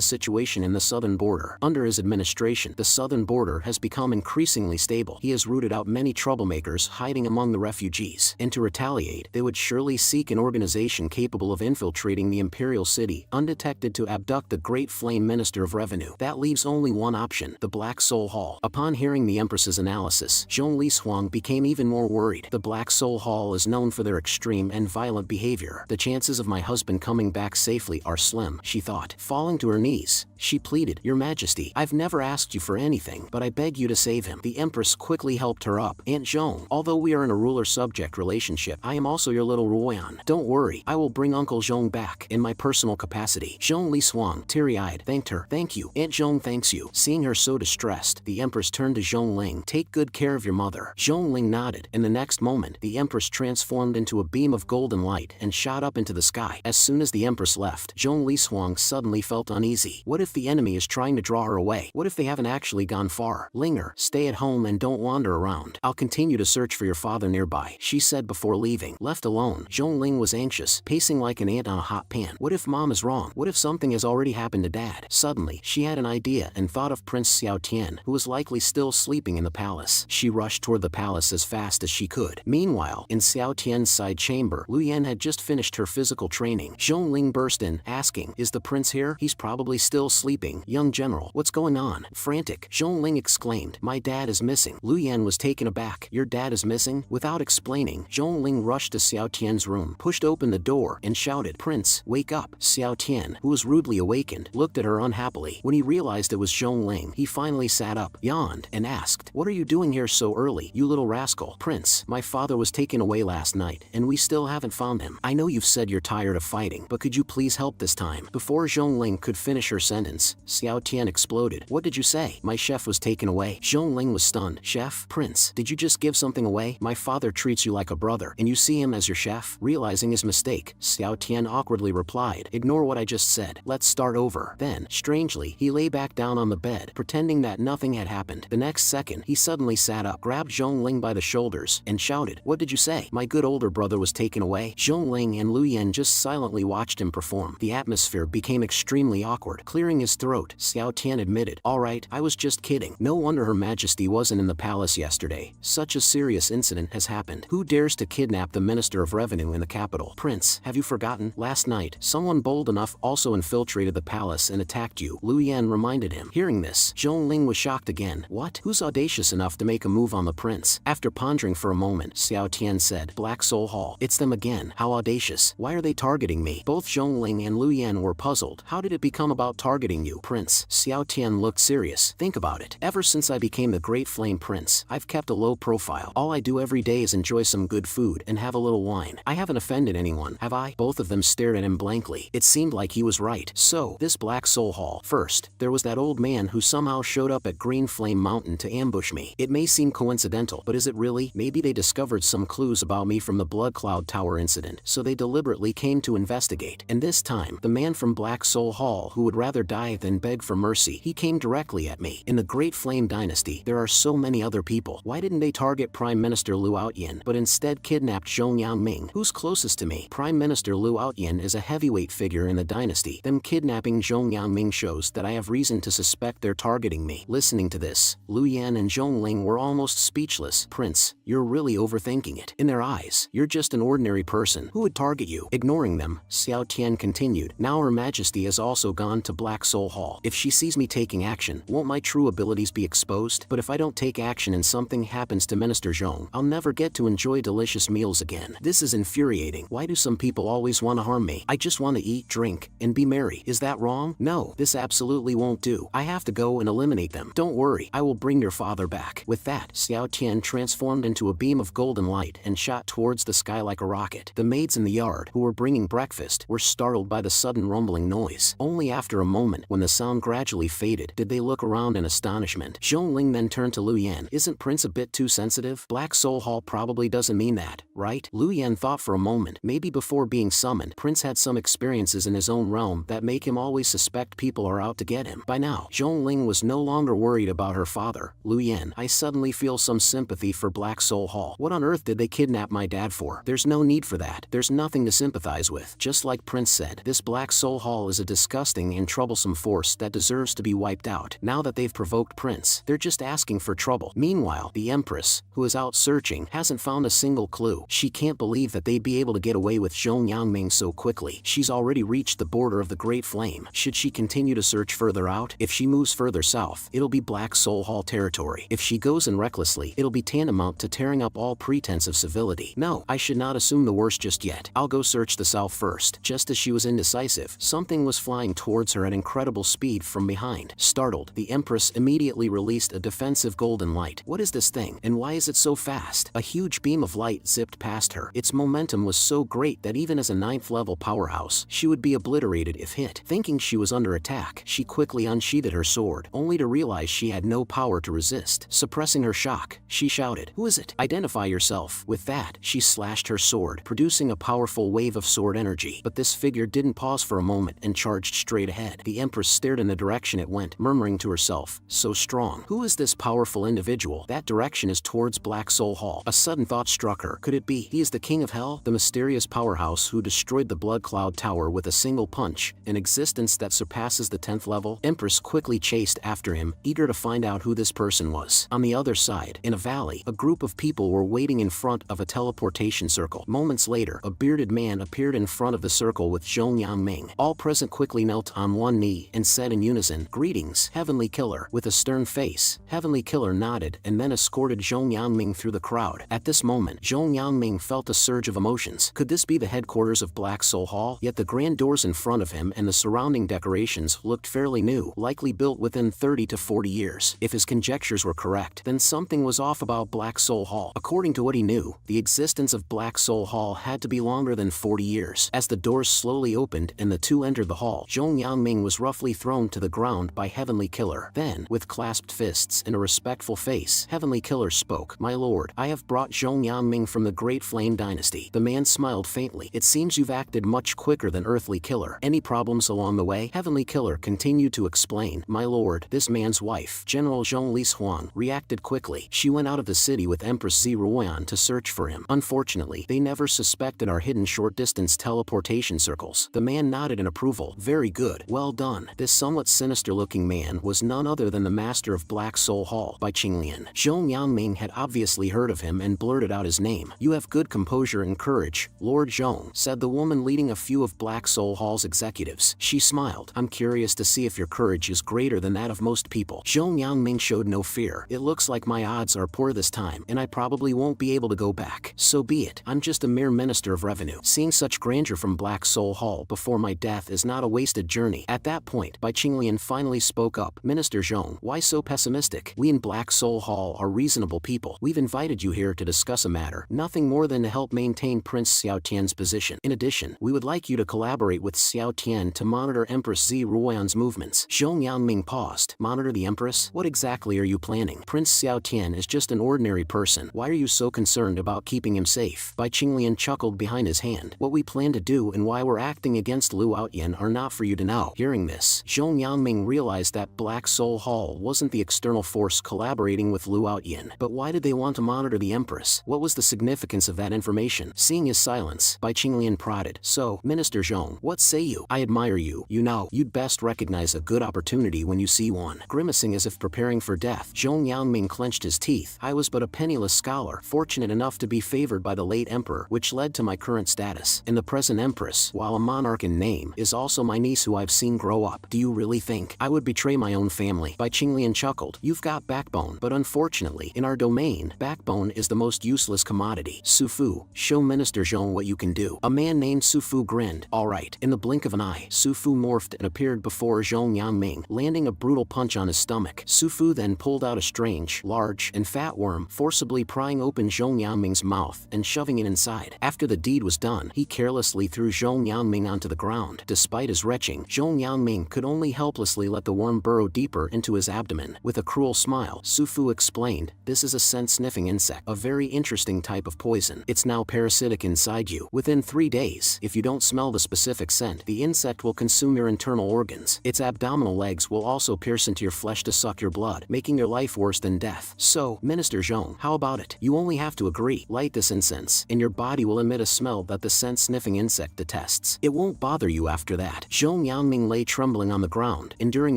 A: situation in the southern border. Under his administration, the southern border has become increasingly stable. He has rooted out many troublemakers hiding among the refugees, and to retaliate, they would surely seek an organization capable of infiltrating the Imperial city undetected to abduct the Great Flame Minister of Revenue. That leaves only one option, the Black Soul Hall." Upon hearing the Empress's analysis, Zhong Li Huang became even more worried. "The Black Soul Hall is known for their extreme and violent behavior. The chances of my husband coming back safely are slim," she thought. Falling to her knees, she pleaded, "Your Majesty, I've never asked you for anything, but I beg you to save him." The Empress quickly helped her up. "Aunt Zhong, although we are in a ruler-subject relationship, I am also your little Ruoyan. Don't worry, I will bring Uncle Zhong back in my personal capacity." Zhong Li Huang, teary-eyed, thanked her. "Thank you, Aunt Zhong thanks you." Seeing her so distressed, the Empress turned to Zhong Ling. "Take good care of your mother." Zhong Ling nodded, and the next moment, the Empress transformed into a beam of golden light and shot up into the sky. As soon as the Empress left, Zhong Li Huang suddenly felt uneasy. What if the enemy is trying to draw her away? What if they haven't actually gone far? "Linger, stay at home and don't wander around. I'll continue to search for your father nearby," she said before leaving. Left alone, Zhong Ling was anxious, pacing like an ant on a hot pan. What if Mom is wrong? What if something has already happened to Dad? Suddenly, she had an idea and thought of Prince Xiao Tian, who was likely still sleeping in the palace. She rushed toward the palace as fast as she could. Meanwhile, in Xiao Tian's side chamber, Lu Yan had just finished her physical training. Zhong Ling burst in, asking, "Is the prince here?" "He's probably still sleeping, young general. What's going on?" Frantic, Zhong Ling exclaimed, "My dad is missing." Lu Yan was taken aback. "Your dad is missing?" Without explaining, Zhong Ling rushed to Xiao Tian's room, pushed open the door, and shouted, "Prince, wake up." Xiao Tian, who was rudely awakened, looked at her unhappily. When he realized it was Zhong Ling, he finally sat up, yawned, and asked, "What are you doing here so early, you little rascal?" "Prince, my father was taken away last night, and we still haven't found him." "I I know you've said you're tired of fighting, but could you please help this time? Before Zhongling could finish her sentence, Xiao Tian exploded. What did you say? My chef was taken away. Zhongling was stunned. Chef? Prince, did you just give something away? My father treats you like a brother, and you see him as your chef? Realizing his mistake, Xiao Tian awkwardly replied, ignore what I just said. Let's start over. Then, strangely, he lay back down on the bed, pretending that nothing had happened. The next second, he suddenly sat up, grabbed Zhongling by the shoulders, and shouted, what did you say? My good older brother was taken away. Zhongling and Lu Yan just silently watched him perform. The atmosphere became extremely awkward. Clearing his throat, Xiao Tian admitted, alright, I was just kidding. No wonder Her Majesty wasn't in the palace yesterday. Such a serious incident has happened. Who dares to kidnap the Minister of Revenue in the capital? Prince, have you forgotten? Last night, someone bold enough also infiltrated the palace and attacked you. Lu Yan reminded him. Hearing this, Zhongling was shocked again. What? Who's audacious enough to make a move on the prince? After pondering for a moment, Xiao Tian said, Black Soul Hall. It's them again. How audacious. Why are they targeting me? Both Zhongling and Lu Yan were puzzled. How did it become about targeting you? Prince. Xiao Tian looked serious. Think about it. Ever since I became the Great Flame Prince, I've kept a low profile. All I do every day is enjoy some good food and have a little wine. I haven't offended anyone, have I? Both of them stared at him blankly. It seemed like he was right. So, this Black Soul Hall. First, there was that old man who somehow showed up at Green Flame Mountain to ambush me. It may seem coincidental, but is it really? Maybe they discovered some clues about me from the Blood Cloud Tower incident, so they deliberately came to investigate. And this time, the man from Black Soul Hall who would rather die than beg for mercy, he came directly at me. In the Great Flame Dynasty, there are so many other people. Why didn't they target Prime Minister Liu Outyin, but instead kidnapped Zhong Yangming? Who's closest to me? Prime Minister Liu Outyin is a heavyweight figure in the dynasty. Them kidnapping Zhong Yangming shows that I have reason to suspect they're targeting me. Listening to this, Lu Yan and Zhongling were almost speechless. Prince, you're really overthinking it. In their eyes, you're just an ordinary person. Who would target you? Ignoring them, Xiao Tian continued. Now Her Majesty has also gone to Black Soul Hall. If she sees me taking action, won't my true abilities be exposed? But if I don't take action and something happens to Minister Zhong, I'll never get to enjoy delicious meals again. This is infuriating. Why do some people always want to harm me? I just want to eat, drink, and be merry. Is that wrong? No, this absolutely won't do. I have to go and eliminate them. Don't worry, I will bring your father back. With that, Xiao Tian transformed into a beam of golden light and shot towards the sky like a rocket. The maids in the yard, who were bringing breakfast, were startled by the sudden rumbling noise. Only after a moment, when the sound gradually faded, did they look around in astonishment. Zhongling then turned to Lu Yan. Isn't Prince a bit too sensitive? Black Soul Hall probably doesn't mean that, right? Lu Yan thought for a moment. Maybe before being summoned, Prince had some experiences in his own realm that make him always suspect people are out to get him. By now, Zhongling was no longer worried about her father. Lu Yan, I suddenly feel some sympathy for Black Soul Hall. What on earth did they kidnap my dad for? There's no need for that. There's nothing to sympathize with. Just like Prince said, this Black Soul Hall is a disgusting and troublesome force that deserves to be wiped out. Now that they've provoked Prince, they're just asking for trouble. Meanwhile, the Empress, who is out searching, hasn't found a single clue. She can't believe that they'd be able to get away with Zhong Yangming so quickly. She's already reached the border of the Great Flame. Should she continue to search further out? If she moves further south, it'll be Black Soul Hall territory. If she goes in recklessly, it'll be tantamount to tearing up all pretense of civility. No, I should not assume the worst just yet. I'll go search the south first. Just as she was indecisive, something was flying towards her at incredible speed from behind. Startled, the Empress immediately released a defensive golden light. What is this thing, and why is it so fast? A huge beam of light zipped past her. Its momentum was so great that even as a 9th level powerhouse, she would be obliterated if hit. Thinking she was under attack, she quickly unsheathed her sword, only to realize she had no power to resist. Suppressing her shock, she shouted, "Who is it? Identify yourself." With that, she slashed her sword, producing a powerful wave of sword energy. But this figure didn't pause for a moment and charged straight ahead. The Empress stared in the direction it went, murmuring to herself, "So strong. Who is this powerful individual? That direction is towards Black Soul Hall." A sudden thought struck her. Could it be he is the King of Hell? The mysterious powerhouse who destroyed the Blood Cloud Tower with a single punch, an existence that surpasses the 10th level? Empress quickly chased after him, eager to find out who this person was. On the other side, in a valley, a group of people were waiting in front of a teleportation circle. Moments later, a bearded man appeared in front of the circle with Zhong Yangming. All present quickly knelt on one knee and said in unison, "Greetings, Heavenly Killer." With a stern face, Heavenly Killer nodded and then escorted Zhong Yangming through the crowd. At this moment, Zhong Yangming felt a surge of emotions. Could this be the headquarters of Black Soul Hall? Yet the grand doors in front of him and the surrounding decorations looked fairly new, likely built within 30 to 40 years. If his conjectures were correct, then something was off about Black Soul Hall. According to what he knew, the existence of Black Soul Hall had to be longer than 40 years. As the doors slowly opened and the two entered the hall, Zhong Yangming was roughly thrown to the ground by Heavenly Killer. Then, with clasped fists and a respectful face, Heavenly Killer spoke. "My lord, I have brought Zhong Yangming from the Great Flame Dynasty." The man smiled faintly. "It seems you've acted much quicker than Earthly Killer. Any problems along the way?" Heavenly Killer continued to explain. "My lord, this man's wife, General Zhong Lishuang, reacted quickly. She went out of the city with Empress Ziruoyan to search for him. Unfortunately, they never suspected our hidden short-distance teleportation circles." The man nodded in approval. "Very good. Well done." This somewhat sinister-looking man was none other than the master of Black Soul Hall, Bai Qinglian. Zhong Yangming had obviously heard of him and blurted out his name. "You have good composure and courage, Lord Zhong," said the woman leading a few of Black Soul Hall's executives. She smiled. "I'm curious to see if your courage is greater than that of most people." Zhong Yangming showed no fear. "It looks like my odds are poor this time, and I probably won't be able to go back. So be it. I'm just a mere minister of revenue. Seeing such grandeur from Black Soul Hall before my death is not a wasted journey." At that point, Bai Qinglian finally spoke up. "Minister Zhong, why so pessimistic? We in Black Soul Hall are reasonable people. We've invited you here to discuss a matter, nothing more than to help maintain Prince Xiao Tian's position. In addition, we would like you to collaborate with Xiao Tian to monitor Empress Ziruoyan's movements." Zhong Yangming paused. "Monitor the Empress? What exactly are you planning? Prince Xiao Tian is just an ordinary person. Why are you so concerned about keeping him safe?" Bai Qinglian chuckled behind his hand. "What we plan to do and why we're acting against Lu Outyan are not for you to know." Hearing this, Zhong Yangming realized that Black Soul Hall wasn't the external force collaborating with Lu Outyan. But why did they want to monitor the Empress? What was the significance of that information? Seeing his silence, Bai Qinglian prodded. "So, Minister Zhong, what say you? I admire you. You know, you'd best recognize a good opportunity when you see one." Grimacing as if preparing for death, Zhong Yangming clenched his teeth. "I was but a penniless scholar, fortunate enough to be favored by the late emperor, which led to my current status. And the present Empress, while a monarch in name, is also my niece who I've seen grow up. Do you really think I would betray my own family?" Bai Qinglian chuckled. "You've got backbone, but unfortunately, in our domain, backbone is the most useless commodity. Sufu, show Minister Zhong what you can do." A man named Sufu grinned. "All right." In the blink of an eye, Sufu morphed and appeared before Zhong Yangming, landing a brutal punch on his stomach. Sufu then pulled out a strange, large, and fat worm, forcibly prying open Zhong Yangming's mouth and shoving it inside. After the deed was done, he carelessly threw Zhong Yangming onto the ground. Despite his retching, Zhong Yangming could only helplessly let the worm burrow deeper into his abdomen. With a cruel smile, Sufu explained, "This is a scent-sniffing insect, a very interesting type of poison. It's now parasitic inside you. Within 3 days, if you don't smell the specific scent, the insect will consume your internal organs. Its abdominal legs will also pierce into your flesh to suck your blood, making your life worse than death. So, Minister Zhong, how about it? You only have to agree. Light this incense, and your body will emit a smell that the scent-sniffing insect detests. It won't bother you after that." Zhong Yangming lay trembling on the ground, enduring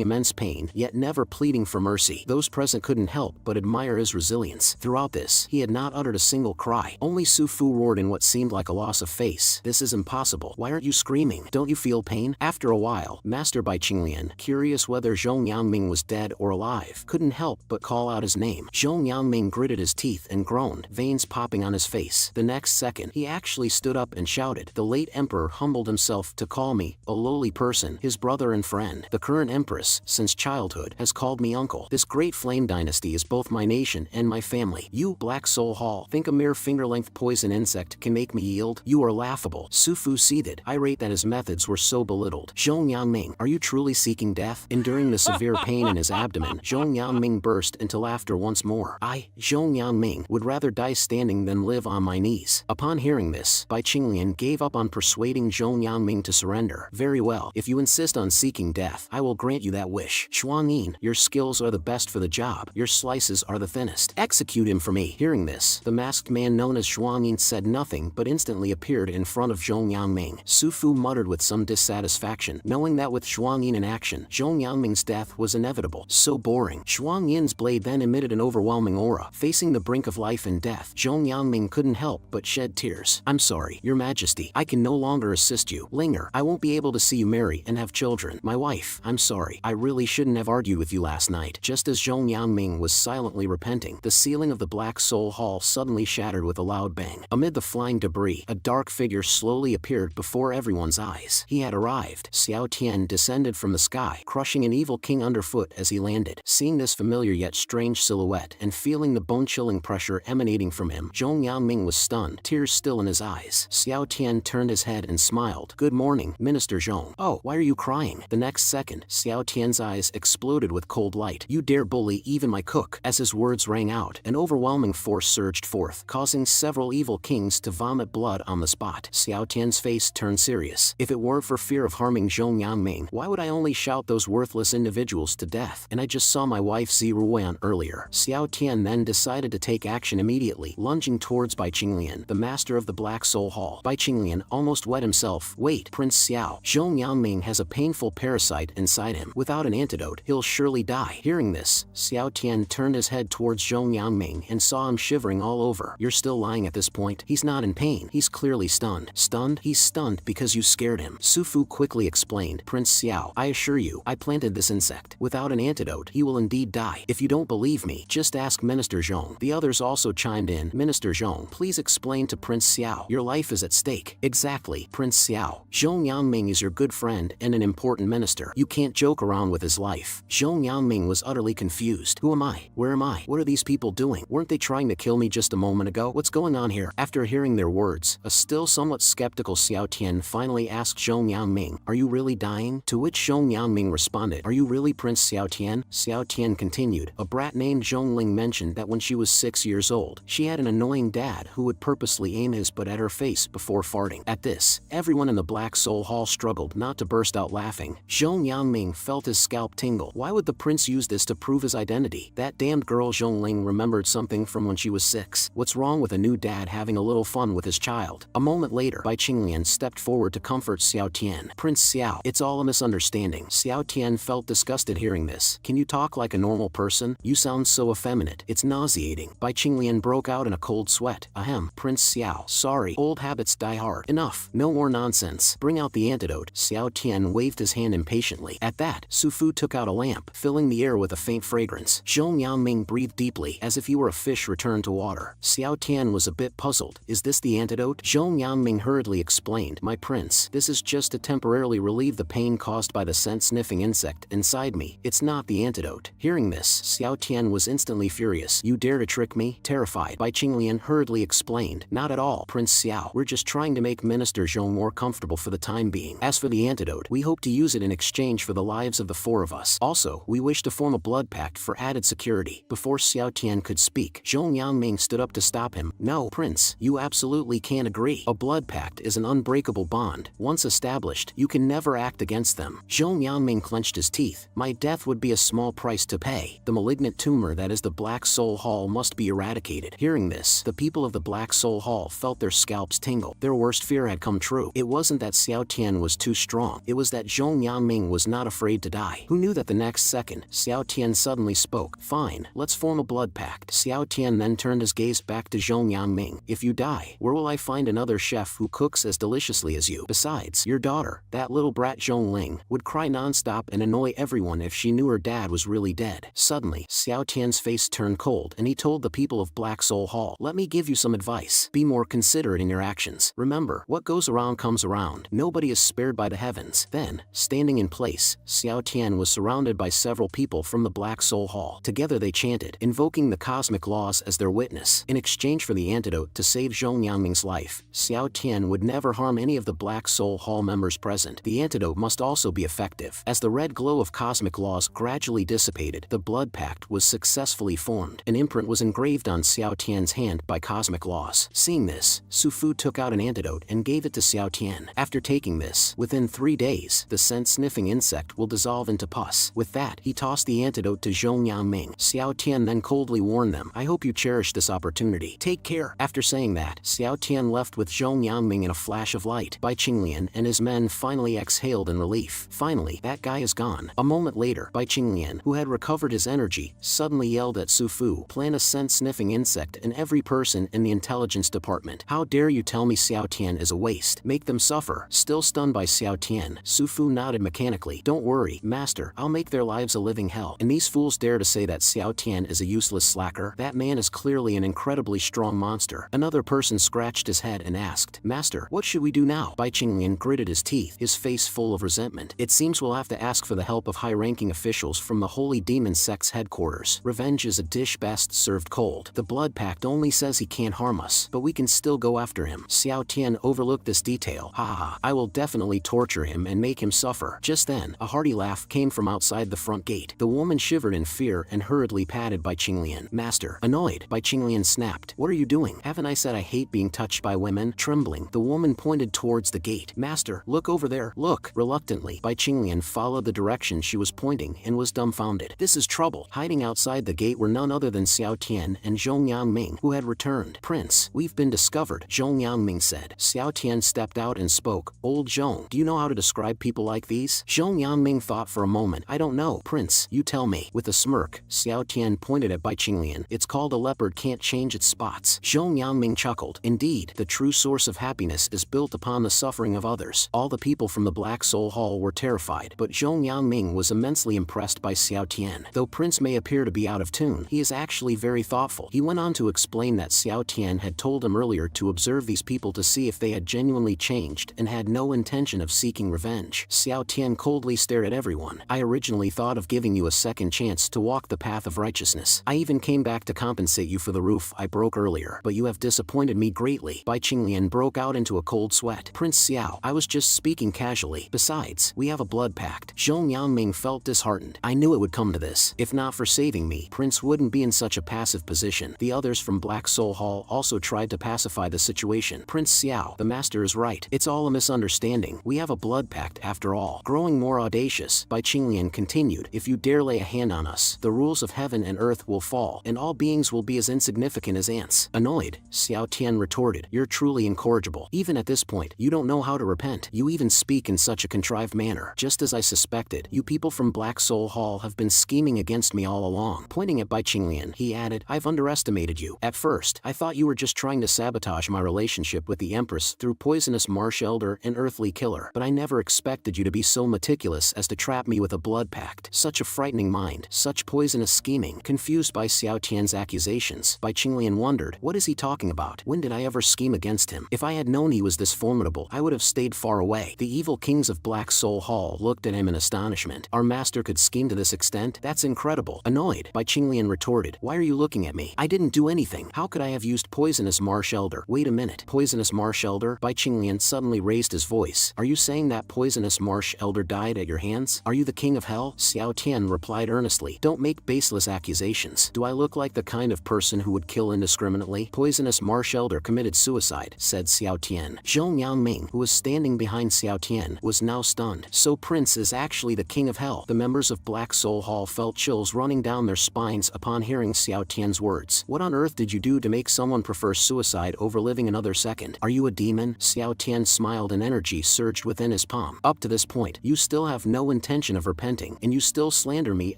A: immense pain, yet never pleading for mercy. Those present couldn't help but admire his resilience. Throughout this, he had not uttered a single cry. Only Sufu roared in what seemed like a loss of face. "This is impossible. Why aren't you screaming? Don't you feel pain?" After a while, Master Bai Qinglian, curious whether Zhong Yangming was dead or alive, couldn't help but call out his name. Zhong Yangming gritted his teeth and groaned, veins popping on his face. The next second, he actually stood up and shouted, "The late emperor humbled himself to call me, a lowly person, his brother and friend. The current empress, since childhood, has called me uncle. This great flame dynasty is both my nation and my family. You, Black Soul Hall, think a mere finger-length poison insect can make me yield? You are laughable." Sufu seethed, irate that his methods were so belittled. "Zhong Yangming, are you truly seeking death?" Enduring the severe pain in his abdomen, Zhong Yangming burst into laughter once more. "I, Zhong Yangming, would rather die standing than live on my knees." Upon hearing this, Bai Qinglian gave up on persuading Zhong Yangming to surrender. "Very well, if you insist on seeking death, I will grant you that wish. Xuanyin, your skills are the best for the job. Your slices are the thinnest. Execute him for me." Hearing this, the masked man known as Xuanyin said nothing but instantly appeared in front of Zhong Yangming. Sufu muttered with some dissatisfaction, knowing that with Xuanyin in action, Zhong Yangming's death was inevitable. So boring. Xuanyin's blade then emitted an overwhelming aura. Facing the brink of life and death, Zhong Yangming couldn't help but shed tears. "I'm sorry, Your Majesty. I can no longer assist you. Linger. I won't be able to see you marry and have children. My wife, I'm sorry. I really shouldn't have argued with you last night." Just as Zhong Yangming was silently repenting, the ceiling of the Black Soul Hall suddenly shattered with a loud bang. Amid the flying debris, a dark figure slowly appeared before everyone's eyes. He had arrived. Xiao Tian descended from the sky, crushing an evil king underfoot as he landed. Seeing this familiar yet strange silhouette and feeling the bone-chilling pressure emanating from him, Zhong Yangming was stunned, tears still in his eyes. eyes. Xiao Tian turned his head and smiled. Good morning, Minister Zhong. Oh, why are you crying? The next second, Xiao Tian's eyes exploded with cold light. You dare bully even my cook. As his words rang out, an overwhelming force surged forth, causing several evil kings to vomit blood on the spot. Xiao Tian's face turned serious. If it weren't for fear of harming Zhong Yangming, why would I only shout those worthless individuals to death? And I just saw my wife Ziruan earlier. Xiao Tian then decided to take action immediately, lunging towards Bai Qinglian, the master of the Black Soul Hall. Bai Qinglian almost wet himself. Wait, Prince Xiao, Zhong Yangming has a painful parasite inside him. Without an antidote, he'll surely die. Hearing this, Xiao Tian turned his head towards Zhong Yangming and saw him shivering all over. You're still lying at this point. He's not in pain. He's clearly stunned. Stunned? He's stunned because you scared him. Su Fu quickly explained. Prince Xiao, I assure you, I planted this insect. Without an antidote, he will indeed die. If you don't believe me, just ask Minister Zhong. The others also chimed in. Minister Zhong, please explain to Prince Xiao. Your life is at stake. Exactly, Prince Xiao. Zhong Yangming is your good friend and an important minister. You can't joke around with his life. Zhong Yangming was utterly confused. Who am I? Where am I? What are these people doing? Weren't they trying to kill me just a moment ago? What's going on here? After hearing their words, a still somewhat skeptical Xiao Tian finally asked Zhong Yangming, are you really dying? To which Zhong Yangming responded, are you really Prince Xiao Tian? Xiao Tian continued, a brat named Zhongling mentioned that when she was 6 years old, she had an annoying dad who would purposely aim his butt at her face before farting. At this, everyone in the Black Soul Hall struggled not to burst out laughing. Zhong Yangming felt his scalp tingle. Why would the prince use this to prove his identity? That damned girl Zhongling remembered something from when she was 6. What's wrong with a new dad having a little fun with his child? A moment later, Bai Qinglian stepped forward to comfort Xiao Tian. Prince Xiao, it's all a misunderstanding. Xiao Tian felt disgusted hearing this. Can you talk like a normal person? You sound so effeminate. It's nauseating. Bai Qinglian broke out in a cold sweat. Ahem, Prince Xiao. Sorry, old habits die hard. Enough. No more nonsense. Bring out the antidote. Xiao Tian waved his hand impatiently. At that, Su Fu took out a lamp, filling the air with a faint fragrance. Zhong Yangming breathed deeply, as if he were a fish returned to water. Xiao Tian was a bit puzzled. Is this the antidote? Zhong Yangming hurriedly explained. My prince, this is just to temporarily relieve the pain caused by the scent-sniffing insect inside me. It's not the antidote. Hearing this, Xiao Tian was instantly furious. You dare to trick me? Terrified, Bai Qinglian hurriedly explained. Not at all, Prince Xiao. We're just trying to make Minister Zhong more comfortable for the time being. As for the antidote, we hope to use it in exchange for the lives of the 4 of us. Also, we wish to form a blood pact for added security. Before Xiao Tian could speak, Zhong Yangming stood up to stop him. No, Prince, you absolutely can't agree. A blood pact is an unbreakable bond. Once established, you can never act against them. Zhong Yangming clenched his teeth. My death would be a small price to pay. The malignant tumor that is the Black Soul Hall must be eradicated. Hearing this, the people of the Black Soul Hall felt their scalps tingle. Their worst fear had come true. It wasn't that Xiao Tian was too strong. It was that Zhong Yangming was not afraid to die. Who knew that the next second, Xiao Tian suddenly spoke. Fine, let's form a blood pact. Xiao Tian then turned his gaze back to Zhong Yangming. If you die, where will I find another chef who cooks as deliciously as you? Besides, your daughter, that little brat Zhongling, would cry nonstop and annoy everyone if she knew her dad was really dead. Suddenly, Xiao Tian's face turned cold and he told the people of Black Soul Hall, let me give you some advice. Be more considerate in your actions. Remember, what goes around comes around. Nobody is spared by the heavens. Then, standing in place, Xiao Tian was surrounded by several people from the Black Soul Hall. Together they chanted, invoking the cosmic laws as their witness. In exchange for the antidote to save Zhong Yangming's life, Xiao Tian would never harm any of the Black Soul Hall members present. The antidote must also be effective. As the red glow of cosmic laws gradually dissipated, the blood pact was successfully formed. An imprint was engraved on Xiao Tian's hand by cosmic laws. Seeing this, Su Fu took out an antidote and gave it to Xiao Tian. After taking this, within 3 days, the scent-sniffing insect will dissolve into pus. With that, he tossed the antidote to Zhong Yangming. Xiao Tian then coldly warned them, I hope you cherish this opportunity. Take care. After saying that, Xiao Tian left with Zhong Yangming in a flash of light. Bai Qinglian and his men finally exhaled in relief. Finally, that guy is gone. A moment later, Bai Qinglian, who had recovered his energy, suddenly yelled at Su Fu, plant a scent-sniffing insect in every person in the intelligence department. How dare you tell me Xiao Tian is a waste? Make them suffer. Still stunned by Xiao Tian, Su Fu nodded mechanically. Don't worry, master, I'll make their lives a living hell. And these fools dare to say that Xiao Tian is a useless slacker? That man is clearly an incredibly strong monster. Another person scratched his head and asked, Master, what should we do now? Bai Qinglian gritted his teeth, his face full of resentment. It seems we'll have to ask for the help of high-ranking officials from the Holy Demon Sect's headquarters. Revenge is a dish best served cold. The blood pact only says he can't harm us, but we can still go go after him. Xiao Tian overlooked this detail. Ha ha, I will definitely torture him and make him suffer. Just then, a hearty laugh came from outside the front gate. The woman shivered in fear and hurriedly patted Bai Qinglian. Master, annoyed, Bai Qinglian snapped. What are you doing? Haven't I said I hate being touched by women? Trembling, the woman pointed towards the gate. Master, look over there. Look. Reluctantly, Bai Qinglian followed the direction she was pointing and was dumbfounded. This is trouble. Hiding outside the gate were none other than Xiao Tian and Zhong Yangming, who had returned. Prince, we've been discovered, Zhong Yangming said. Xiao Tian stepped out and spoke. Old Zhong, do you know how to describe people like these? Zhong Yangming thought for a moment. I don't know. Prince, you tell me. With a smirk, Xiao Tian pointed at Bai Qinglian. It's called a leopard can't change its spots. Zhong Yangming chuckled. Indeed, the true source of happiness is built upon the suffering of others. All the people from the Black Soul Hall were terrified, but Zhong Yangming was immensely impressed by Xiao Tian. Though Prince may appear to be out of tune, he is actually very thoughtful. He went on to explain that Xiao Tian had told him earlier to observe these people to see if they had genuinely changed and had no intention of seeking revenge. Xiao Tian coldly stared at everyone. I originally thought of giving you a second chance to walk the path of righteousness. I even came back to compensate you for the roof I broke earlier, but you have disappointed me greatly. Bai Qinglian broke out into a cold sweat. Prince Xiao, I was just speaking casually. Besides, we have a blood pact. Zhong Yangming felt disheartened. I knew it would come to this. If not for saving me, Prince wouldn't be in such a passive position. The others from Black Soul Hall also tried to pacify the situation. Prince Xiao, the master is right. It's all a misunderstanding. We have a blood pact after all. Growing more audacious, Bai Qinglian continued. If you dare lay a hand on us, the rules of heaven and earth will fall, and all beings will be as insignificant as ants. Annoyed, Xiao Tian retorted. You're truly incorrigible. Even at this point, you don't know how to repent. You even speak in such a contrived manner. Just as I suspected, you people from Black Soul Hall have been scheming against me all along. Pointing at Bai Qinglian, he added, I've underestimated you. At first, I thought you were just trying to sabotage my relationship with the Empress through poisonous marsh elder and earthly killer, but I never expected you to be so meticulous as to trap me with a blood pact. Such a frightening mind, such poisonous scheming. Confused by Xiao Tian's accusations, Bai Qinglian wondered, what is he talking about? When did I ever scheme against him? If I had known he was this formidable, I would have stayed far away. The evil kings of Black Soul Hall looked at him in astonishment. Our master could scheme to this extent? That's incredible. Annoyed, Bai Qinglian retorted, why are you looking at me? I didn't do anything. How could I have used poisonous marsh elder? Wait a minute. Poisonous marsh elder? Bai Qinglian suddenly raised his voice. Are you saying that poisonous marsh elder died at your hands? Are you the king of hell? Xiao Tian replied earnestly. Don't make baseless accusations. Do I look like the kind of person who would kill indiscriminately? Poisonous marsh elder committed suicide, said Xiao Tian. Zhong Yangming, who was standing behind Xiao Tian, was now stunned. So Prince is actually the king of hell. The members of Black Soul Hall felt chills running down their spines upon hearing Xiao Tian's words. What on earth did you do to make someone prefer suicide over living another second? Are you a demon? Xiao Tian smiled and energy surged within his palm. Up to this point, you still have no intention of repenting, and you still slander me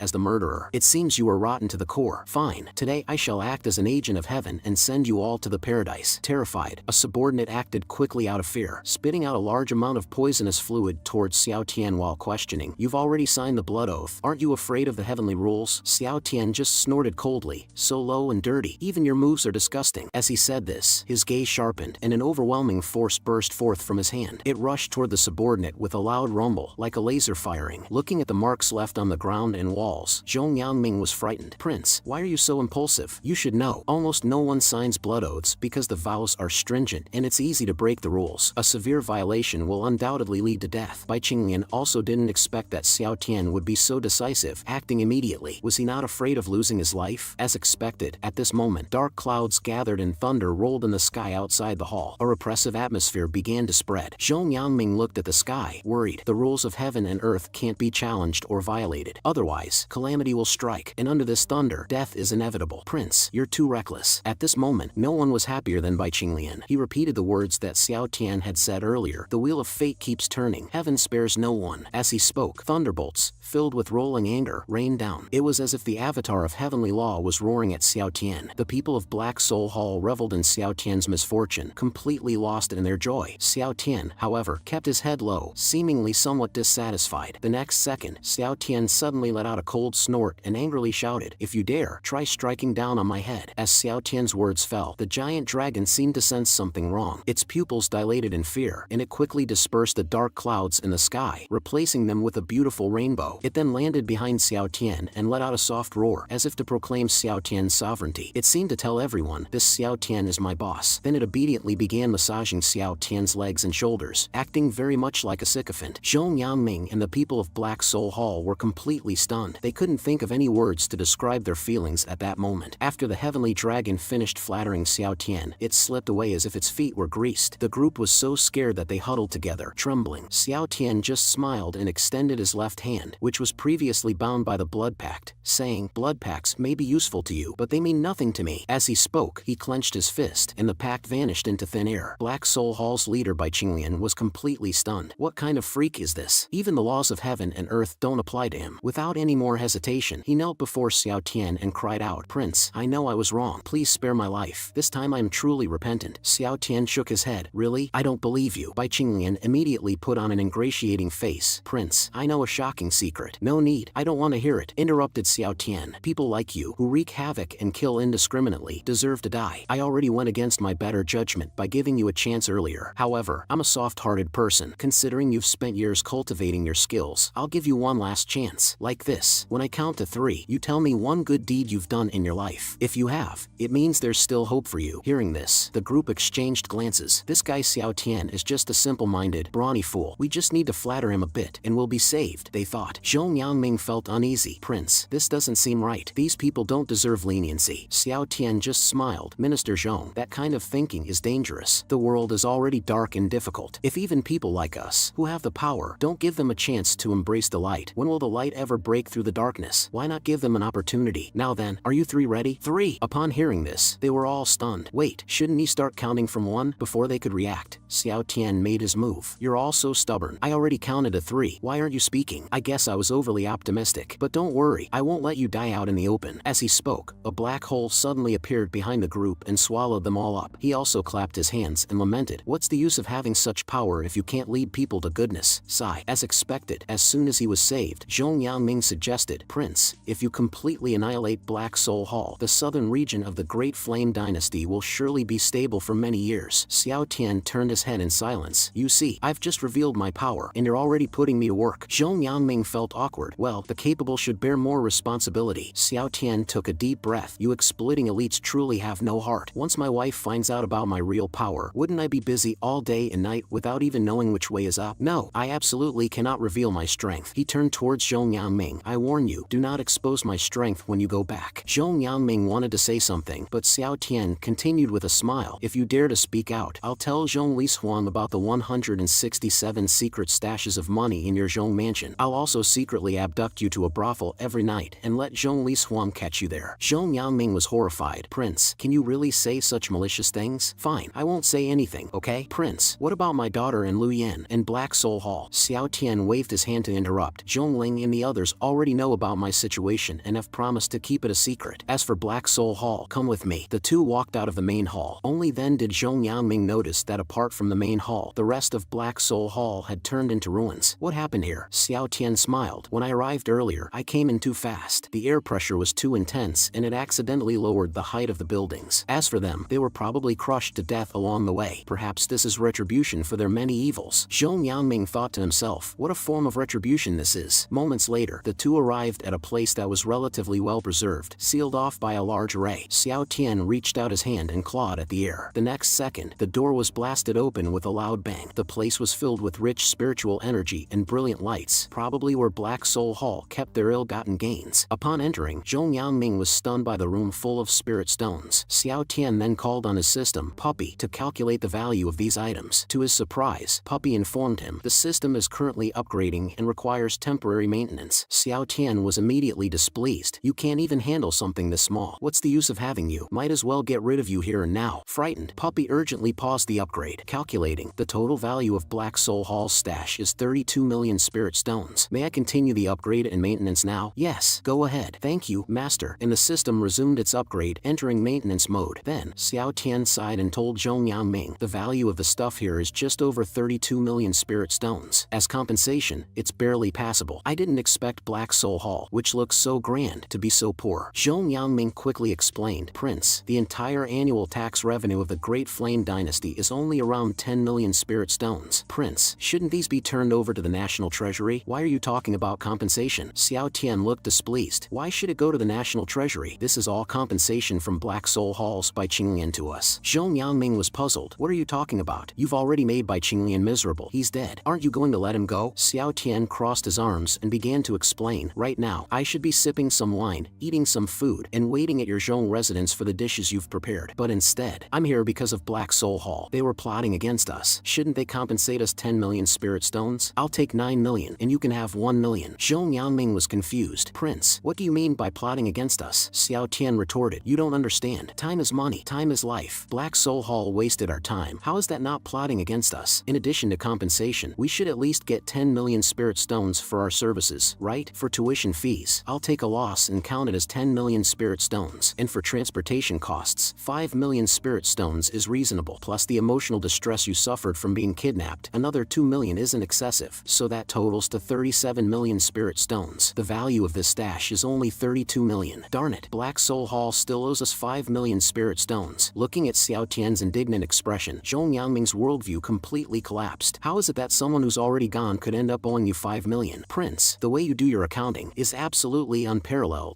A: as the murderer. It seems you are rotten to the core. Fine. Today I shall act as an agent of heaven and send you all to the paradise. Terrified, a subordinate acted quickly out of fear, spitting out a large amount of poisonous fluid towards Xiao Tian while questioning. You've already signed the blood oath. Aren't you afraid of the heavenly rules? Xiao Tian just snorted coldly. So low and dirty. Even your moves are disgusting. As he said this, his gaze sharpened, and an overwhelming force burst forth from his hand. It rushed toward the subordinate with a loud rumble, like a laser firing. Looking at the marks left on the ground and walls, Zhong Yangming was frightened. Prince, why are you so impulsive? You should know, almost no one signs blood oaths because the vows are stringent and it's easy to break the rules. A severe violation will undoubtedly lead to death. Bai Qinglian also didn't expect that Xiao Tian would be so decisive, acting immediately. Was he not afraid of losing his life? As expected, at this moment, dark clouds gathered and thunder rolled in the sky outside the hall. A repressive atmosphere began to spread. Zhong Yangming looked at the sky, worried. The rules of heaven and earth can't be challenged or violated. Otherwise, calamity will strike, and under this thunder, death is inevitable. Prince, you're too reckless. At this moment, no one was happier than Bai Qinglian. He repeated the words that Xiao Tian had said earlier. The wheel of fate keeps turning. Heaven spares no one. As he spoke, thunderbolts, filled with rolling anger, rained down. It was as if the avatar of heavenly law was roaring at Xiao Tian. The people of Black Soul Hall reveled in Xiao Tian's misfortune, completely lost in their joy. Xiao Tian, however, kept his head low, seemingly somewhat dissatisfied. The next second, Xiao Tian suddenly let out a cold snort and angrily shouted, "If you dare, try striking down on my head." As Xiao Tian's words fell, the giant dragon seemed to sense something wrong. Its pupils dilated in fear, and it quickly dispersed the dark clouds in the sky, replacing them with a beautiful rainbow. It then landed behind Xiao Tian and let out a soft roar, as if to proclaim Xiao Tian's sovereignty. It seemed to tell everyone, "This Xiao Tian is my boss." Then it obediently began massaging Xiao Tian's legs and shoulders, acting very much like a sycophant. Zhong Yangming and the people of Black Soul Hall were completely stunned. They couldn't think of any words to describe their feelings at that moment. After the heavenly dragon finished flattering Xiao Tian, it slipped away as if its feet were greased. The group was so scared that they huddled together, trembling. Xiao Tian just smiled and extended his left hand, which was previously bound by the blood pact, saying, "Blood pacts may be useful to you, but they mean nothing to me." As he spoke, he clenched his fist, and the pact vanished into thin air. Black Soul Hall's leader Bai Qinglian was completely stunned. What kind of freak is this? Even the laws of heaven and earth don't apply to him. Without any more hesitation, he knelt before Xiao Tian and cried out, "Prince, I know I was wrong. Please spare my life. This time I am truly repentant." Xiao Tian shook his head. "Really? I don't believe you." Bai Qinglian immediately put on an ingratiating face. "Prince, I know a shocking secret." "No need. I don't want to hear it," interrupted Xiao Tian. "People like you, who wreak havoc and kill indiscriminately, deserve to die. I already went against my better judgment by giving you a chance earlier. However, I'm a soft-hearted person. Considering you've spent years cultivating your skills, I'll give you one last chance. Like this. When I count to 3, you tell me one good deed you've done in your life. If you have, it means there's still hope for you." Hearing this, the group exchanged glances. This guy Xiao Tian is just a simple-minded, brawny fool. We just need to flatter him a bit, and we'll be saved, they thought. Zhong Yangming felt uneasy. "Prince, this doesn't seem right. These people don't deserve leniency." Xiao Tian just smiled. "Minister Zhong, that kind of thinking is dangerous. The world is already dark and difficult. If even people like us, who have the power, don't give them a chance to embrace the light, when will the light ever break through the darkness? Why not give them an opportunity? Now then, are you 3 ready?" 3. Upon hearing this, they were all stunned. "Wait, shouldn't he start counting from 1?" Before they could react, Xiao Tian made his move. "You're all so stubborn. I already counted to 3. Why aren't you speaking?" "I guess I was overly optimistic. But don't worry, I won't let you die out in the open." As he spoke, a black hole suddenly appeared behind the group and swallowed them all up. He also clapped his hands and lamented, "What's the use of having such power if you can't lead people to goodness?" Sigh. As expected, as soon as he was saved, Zhong Yangming suggested, "Prince, if you completely annihilate Black Soul Hall, the southern region of the Great Flame Dynasty will surely be stable for many years." Xiao Tian turned his head in silence. "You see, I've just revealed my power, and you're already putting me to work." Zhong Yangming felt awkward. Well, the capable should bear more responsibility. Xiao Tian took a deep breath. "You exploiting elites truly have no heart. Once my wife finds out about my real power, wouldn't I be busy all day and night without even knowing which way is up? No, I absolutely cannot reveal my strength." He turned towards Zhong Yangming. "I warn you, do not expose my strength when you go back." Zhong Yangming wanted to say something, but Xiao Tian continued with a smile. "If you dare to speak out, I'll tell Zhong Lishuang about the 167 secret stashes of money in your Zhong mansion. I'll also secretly abduct you to a brothel every night and let Zhong Lishuang catch you there." Zhong Yangming was horrified. "Prince, can you really say such malicious things?" "Fine, I won't say anything, okay?" "Prince, what about my daughter and Lu Yan and Black Soul Hall?" Xiao Tian waved his hand to interrupt. "Zhong Ling and the others already know about my situation and have promised to keep it a secret. As for Black Soul Hall, come with me." The two walked out of the main hall. Only then did Zhong Yangming notice that apart from the main hall, the rest of Black Soul Hall had turned into ruins. "What happened here?" Xiao Tian smiled. "When I arrived earlier, I came in too fast. The air pressure was too intense and it accidentally lowered the height of the buildings. As for them, they were probably crushed to death along the way. Perhaps this is retribution for their many evils." Zhong Yangming thought to himself, what a form of retribution this is. Moments later, the two arrived at a place that was relatively well preserved, sealed off by a large array. Xiao Tian reached out his hand and clawed at the air. The next second, the door was blasted open with a loud bang. The place was filled with rich spiritual energy and brilliant lights, probably where Black Soul Hall kept their ill-gotten gains. Upon entering, Zhong Yangming was stunned by the room full of spirit stones. Xiao Tian then called on his system, Puppy, to calculate the value of these items. To his surprise, Puppy informed him the system is currently upgrading and requires temporary maintenance. Xiao Tian was immediately displeased. "You can't even handle something this small. What's the use of having you? Might as well get rid of you here and now." Frightened, Puppy urgently paused the upgrade, calculating the total value of Black Soul Hall's stash is 32 million spirit stones. "May I continue the upgrade and maintenance now?" "Yes, go ahead." "Thank you, Master." And the system resumed its upgrade, entering maintenance mode. Then, Xiao Tian sighed and told Zhong Yangming, "The value of the stuff here is just over 32 million spirit stones. As compensation, it's barely passable. I didn't expect Black Soul Hall, which looks so grand, to be so poor." Zhong Yangming quickly explained, "Prince, the entire annual tax revenue of the Great Flame Dynasty is only around 10 million spirit stones." "Prince, shouldn't these be turned over to the National Treasury? Why are you talking about compensation?" Xiao Tian looked displeased. "Why should it go to the National Treasury? This is all compensation from Black Soul Halls by Qinglian to us. us. Zhong Yangming was puzzled. What are you talking about? You've already made Bai Qinglian miserable. He's dead. Aren't you going to let him go? Xiao Tian crossed his arms and began to explain. Right now, I should be sipping some wine, eating some food, and waiting at your Zhong residence for the dishes you've prepared. But instead, I'm here because of Black Soul Hall. They were plotting against us. Shouldn't they compensate us 10 million spirit stones? I'll take 9 million, and you can have 1 million. Zhong Yangming was confused. Prince, what do you mean by plotting against us? Xiao Tian retorted. You don't understand. Time is money. Time is life. Black Soul Hall wasted our time. How is that not plotting against us? In addition to compensation, we should at least get 10 million spirit stones for our services, right? For tuition fees, I'll take a loss and count it as 10 million spirit stones. And for transportation costs, 5 million spirit stones is reasonable. Plus the emotional distress you suffered from being kidnapped, another 2 million isn't excessive. So that totals to 37 million spirit stones. The value of this stash is only 32 million. Darn it, Black Soul Hall still owes us 5 million spirit stones. Looking at Xiao Tian's indignant expression, Zhong Yangming's worldview completely collapsed. How is it that someone who's already gone could end up owing you 5 million? Prince, the way you do your accounting is absolutely unparalleled.